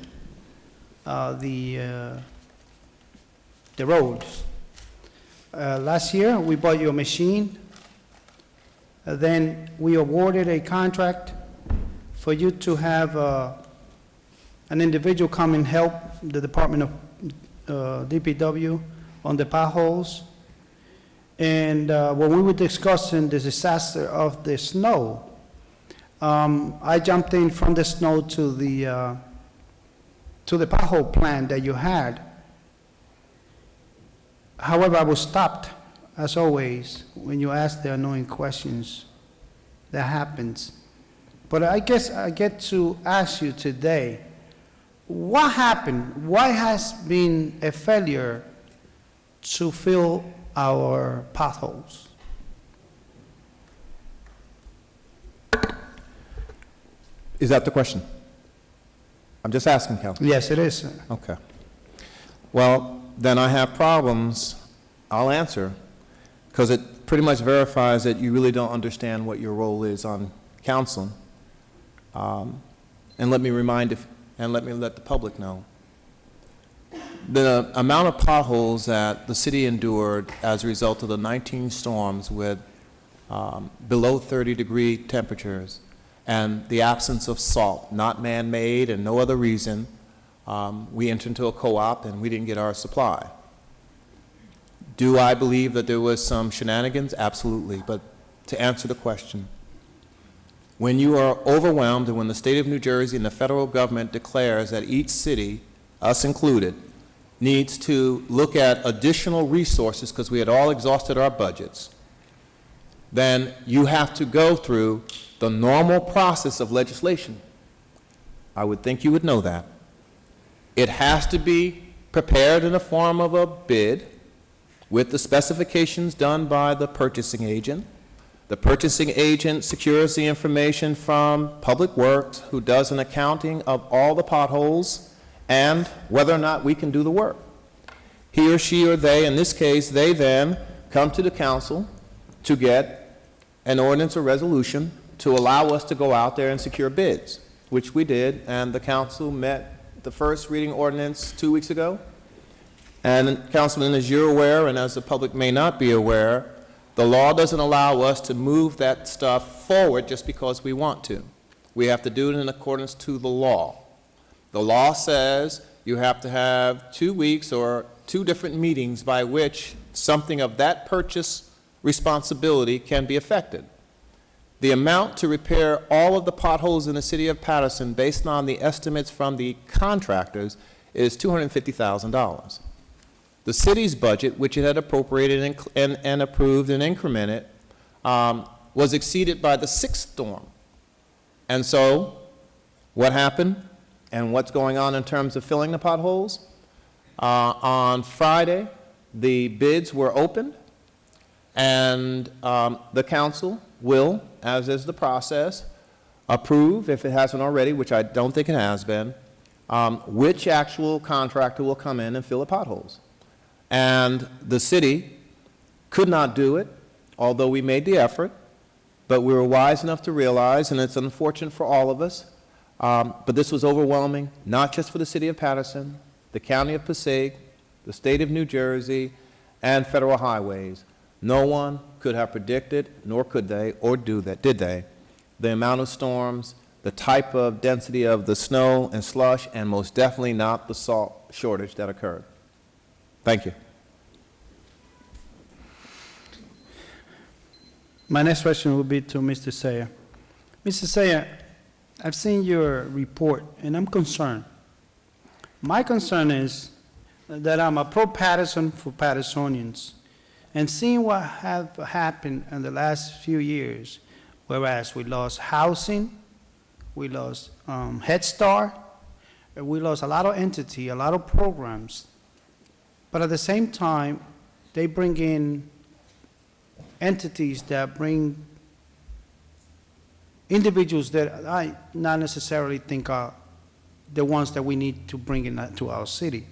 the roads. Last year, we bought you a machine. Then we awarded a contract for you to have an individual come and help the Department of DPW on the potholes. And when we were discussing the disaster of the snow, I jumped in from the snow to the pothole plan that you had. However, I was stopped, as always, when you ask the annoying questions. That happens. But I guess I get to ask you today, what happened? Why has been a failure to fill our potholes. Is that the question? I'm just asking, Council. Yes, it is, sir. Okay. Well, then I have problems. I'll answer, because it pretty much verifies that you really don't understand what your role is on council. And let me let the public know. The amount of potholes that the city endured as a result of the 19 storms with below 30-degree temperatures and the absence of salt, not man-made and no other reason, we entered into a co-op and we didn't get our supply. Do I believe that there was some shenanigans? Absolutely. But to answer the question, when you are overwhelmed and when the state of New Jersey and the federal government declares that each city, us included, needs to look at additional resources because we had all exhausted our budgets, then you have to go through the normal process of legislation. I would think you would know that. It has to be prepared in the form of a bid with the specifications done by the purchasing agent. The purchasing agent secures the information from Public Works, who does an accounting of all the potholes and whether or not we can do the work. He or she or they, in this case, they then come to the council to get an ordinance or resolution to allow us to go out there and secure bids, which we did, and the council met the first reading ordinance 2 weeks ago. And Councilman, as you're aware, and as the public may not be aware, the law doesn't allow us to move that stuff forward just because we want to. We have to do it in accordance to the law. The law says you have to have 2 weeks or 2 different meetings by which something of that purchase responsibility can be affected. The amount to repair all of the potholes in the city of Patterson, based on the estimates from the contractors, is $250,000. The city's budget, which it had appropriated and approved and incremented, was exceeded by the 6th storm. And so, what happened and what's going on in terms of filling the potholes? On Friday, the bids were opened, and the council will, as is the process, approve, if it hasn't already, which I don't think it has been, which actual contractor will come in and fill the potholes. And the city could not do it, although we made the effort, but we were wise enough to realize, and it's unfortunate for all of us, but this was overwhelming, not just for the city of Patterson, the county of Passaic, the state of New Jersey, and federal highways. No one could have predicted, nor could they, or did they, the amount of storms, the type of density of the snow and slush, and most definitely not the salt shortage that occurred. Thank you. My next question will be to Mr. Sayer. Mr. Sayer, I've seen your report, and I'm concerned. My concern is that I'm a pro-Patterson for Pattersonians, and seeing what have happened in the last few years, whereas we lost housing, we lost Head Start, we lost a lot of entity, a lot of programs, but at the same time, they bring in entities that bring individuals that I not necessarily think are the ones that we need to bring into our city.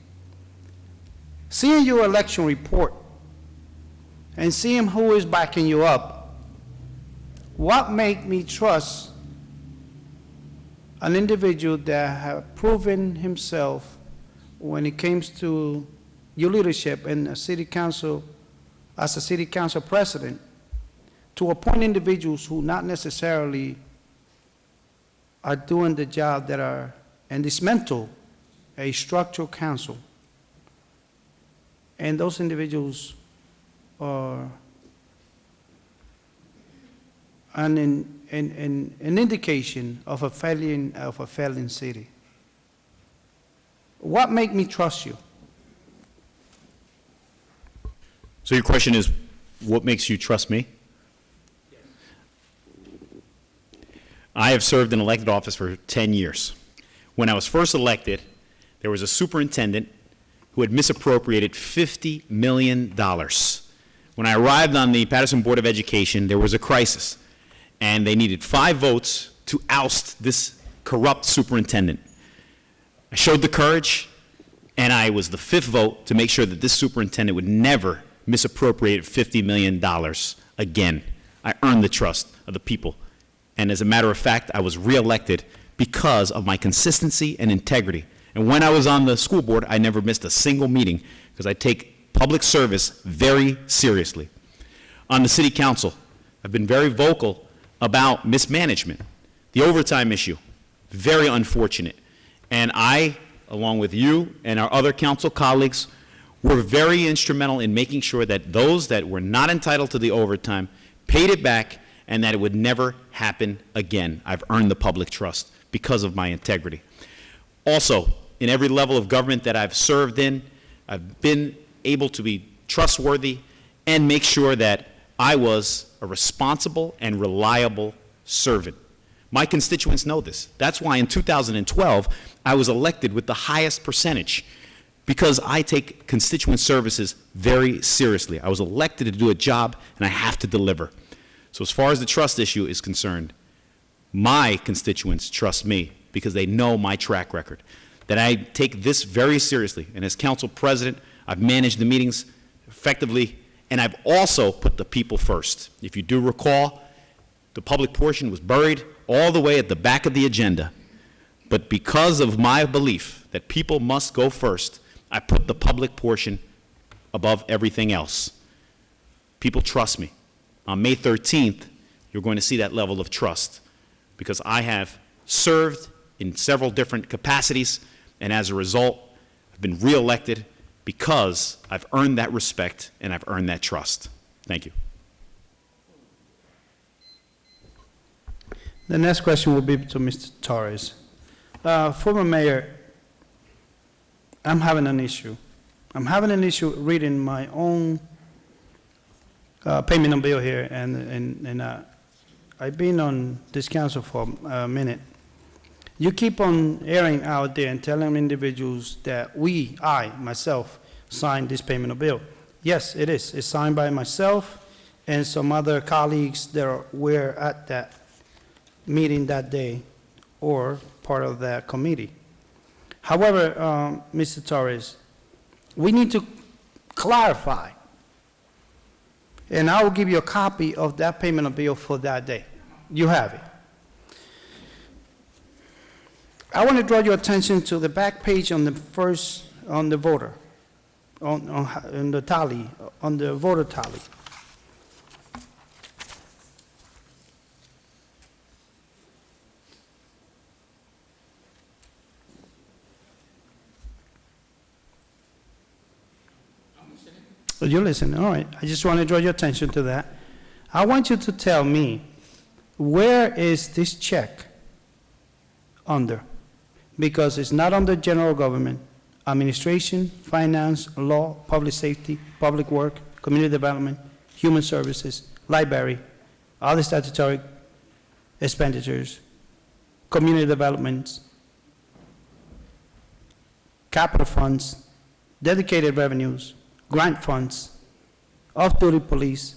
Seeing your election report and seeing who is backing you up, what made me trust an individual that have proven himself when it comes to your leadership in a city council, as a city council president, to appoint individuals who not necessarily are doing the job that are, and dismantle a structural council. And those individuals are an indication of a failing city. What made me trust you? So your question is, what makes you trust me? Yes. I have served in elected office for 10 years. When I was first elected, there was a superintendent who had misappropriated $50 million When I arrived on the Patterson Board of Education, there was a crisis, and they needed 5 votes to oust this corrupt superintendent. I showed the courage, and I was the 5th vote to make sure that this superintendent would never misappropriate $50 million again. I earned the trust of the people, and as a matter of fact, I was reelected because of my consistency and integrity. And when I was on the school board, I never missed a single meeting because I take public service very seriously. On the city council, I've been very vocal about mismanagement. The overtime issue, very unfortunate. And I, along with you and our other council colleagues, were very instrumental in making sure that those that were not entitled to the overtime paid it back and that it would never happen again. I've earned the public trust because of my integrity. Also, in every level of government that I've served in, I've been able to be trustworthy and make sure that I was a responsible and reliable servant. My constituents know this. That's why in 2012, I was elected with the highest percentage, because I take constituent services very seriously. I was elected to do a job, and I have to deliver. So as far as the trust issue is concerned, my constituents trust me because they know my track record, that I take this very seriously. And as council president, I've managed the meetings effectively, and I've also put the people first. If you do recall, the public portion was buried all the way at the back of the agenda. But because of my belief that people must go first, I put the public portion above everything else. People trust me. On May 13th, you're going to see that level of trust because I have served in several different capacities, and as a result, I've been reelected because I've earned that respect and I've earned that trust. Thank you. The next question will be to Mr. Torres. Former Mayor, I'm having an issue. I'm having an issue reading my own payment on bill here, and I've been on this council for a minute. You keep on airing out there and telling individuals that I, myself, signed this payment of bill. Yes, it is. It's signed by myself and some other colleagues that were at that meeting that day or part of that committee. However, Mr. Torres, we need to clarify, and I will give you a copy of that payment of bill for that day. You have it. I want to draw your attention to the back page on the first, on the voter, on the tally, on the voter tally. You're listening, all right. I just want to draw your attention to that. I want you to tell me, where is this check under? Because it's not under general government, administration, finance, law, public safety, public work, community development, human services, library, other statutory expenditures, community developments, capital funds, dedicated revenues, grant funds, off-duty police,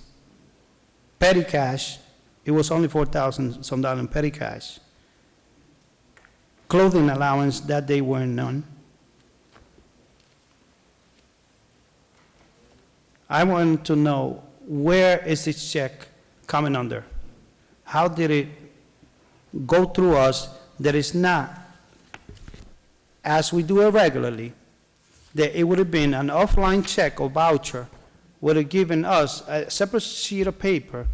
petty cash. It was only $4,000 some dollars in petty cash. Clothing allowance, that day were none. I want to know, where is this check coming under? How did it go through us that is not, as we do it regularly, that it would have been an offline check or voucher, would have given us a separate sheet of paper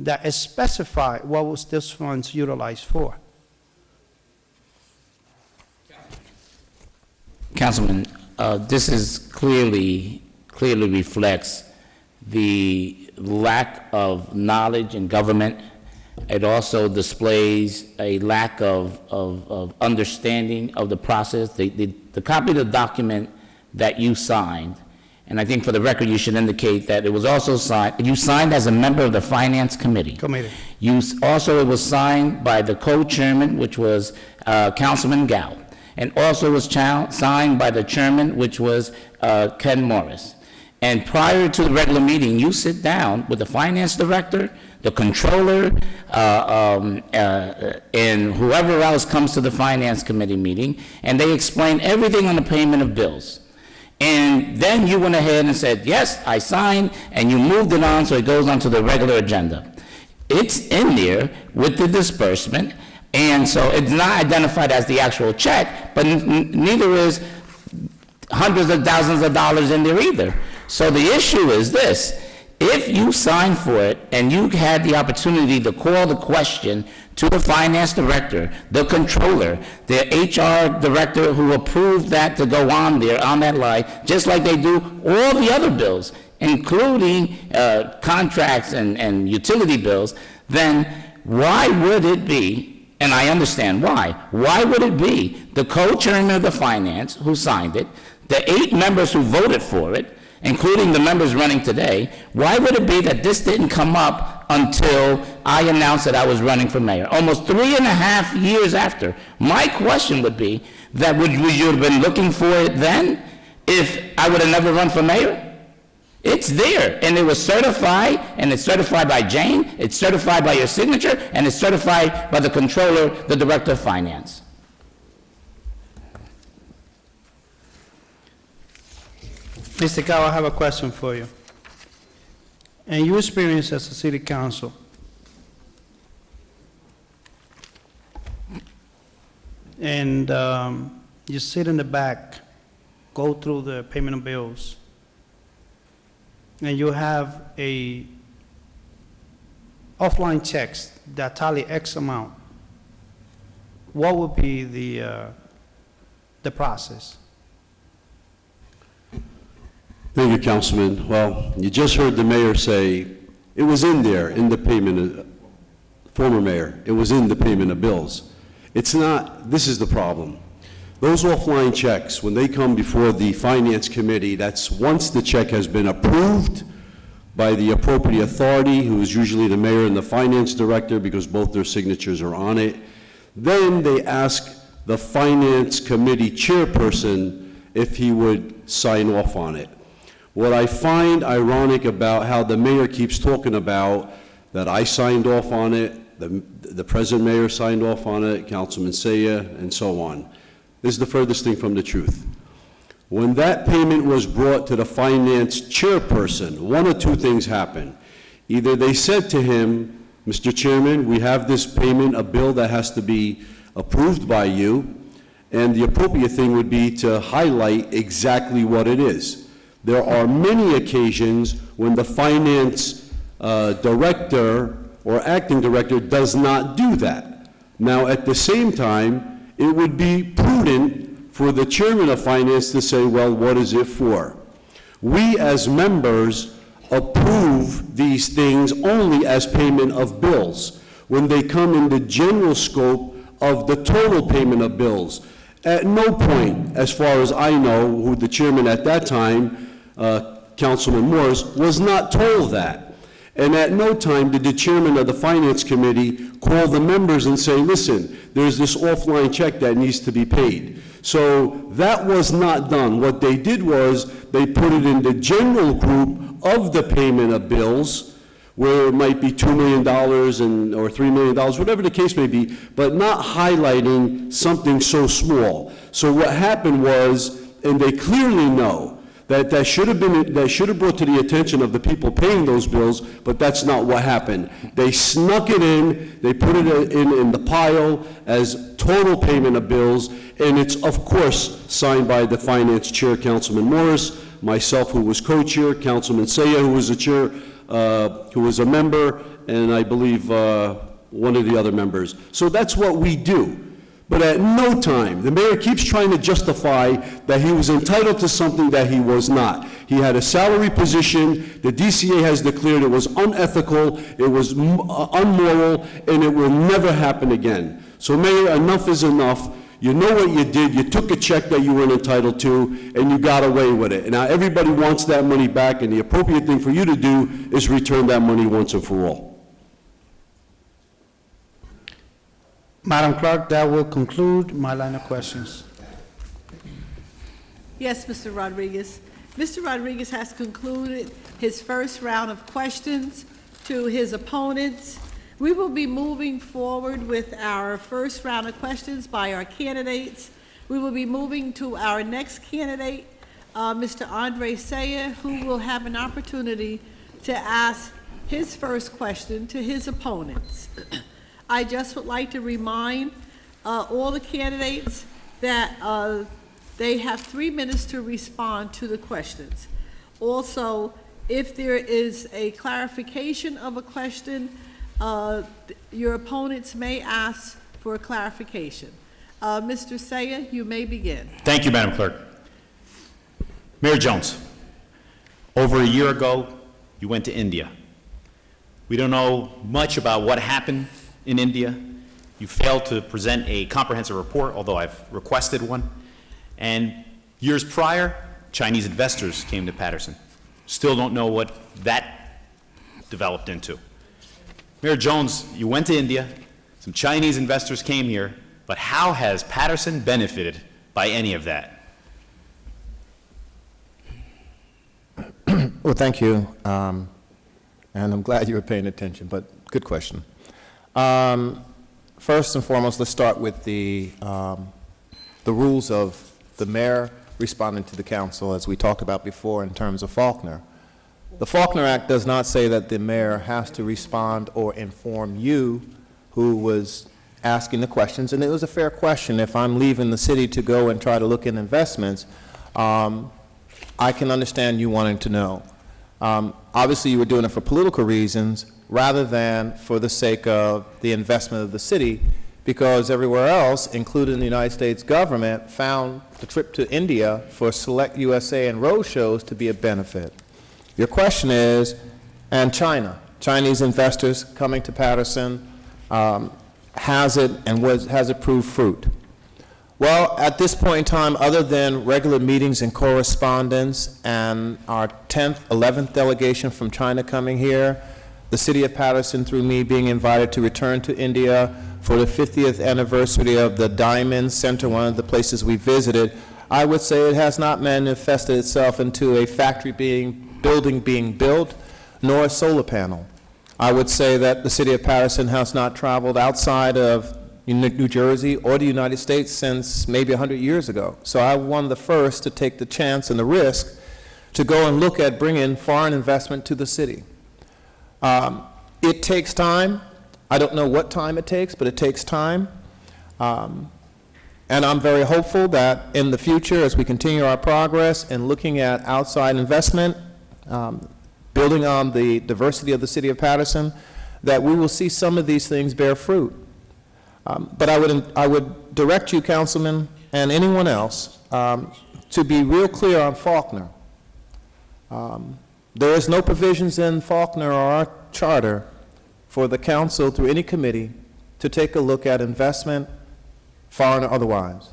that specified what was this funds utilized for? Councilman, this is clearly reflects the lack of knowledge in government. It also displays a lack of understanding of the process. The copy of the document that you signed, and I think for the record you should indicate that it was also signed, you signed as a member of the Finance Committee. It was signed by the co-chairman, which was Councilman Gao. And also was signed by the chairman, which was Ken Morris. And prior to the regular meeting, you sit down with the finance director, the controller, and whoever else comes to the finance committee meeting, and they explain everything on the payment of bills. And then you went ahead and said, yes, I signed, and you moved it on so it goes onto the regular agenda. It's in there with the disbursement, and so it's not identified as the actual check, but neither is hundreds of thousands of dollars in there either. So the issue is this: if you signed for it and you had the opportunity to call the question to the finance director, the controller, the HR director who approved that to go on there, on that line, just like they do all the other bills, including contracts and utility bills, then why would it be, and I understand why would it be the co-chairman of the finance who signed it, the 8 members who voted for it, including the members running today, why would it be that this didn't come up until I announced that I was running for mayor, almost 3.5 years after? My question would be that would you have been looking for it then if I would have never run for mayor? It's there, and it was certified, and it's certified by Jane, it's certified by your signature, and it's certified by the controller, the director of finance. Mr. Cao, I have a question for you. In your experience as a city council, and you sit in the back, go through the payment of bills, and you have a offline checks that tally X amount, what would be the process? Thank you, Councilman. Well, you just heard the mayor say it was in there, in the payment, former mayor, it was in the payment of bills. It's not, this is the problem. Those offline checks, when they come before the finance committee, that's once the check has been approved by the appropriate authority, who is usually the mayor and the finance director, because both their signatures are on it. Then they ask the finance committee chairperson if he would sign off on it. What I find ironic about how the mayor keeps talking about that I signed off on it, the present mayor signed off on it, Councilman Saya, and so on. This is the furthest thing from the truth. When that payment was brought to the finance chairperson, one of two things happened. Either they said to him, Mr. Chairman, we have this payment, a bill that has to be approved by you, and the appropriate thing would be to highlight exactly what it is. There are many occasions when the finance director or acting director does not do that. Now, at the same time, it would be prudent for the chairman of finance to say, well, what is it for? We as members approve these things only as payment of bills when they come in the general scope of the total payment of bills. At no point, as far as I know, who the chairman at that time, Councilman Morris, was not told that. And at no time did the chairman of the finance committee call the members and say, listen, there's this offline check that needs to be paid. So that was not done. What they did was they put it in the general group of the payment of bills, where it might be $2 million or $3 million, whatever the case may be, but not highlighting something so small. So what happened was, and they clearly know, that should have brought to the attention of the people paying those bills, but that's not what happened. They snuck it in, they put it in the pile as total payment of bills, and it's, of course, signed by the finance chair, Councilman Morris, myself, who was co-chair, Councilman Saya, who was a chair, who was a member, and I believe one of the other members. So that's what we do. But at no time, the mayor keeps trying to justify that he was entitled to something that he was not. He had a salary position, the DCA has declared it was unethical, it was unmoral, and it will never happen again. So Mayor, enough is enough. You know what you did, you took a check that you weren't entitled to, and you got away with it. And now everybody wants that money back, and the appropriate thing for you to do is return that money once and for all. Madam Clerk, that will conclude my line of questions. Yes, Mr. Rodriguez. Mr. Rodriguez has concluded his first round of questions to his opponents. We will be moving forward with our first round of questions by our candidates. We will be moving to our next candidate, Mr. Andre Saya, who will have an opportunity to ask his first question to his opponents. I just would like to remind all the candidates that they have 3 minutes to respond to the questions. Also, if there is a clarification of a question, your opponents may ask for a clarification. Mr. Saya, you may begin. Thank you, Madam Clerk. Mayor Jones, over a year ago, you went to India. We don't know much about what happened in India. You failed to present a comprehensive report, although I've requested one. And years prior, Chinese investors came to Patterson. Still don't know what that developed into. Mayor Jones, you went to India, some Chinese investors came here, but how has Patterson benefited by any of that? Well, thank you, and I'm glad you were paying attention, but good question. First and foremost, let's start with the rules of the mayor responding to the council, as we talked about before in terms of Faulkner. The Faulkner Act does not say that the mayor has to respond or inform you, who was asking the questions, and it was a fair question. If I'm leaving the city to go and try to look at investments, I can understand you wanting to know. Obviously, you were doing it for political reasons rather than for the sake of the investment of the city, because everywhere else, including the United States government, found the trip to India for Select USA and road shows to be a benefit. Your question is, and China, Chinese investors coming to Patterson, has it proved fruit? Well, at this point in time, other than regular meetings and correspondence and our 10th, 11th delegation from China coming here, the city of Patterson, through me, being invited to return to India for the 50th anniversary of the Diamond Center, one of the places we visited, I would say it has not manifested itself into a factory building being built, nor a solar panel. I would say that the city of Patterson has not traveled outside of New Jersey or the United States since maybe 100 years ago. So I'm one of the first to take the chance and the risk to go and look at bringing foreign investment to the city. It takes time. I don't know what time it takes, but it takes time. And I'm very hopeful that in the future, as we continue our progress in looking at outside investment, building on the diversity of the city of Patterson, that we will see some of these things bear fruit. But I would direct you, Councilman, and anyone else, to be real clear on Faulkner. There is no provisions in Faulkner or our charter for the council through any committee to take a look at investment, foreign or otherwise.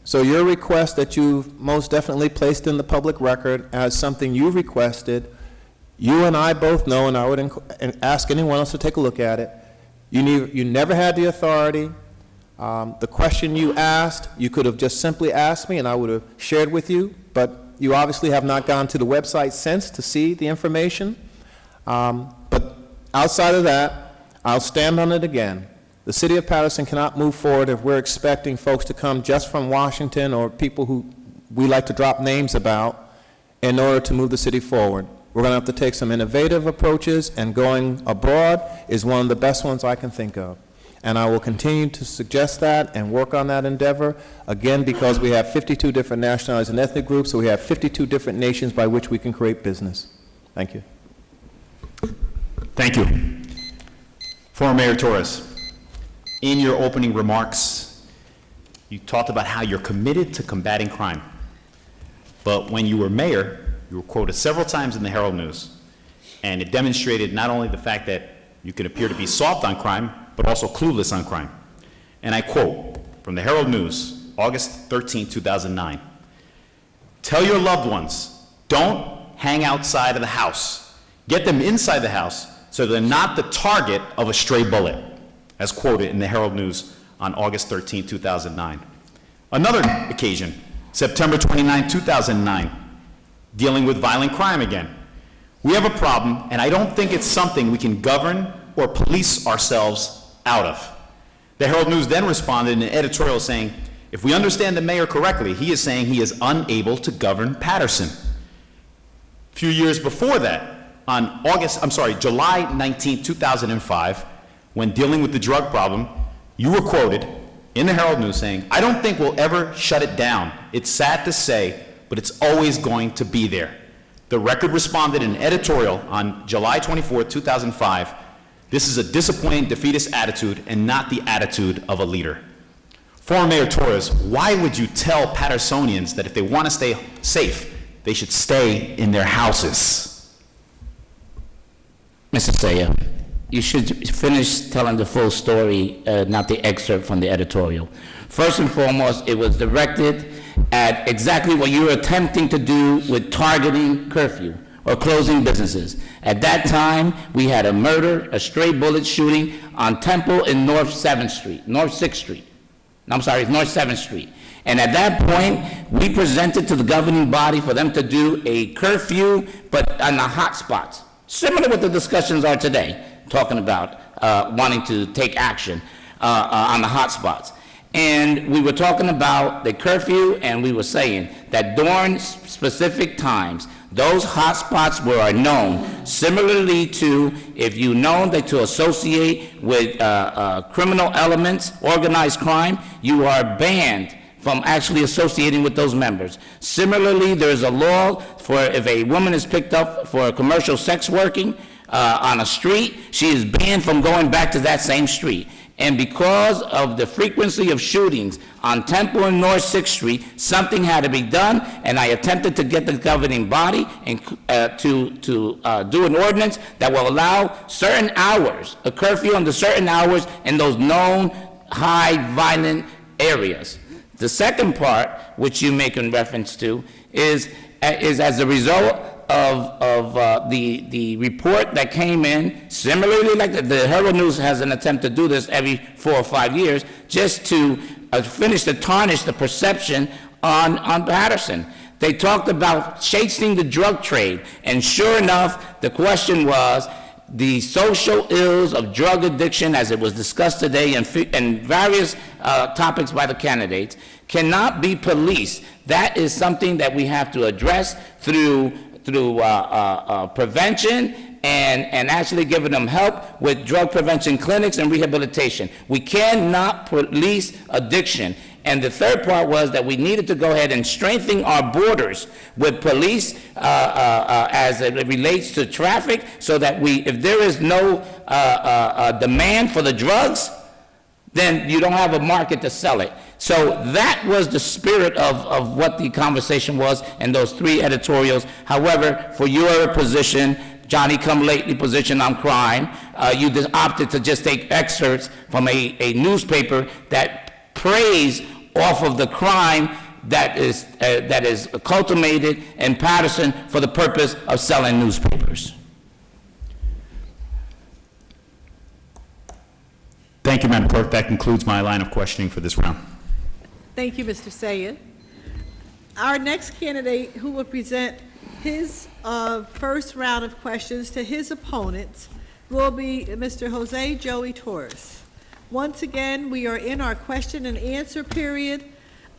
So your request that you've most definitely placed in the public record as something you requested, you and I both know, and I would ask anyone else to take a look at it, you never had the authority. The question you asked, you could have just simply asked me and I would have shared with you, but you obviously have not gone to the website since to see the information. But outside of that, I'll stand on it again. The city of Patterson cannot move forward if we're expecting folks to come just from Washington or people who we like to drop names about in order to move the city forward. We're going to have to take some innovative approaches, and going abroad is one of the best ones I can think of. And I will continue to suggest that and work on that endeavor, again, because we have 52 different nationalities and ethnic groups, so we have 52 different nations by which we can create business. Thank you. Thank you. Former Mayor Torres, in your opening remarks, you talked about how you're committed to combating crime. But when you were mayor, you were quoted several times in the Herald News, and it demonstrated not only the fact that you can appear to be soft on crime, but also clueless on crime. And I quote from the Herald News, August 13, 2009, "Tell your loved ones, don't hang outside of the house. Get them inside the house so they're not the target of a stray bullet," as quoted in the Herald News on August 13, 2009. Another occasion, September 29, 2009, dealing with violent crime again. We have a problem, and I don't think it's something we can govern or police ourselves out of. The Herald News then responded in an editorial saying, if we understand the mayor correctly, he is saying he is unable to govern Patterson. A few years before that, on July 19, 2005, when dealing with the drug problem, you were quoted in the Herald News saying, I don't think we'll ever shut it down. It's sad to say, but it's always going to be there. The Record responded in an editorial on July 24, 2005, this is a disappointing, defeatist attitude and not the attitude of a leader. Former Mayor Torres, why would you tell Pattersonians that if they want to stay safe, they should stay in their houses? Mr. Saya, you should finish telling the full story, not the excerpt from the editorial. First and foremost, it was directed at exactly what you were attempting to do with targeting curfew or closing businesses. At that time, we had a murder, a stray bullet shooting on Temple in North 7th Street, North 6th Street. I'm sorry, it's North 7th Street. And at that point, we presented to the governing body for them to do a curfew, but on the hot spots. Similar to what the discussions are today, talking about wanting to take action on the hot spots. And we were talking about the curfew, and we were saying that during specific times, those hot spots were known, similarly to if you know that to associate with criminal elements, organized crime, you are banned from actually associating with those members. Similarly, there's a law for if a woman is picked up for commercial sex working on a street, she is banned from going back to that same street. And because of the frequency of shootings on Temple and North 6th Street, something had to be done, and I attempted to get the governing body and, to do an ordinance that will allow certain hours, a curfew under certain hours in those known high violent areas. The second part, which you make in reference to, is as a result of the report that came in, similarly like the Herald News has an attempt to do this every 4 or 5 years, just to finish to tarnish the perception on Patterson. They talked about chasing the drug trade, and sure enough, the question was, the social ills of drug addiction, as it was discussed today and various topics by the candidates, cannot be policed. That is something that we have to address through prevention and actually giving them help with drug prevention clinics and rehabilitation. We cannot police addiction. And the third part was that we needed to go ahead and strengthen our borders with police as it relates to traffic, so that if there is no demand for the drugs, then you don't have a market to sell it. So that was the spirit of what the conversation was in those 3 editorials. However, for your position, Johnny-come-lately position on crime, you opted to just take excerpts from a newspaper that preys off of the crime that is cultivated in Patterson for the purpose of selling newspapers. Thank you, Madam Clerk. That concludes my line of questioning for this round. Thank you, Mr. Sayed. Our next candidate who will present his first round of questions to his opponents will be Mr. Jose Joey Torres. Once again, we are in our question and answer period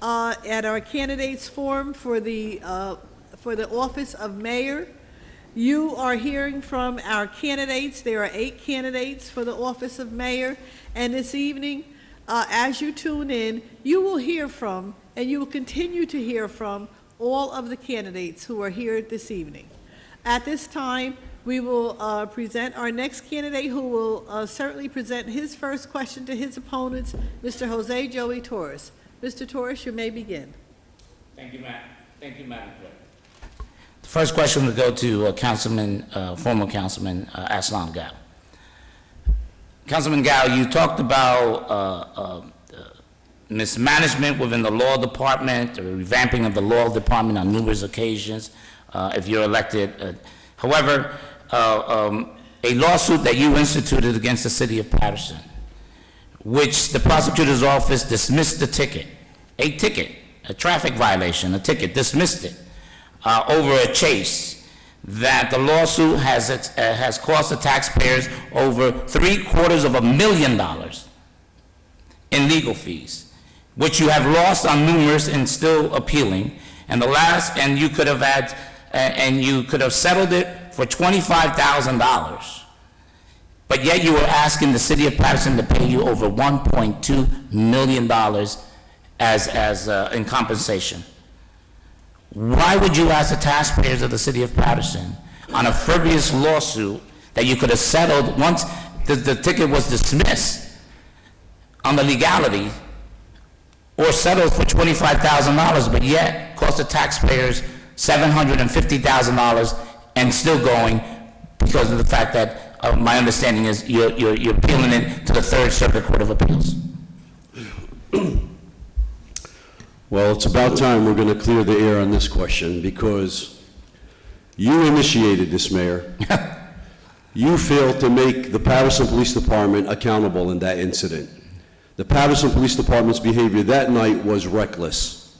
at our candidates forum for the office of mayor. You are hearing from our candidates. There are 8 candidates for the office of mayor. And this evening, as you tune in, you will hear from, and you will continue to hear from, all of the candidates who are here this evening. At this time, we will present our next candidate, who will certainly present his first question to his opponents, Mr. Jose Joey Torres. Mr. Torres, you may begin. Thank you, Madam Clerk. The first question will go to former Councilman Aslam Gao. Councilman Gao, you talked about mismanagement within the law department, or revamping of the law department on numerous occasions if you're elected. However, a lawsuit that you instituted against the city of Patterson, which the prosecutor's office dismissed the ticket, a traffic violation, a ticket, dismissed it. over a chase, that the lawsuit has cost the taxpayers over $750,000 in legal fees, which you have lost on numerous and still appealing. And you could have settled it for $25,000. But yet you were asking the city of Patterson to pay you over $1.2 million as in compensation. Why would you ask the taxpayers of the city of Patterson on a frivolous lawsuit that you could have settled once the ticket was dismissed on the legality, or settled for $25,000, but yet cost the taxpayers $750,000 and still going because of the fact that my understanding is you're appealing it to the Third Circuit Court of Appeals? Well, it's about time we're going to clear the air on this question, because you initiated this, Mayor. You failed to make the Patterson Police Department accountable in that incident. The Patterson Police Department's behavior that night was reckless.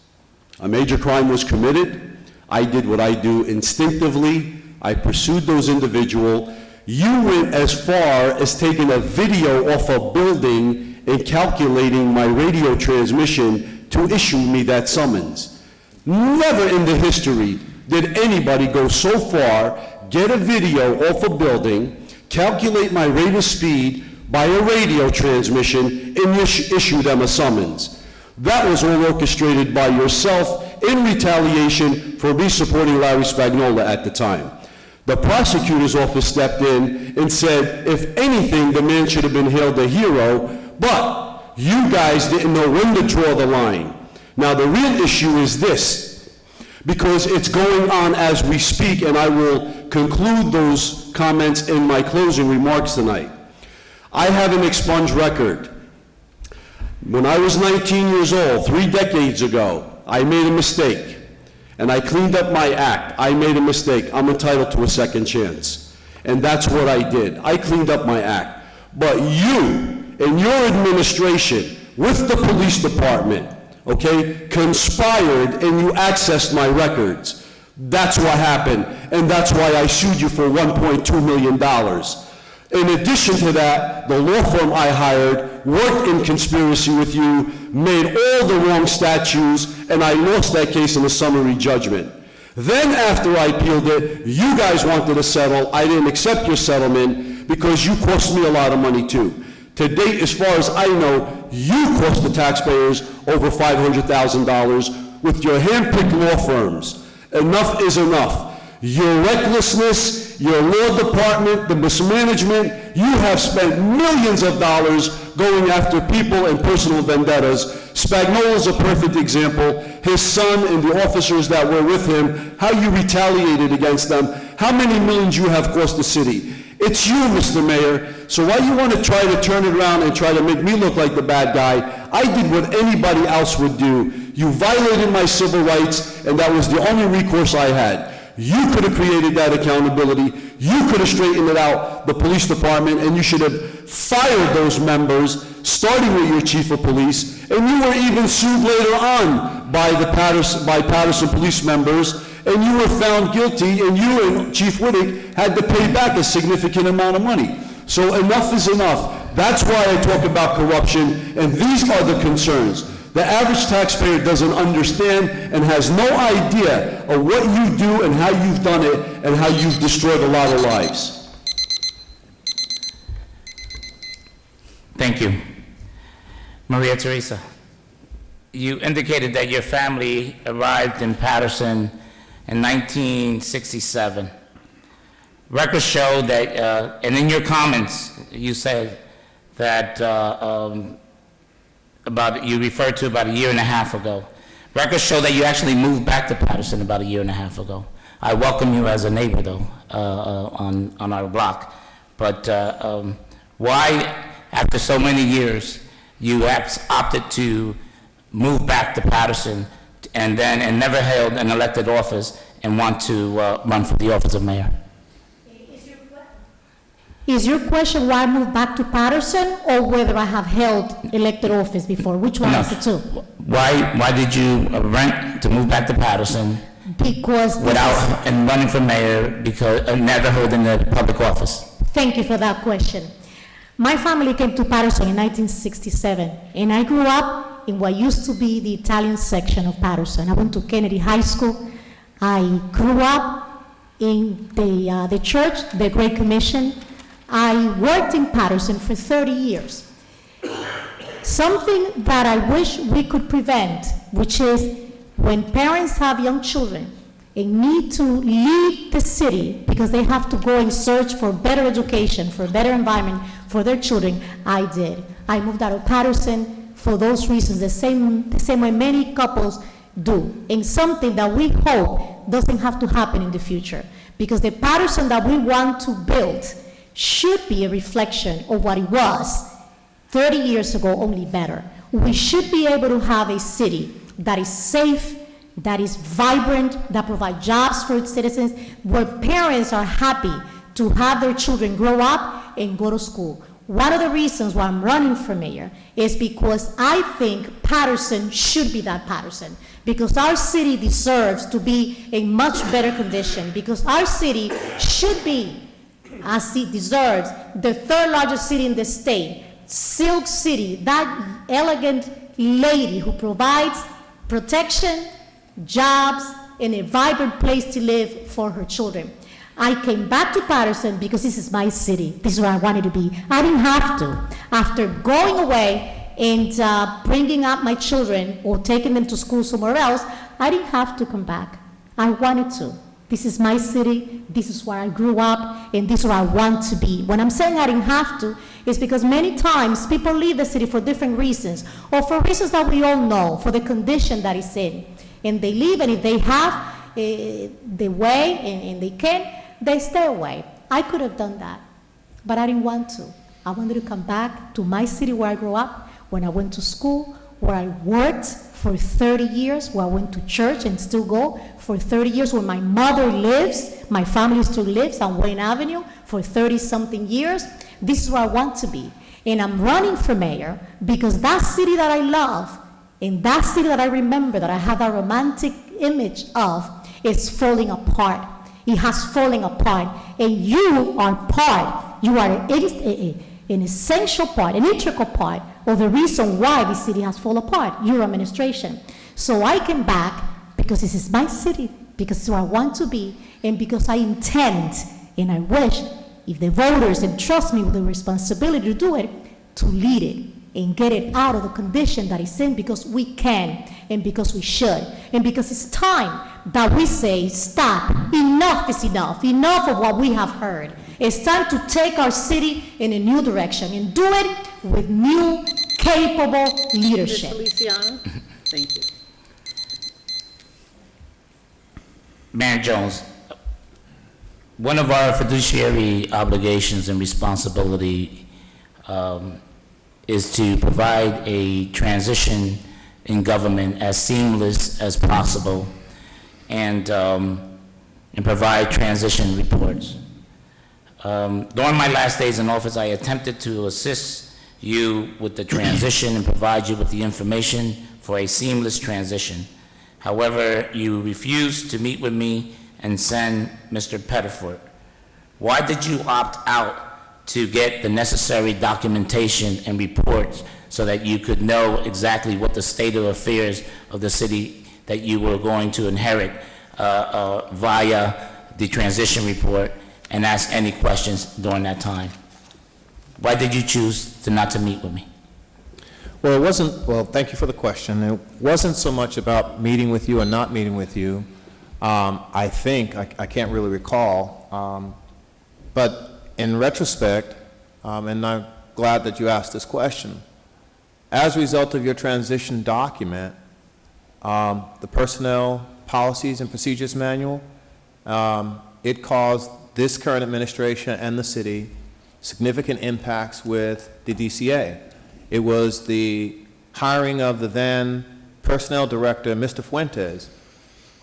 A major crime was committed. I did what I do instinctively. I pursued those individuals. You went as far as taking a video off a building and calculating my radio transmission to issue me that summons. Never in the history did anybody go so far, get a video off a building, calculate my rate of speed by a radio transmission, and issue them a summons. That was all orchestrated by yourself in retaliation for me supporting Larry Spagnola at the time. The prosecutor's office stepped in and said, if anything, the man should have been hailed a hero, but you guys didn't know when to draw the line. Now, the real issue is this, because it's going on as we speak, and I will conclude those comments in my closing remarks tonight. I have an expunged record. When I was 19 years old, 3 decades ago, I made a mistake, and I cleaned up my act. I made a mistake. I'm entitled to a second chance, and that's what I did. I cleaned up my act. But you and your administration with the police department, okay, conspired and you accessed my records. That's what happened, and that's why I sued you for $1.2 million. In addition to that, the law firm I hired worked in conspiracy with you, made all the wrong statutes, and I lost that case in a summary judgment. Then after I appealed it, you guys wanted to settle. I didn't accept your settlement because you cost me a lot of money too. To date, as far as I know, you cost the taxpayers over $500,000 with your hand-picked law firms. Enough is enough. Your recklessness, your law department, the mismanagement, you have spent millions of dollars going after people and personal vendettas. Spagnola is a perfect example. His son and the officers that were with him, how you retaliated against them, how many millions you have cost the city. It's you, Mr. Mayor. So why you want to try to turn it around and try to make me look like the bad guy? I did what anybody else would do. You violated my civil rights, and that was the only recourse I had. You could have created that accountability. You could have straightened it out, the police department, and you should have fired those members, starting with your chief of police, and you were even sued later on by Patterson police members, and you were found guilty, and you and Chief Whittick had to pay back a significant amount of money. So enough is enough. That's why I talk about corruption, and these are the concerns. The average taxpayer doesn't understand and has no idea of what you do and how you've done it and how you've destroyed a lot of lives. Thank you. Maria Teresa, you indicated that your family arrived in Patterson in 1967. Records show that, and in your comments, you said that you referred to about a year and a half ago. Records show that you actually moved back to Patterson about a year and a half ago. I welcome you as a neighbor, though, on our block. But why, after so many years, you opted to move back to Patterson and never held an elected office and want to run for the office of mayor? Is your question why I moved back to Patterson, or whether I have held elected office before? Which one is it two? Why did you rent to move back to Patterson because this is- Without, and running for mayor because, never holding a public office? Thank you for that question. My family came to Patterson in 1967, and I grew up in what used to be the Italian section of Patterson. I went to Kennedy High School. I grew up in the church, the Great Commission. I worked in Patterson for 30 years. Something that I wish we could prevent, which is when parents have young children and need to leave the city because they have to go and search for better education, for a better environment for their children, I did. I moved out of Patterson for those reasons, the same way many couples do, and something that we hope doesn't have to happen in the future, because the Patterson that we want to build should be a reflection of what it was 30 years ago, only better. We should be able to have a city that is safe, that is vibrant, that provides jobs for its citizens, where parents are happy to have their children grow up and go to school. One of the reasons why I'm running for mayor is because I think Patterson should be that Patterson, because our city deserves to be in much better condition, because our city should be, as it deserves, the third largest city in the state, Silk City, that elegant lady who provides protection, jobs, and a vibrant place to live for her children. I came back to Patterson because this is my city. This is where I wanted to be. I didn't have to. After going away and bringing up my children or taking them to school somewhere else, I didn't have to come back. I wanted to. This is my city, this is where I grew up, and this is where I want to be. When I'm saying I didn't have to, it's because many times people leave the city for different reasons, or for reasons that we all know, for the condition that it's in. And they leave, and if they have the way and they can, they stay away. I could have done that, but I didn't want to. I wanted to come back to my city where I grew up, when I went to school, where I worked for 30 years, where I went to church and still go for 30 years, where my mother lives, my family still lives on Wayne Avenue for 30-something years. This is where I want to be. And I'm running for mayor because that city that I love and that city that I remember, that I have a romantic image of, is falling apart. It has fallen apart. And you are part, you are an essential part, an integral part of the reason why the city has fallen apart, your administration. So I came back because this is my city, because it's where I want to be, and because I intend, and I wish, if the voters entrust me with the responsibility to do it, to lead it and get it out of the condition that it's in, because we can, and because we should, and because it's time that we say, stop, enough is enough, enough of what we have heard. It's time to take our city in a new direction and do it with new, capable leadership. Ms. Feliciano? Thank you. Mayor Jones, one of our fiduciary obligations and responsibility is to provide a transition in government as seamless as possible and provide transition reports. During my last days in office, I attempted to assist you with the transition and provide you with the information for a seamless transition. However, you refused to meet with me and send Mr. Pettiford. Why did you opt out to get the necessary documentation and reports so that you could know exactly what the state of affairs of the city that you were going to inherit via the transition report, and ask any questions during that time? Why did you choose not to meet with me? Well, it wasn't, well, thank you for the question. It wasn't so much about meeting with you or not meeting with you. I think, I can't really recall, but in retrospect, and I'm glad that you asked this question, as a result of your transition document, the Personnel Policies and Procedures Manual, it caused this current administration and the city significant impacts with the DCA. It was the hiring of the then personnel director, Mr. Fuentes,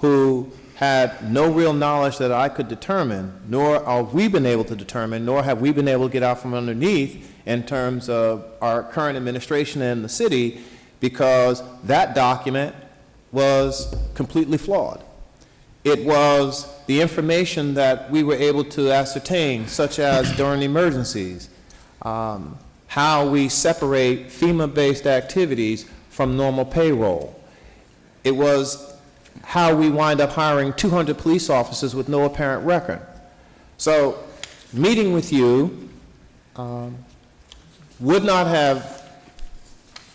who had no real knowledge that I could determine, nor have we been able to determine, nor have we been able to get out from underneath in terms of our current administration and the city, because that document was completely flawed. It was the information that we were able to ascertain, such as during emergencies, how we separate FEMA-based activities from normal payroll. It was how we wind up hiring 200 police officers with no apparent record. So, meeting with you would not have,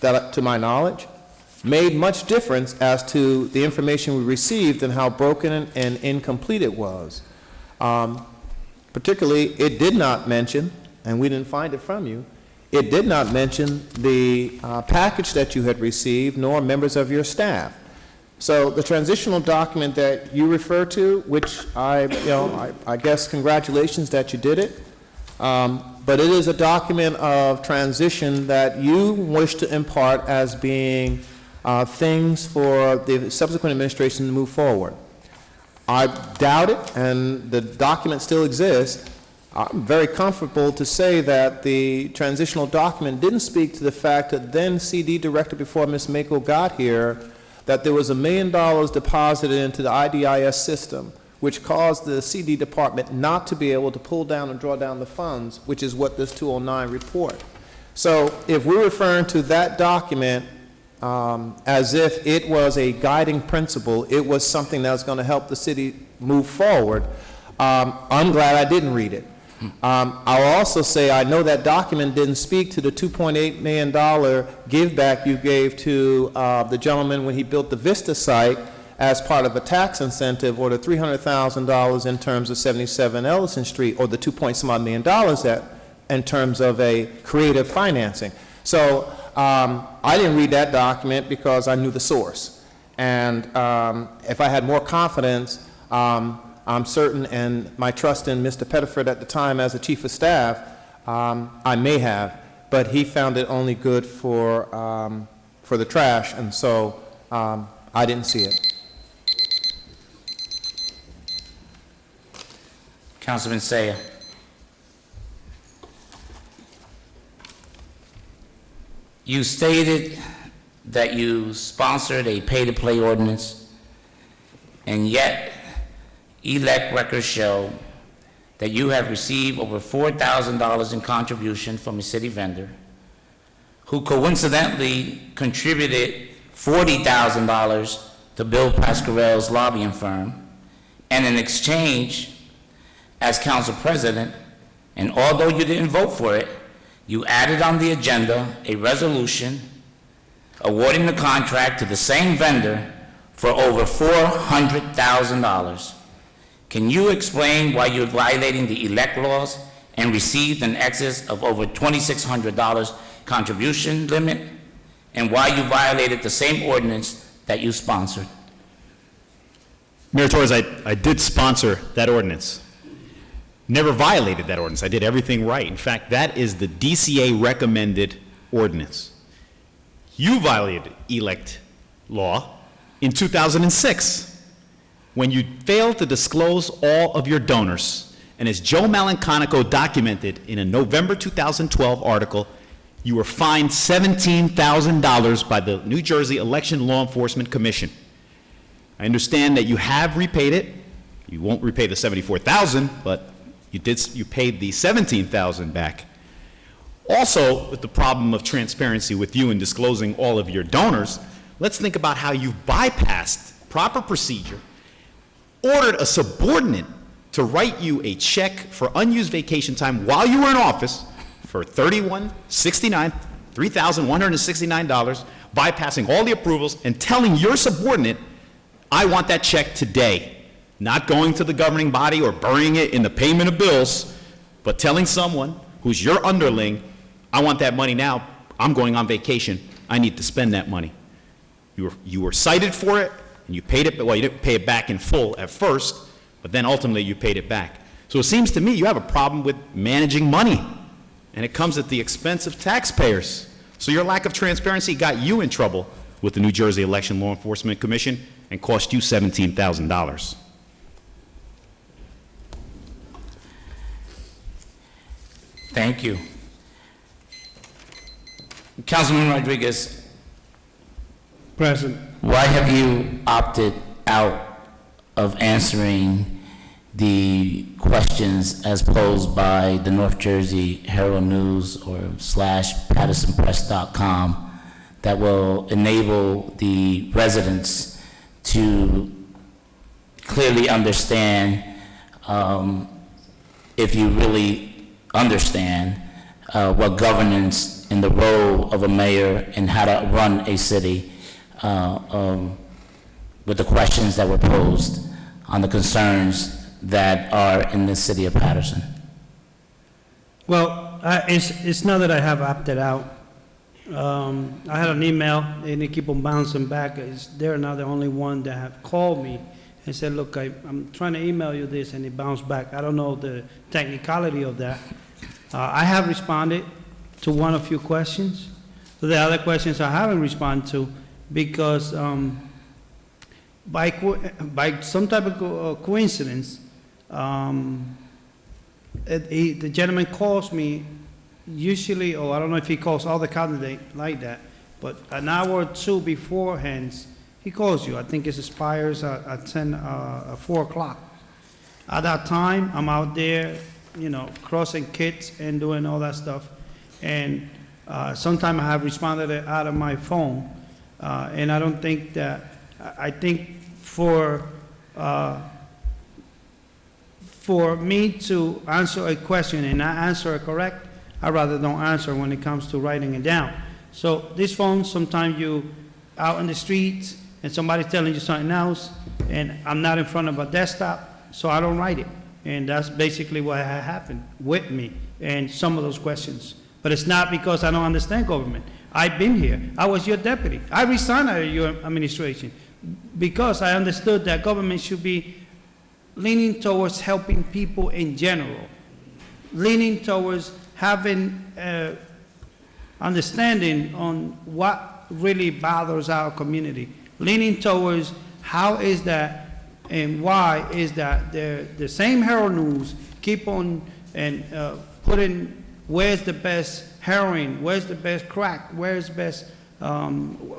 that, to my knowledge, made much difference as to the information we received and how broken and incomplete it was. Particularly, it did not mention, and we didn't find it from you, it did not mention the package that you had received, nor members of your staff. So the transitional document that you refer to, which I guess congratulations that you did it, but it is a document of transition that you wish to impart as being things for the subsequent administration to move forward. I doubt it, and the document still exists. I'm very comfortable to say that the transitional document didn't speak to the fact that then CD Director, before Ms. Mako got here, that there was $1 million deposited into the IDIS system, which caused the CD department not to be able to pull down and draw down the funds, which is what this 209 report. So if we're referring to that document as if it was a guiding principle, it was something that was going to help the city move forward, I'm glad I didn't read it. I'll also say I know that document didn't speak to the $2.8 million give back you gave to the gentleman when he built the Vista site as part of a tax incentive, or the $300,000 in terms of 77 Ellison Street, or the $2.some million that in terms of a creative financing. So I didn't read that document because I knew the source. And if I had more confidence, I'm certain, and my trust in Mr. Pettiford at the time as the Chief of Staff, I may have, but he found it only good for the trash, and so I didn't see it. Councilman Saya. You stated that you sponsored a pay-to-play ordinance, and yet elect records show that you have received over $4,000 in contribution from a city vendor who coincidentally contributed $40,000 to Bill Pasquarel's lobbying firm, and in exchange, as council president, and although you didn't vote for it, you added on the agenda a resolution awarding the contract to the same vendor for over $400,000. Can you explain why you're violating the elect laws and received an excess of over $2,600 contribution limit, and why you violated the same ordinance that you sponsored? Mayor Torres, I did sponsor that ordinance. Never violated that ordinance. I did everything right. In fact, that is the DCA recommended ordinance. You violated elect law in 2006 when you failed to disclose all of your donors. And as Joe Malanconico documented in a November 2012 article, you were fined $17,000 by the New Jersey Election Law Enforcement Commission. I understand that you have repaid it. You won't repay the $74,000, but you paid the $17,000 back. Also, with the problem of transparency with you in disclosing all of your donors, let's think about how you've bypassed proper procedure, ordered a subordinate to write you a check for unused vacation time while you were in office for $3,169, bypassing all the approvals and telling your subordinate, I want that check today. Not going to the governing body or burying it in the payment of bills, but telling someone who's your underling, I want that money now, I'm going on vacation, I need to spend that money. You were cited for it, and you paid it, well, you didn't pay it back in full at first, but then ultimately you paid it back. So it seems to me you have a problem with managing money, and it comes at the expense of taxpayers. So your lack of transparency got you in trouble with the New Jersey Election Law Enforcement Commission and cost you $17,000. Thank you. Councilman Rodriguez, Present. why have you opted out of answering the questions as posed by the North Jersey Herald News or /PattersonPress.com that will enable the residents to clearly understand, if you really understand, what governance and the role of a mayor and how to run a city, with the questions that were posed on the concerns that are in the city of Patterson. Well, it's not that I have opted out. I had an email, and they keep on bouncing back. They're not the only one that have called me and said, look, I'm trying to email you this, and it bounced back. I don't know the technicality of that. I have responded to one or few questions. So the other questions I haven't responded to because by some type of coincidence, the gentleman calls me usually, or I don't know if he calls all the candidates like that, but an hour or two beforehand, he calls you. I think it expires at 4 o'clock. At that time, I'm out there, you know, crossing kids and doing all that stuff. And sometimes I have responded out of my phone. And I don't think that, I think for me to answer a question and not answer it correct, I rather don't answer when it comes to writing it down. So this phone, sometimes you out in the streets and somebody's telling you something else, and I'm not in front of a desktop, so I don't write it. And that's basically what had happened with me and some of those questions. But it's not because I don't understand government. I've been here. I was your deputy. I resigned out of your administration because I understood that government should be leaning towards helping people in general, leaning towards having understanding on what really bothers our community, leaning towards how is that and why is that the same Herald News keep on and putting where's the best heroin, where's the best crack, where's the best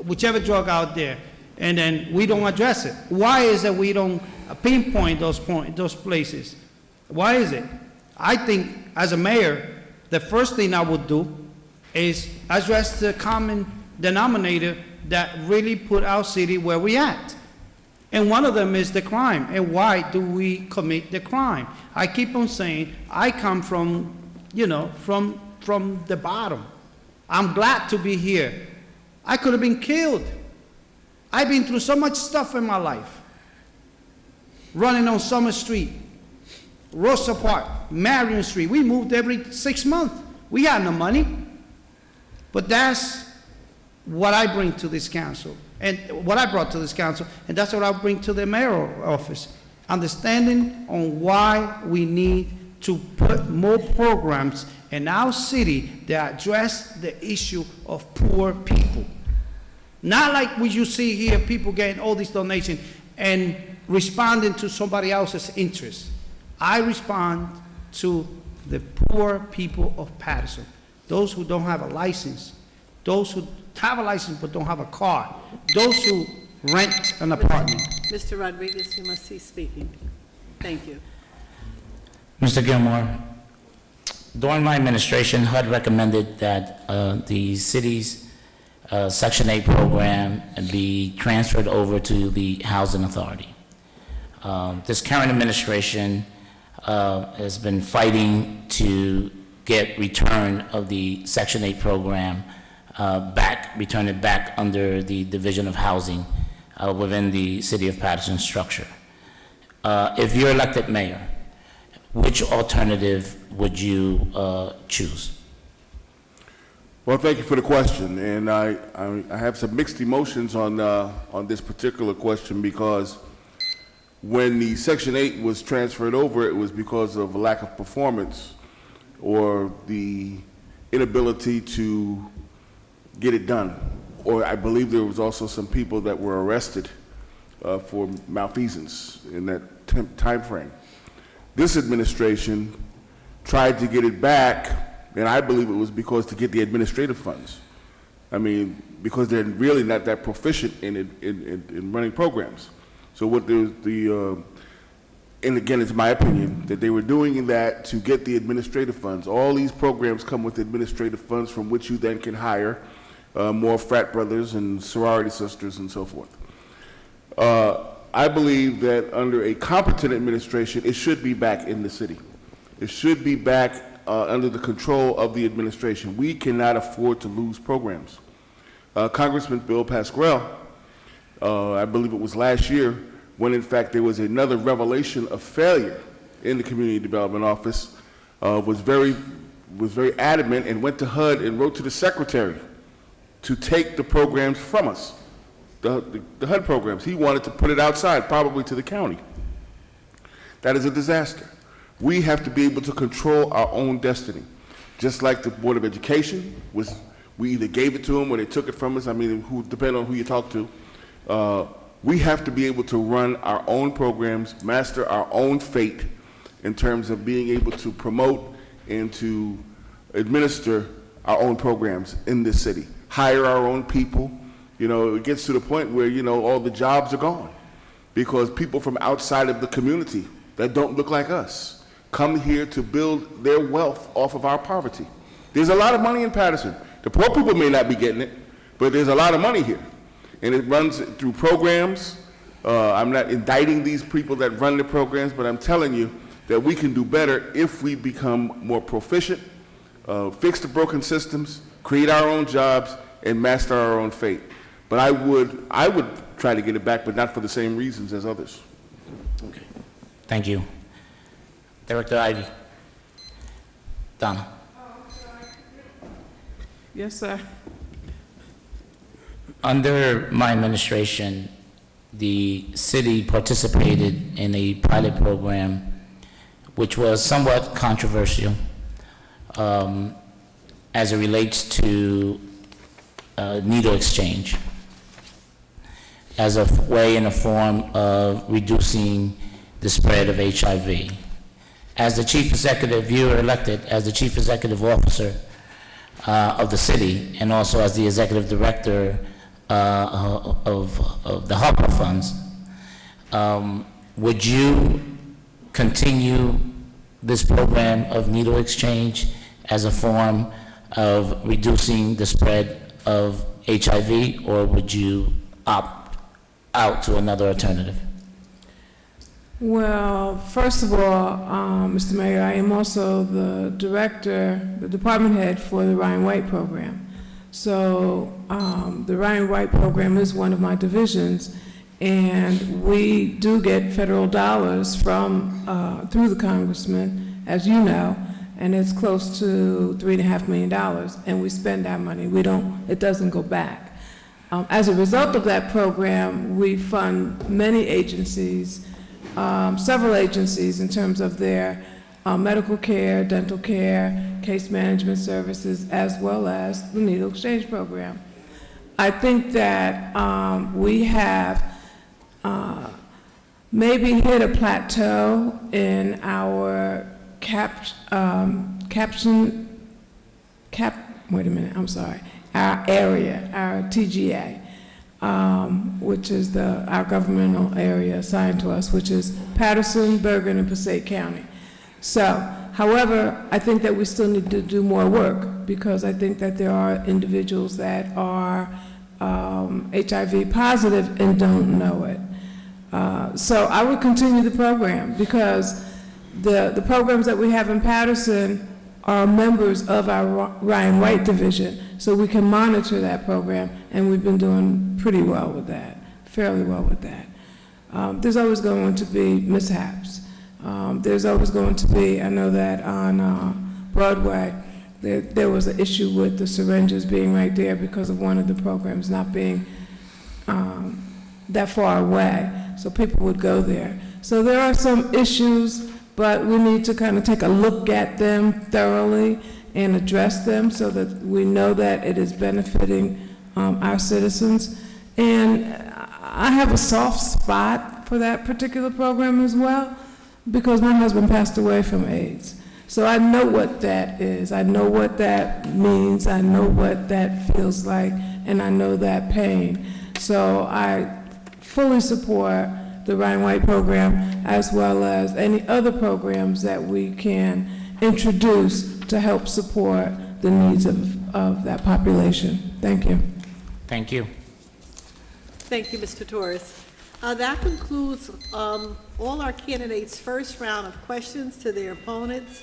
whichever drug out there, and then we don't address it. Why is it we don't pinpoint those places? Why is it? I think as a mayor, the first thing I would do is address the common denominator that really put our city where we at. And one of them is the crime. And why do we commit the crime? I keep on saying, I come from, you know, from the bottom. I'm glad to be here. I could have been killed. I've been through so much stuff in my life. Running on Summer Street, Rosa Park, Marion Street. We moved every 6 months. We had no money. But that's what I bring to this council, and what I brought to this council, and that's what I bring to the mayoral office. Understanding on why we need to put more programs in our city that address the issue of poor people. Not like what you see here, people getting all these donations and responding to somebody else's interests. I respond to the poor people of Patterson, those who don't have a license, those who have a license but don't have a car, those who rent an apartment. Mr. Rodriguez, you must cease speaking. Thank you. Mr. Gilmore, during my administration, HUD recommended that the city's Section 8 program be transferred over to the Housing Authority. This current administration has been fighting to get return of the Section 8 program return it back under the Division of Housing within the City of Patterson structure. If you're elected mayor, which alternative would you choose? Well, thank you for the question, and I have some mixed emotions on this particular question because when the Section 8 was transferred over, it was because of a lack of performance or the inability to get it done. Or I believe there was also some people that were arrested for malfeasance in that time frame. This administration tried to get it back, and I believe it was because to get the administrative funds. I mean, because they're really not that proficient in running programs. So what and again, it's my opinion, that they were doing that to get the administrative funds. All these programs come with administrative funds from which you then can hire more frat brothers and sorority sisters and so forth. I believe that under a competent administration, it should be back in the city. It should be back under the control of the administration. We cannot afford to lose programs. Congressman Bill Pascrell, I believe it was last year, when in fact there was another revelation of failure in the Community Development Office, was very adamant and went to HUD and wrote to the secretary to take the programs from us, the HUD programs. He wanted to put it outside, probably to the county. That is a disaster. We have to be able to control our own destiny. Just like the Board of Education, we either gave it to them or they took it from us. I mean, depending on who you talk to. We have to be able to run our own programs, master our own fate in terms of being able to promote and to administer our own programs in this city. Hire our own people. You know, it gets to the point where, you know, all the jobs are gone because people from outside of the community that don't look like us come here to build their wealth off of our poverty. There's a lot of money in Patterson. The poor people may not be getting it, but there's a lot of money here. And it runs through programs. I'm not indicting these people that run the programs, but I'm telling you that we can do better if we become more proficient, fix the broken systems, create our own jobs, and master our own fate. But I would try to get it back, but not for the same reasons as others. Okay. Thank you. Director Ivy. Donna. Yes, sir. Under my administration, the city participated in a pilot program which was somewhat controversial as it relates to needle exchange as a way and a form of reducing the spread of HIV. As the chief executive, you were elected as the chief executive officer of the city and also as the executive director of the HARPA funds. Would you continue this program of needle exchange as a form of reducing the spread of HIV, or would you opt out to another alternative? Well, first of all, Mr. Mayor, I am also the director, the department head for the Ryan White program. So the Ryan White program is one of my divisions, and we do get federal dollars from through the congressman, as you know, and it's close to $3.5 million, and we spend our money. It doesn't go back. As a result of that program, we fund many agencies, several agencies in terms of their medical care, dental care, case management services, as well as the needle exchange program. I think that we have maybe hit a plateau in our our area, our TGA, which is our governmental area assigned to us, which is Patterson, Bergen, and Passaic County. So, however, I think that we still need to do more work because I think that there are individuals that are HIV positive and don't know it. So I would continue the program because the programs that we have in Patterson are members of our Ryan White division, so we can monitor that program, and we've been doing pretty well with that, fairly well with that. There's always going to be mishaps. There's always going to be, I know that on Broadway, there was an issue with the syringes being right there because of one of the programs not being that far away, so people would go there. So there are some issues, but we need to kind of take a look at them thoroughly and address them so that we know that it is benefiting our citizens. And I have a soft spot for that particular program as well, because my husband passed away from AIDS. So I know what that is. I know what that means. I know what that feels like, and I know that pain. So I fully support the Rhine-White program, as well as any other programs that we can introduce to help support the needs of that population. Thank you. Thank you. Thank you, Mr. Torres. That concludes all our candidates' first round of questions to their opponents.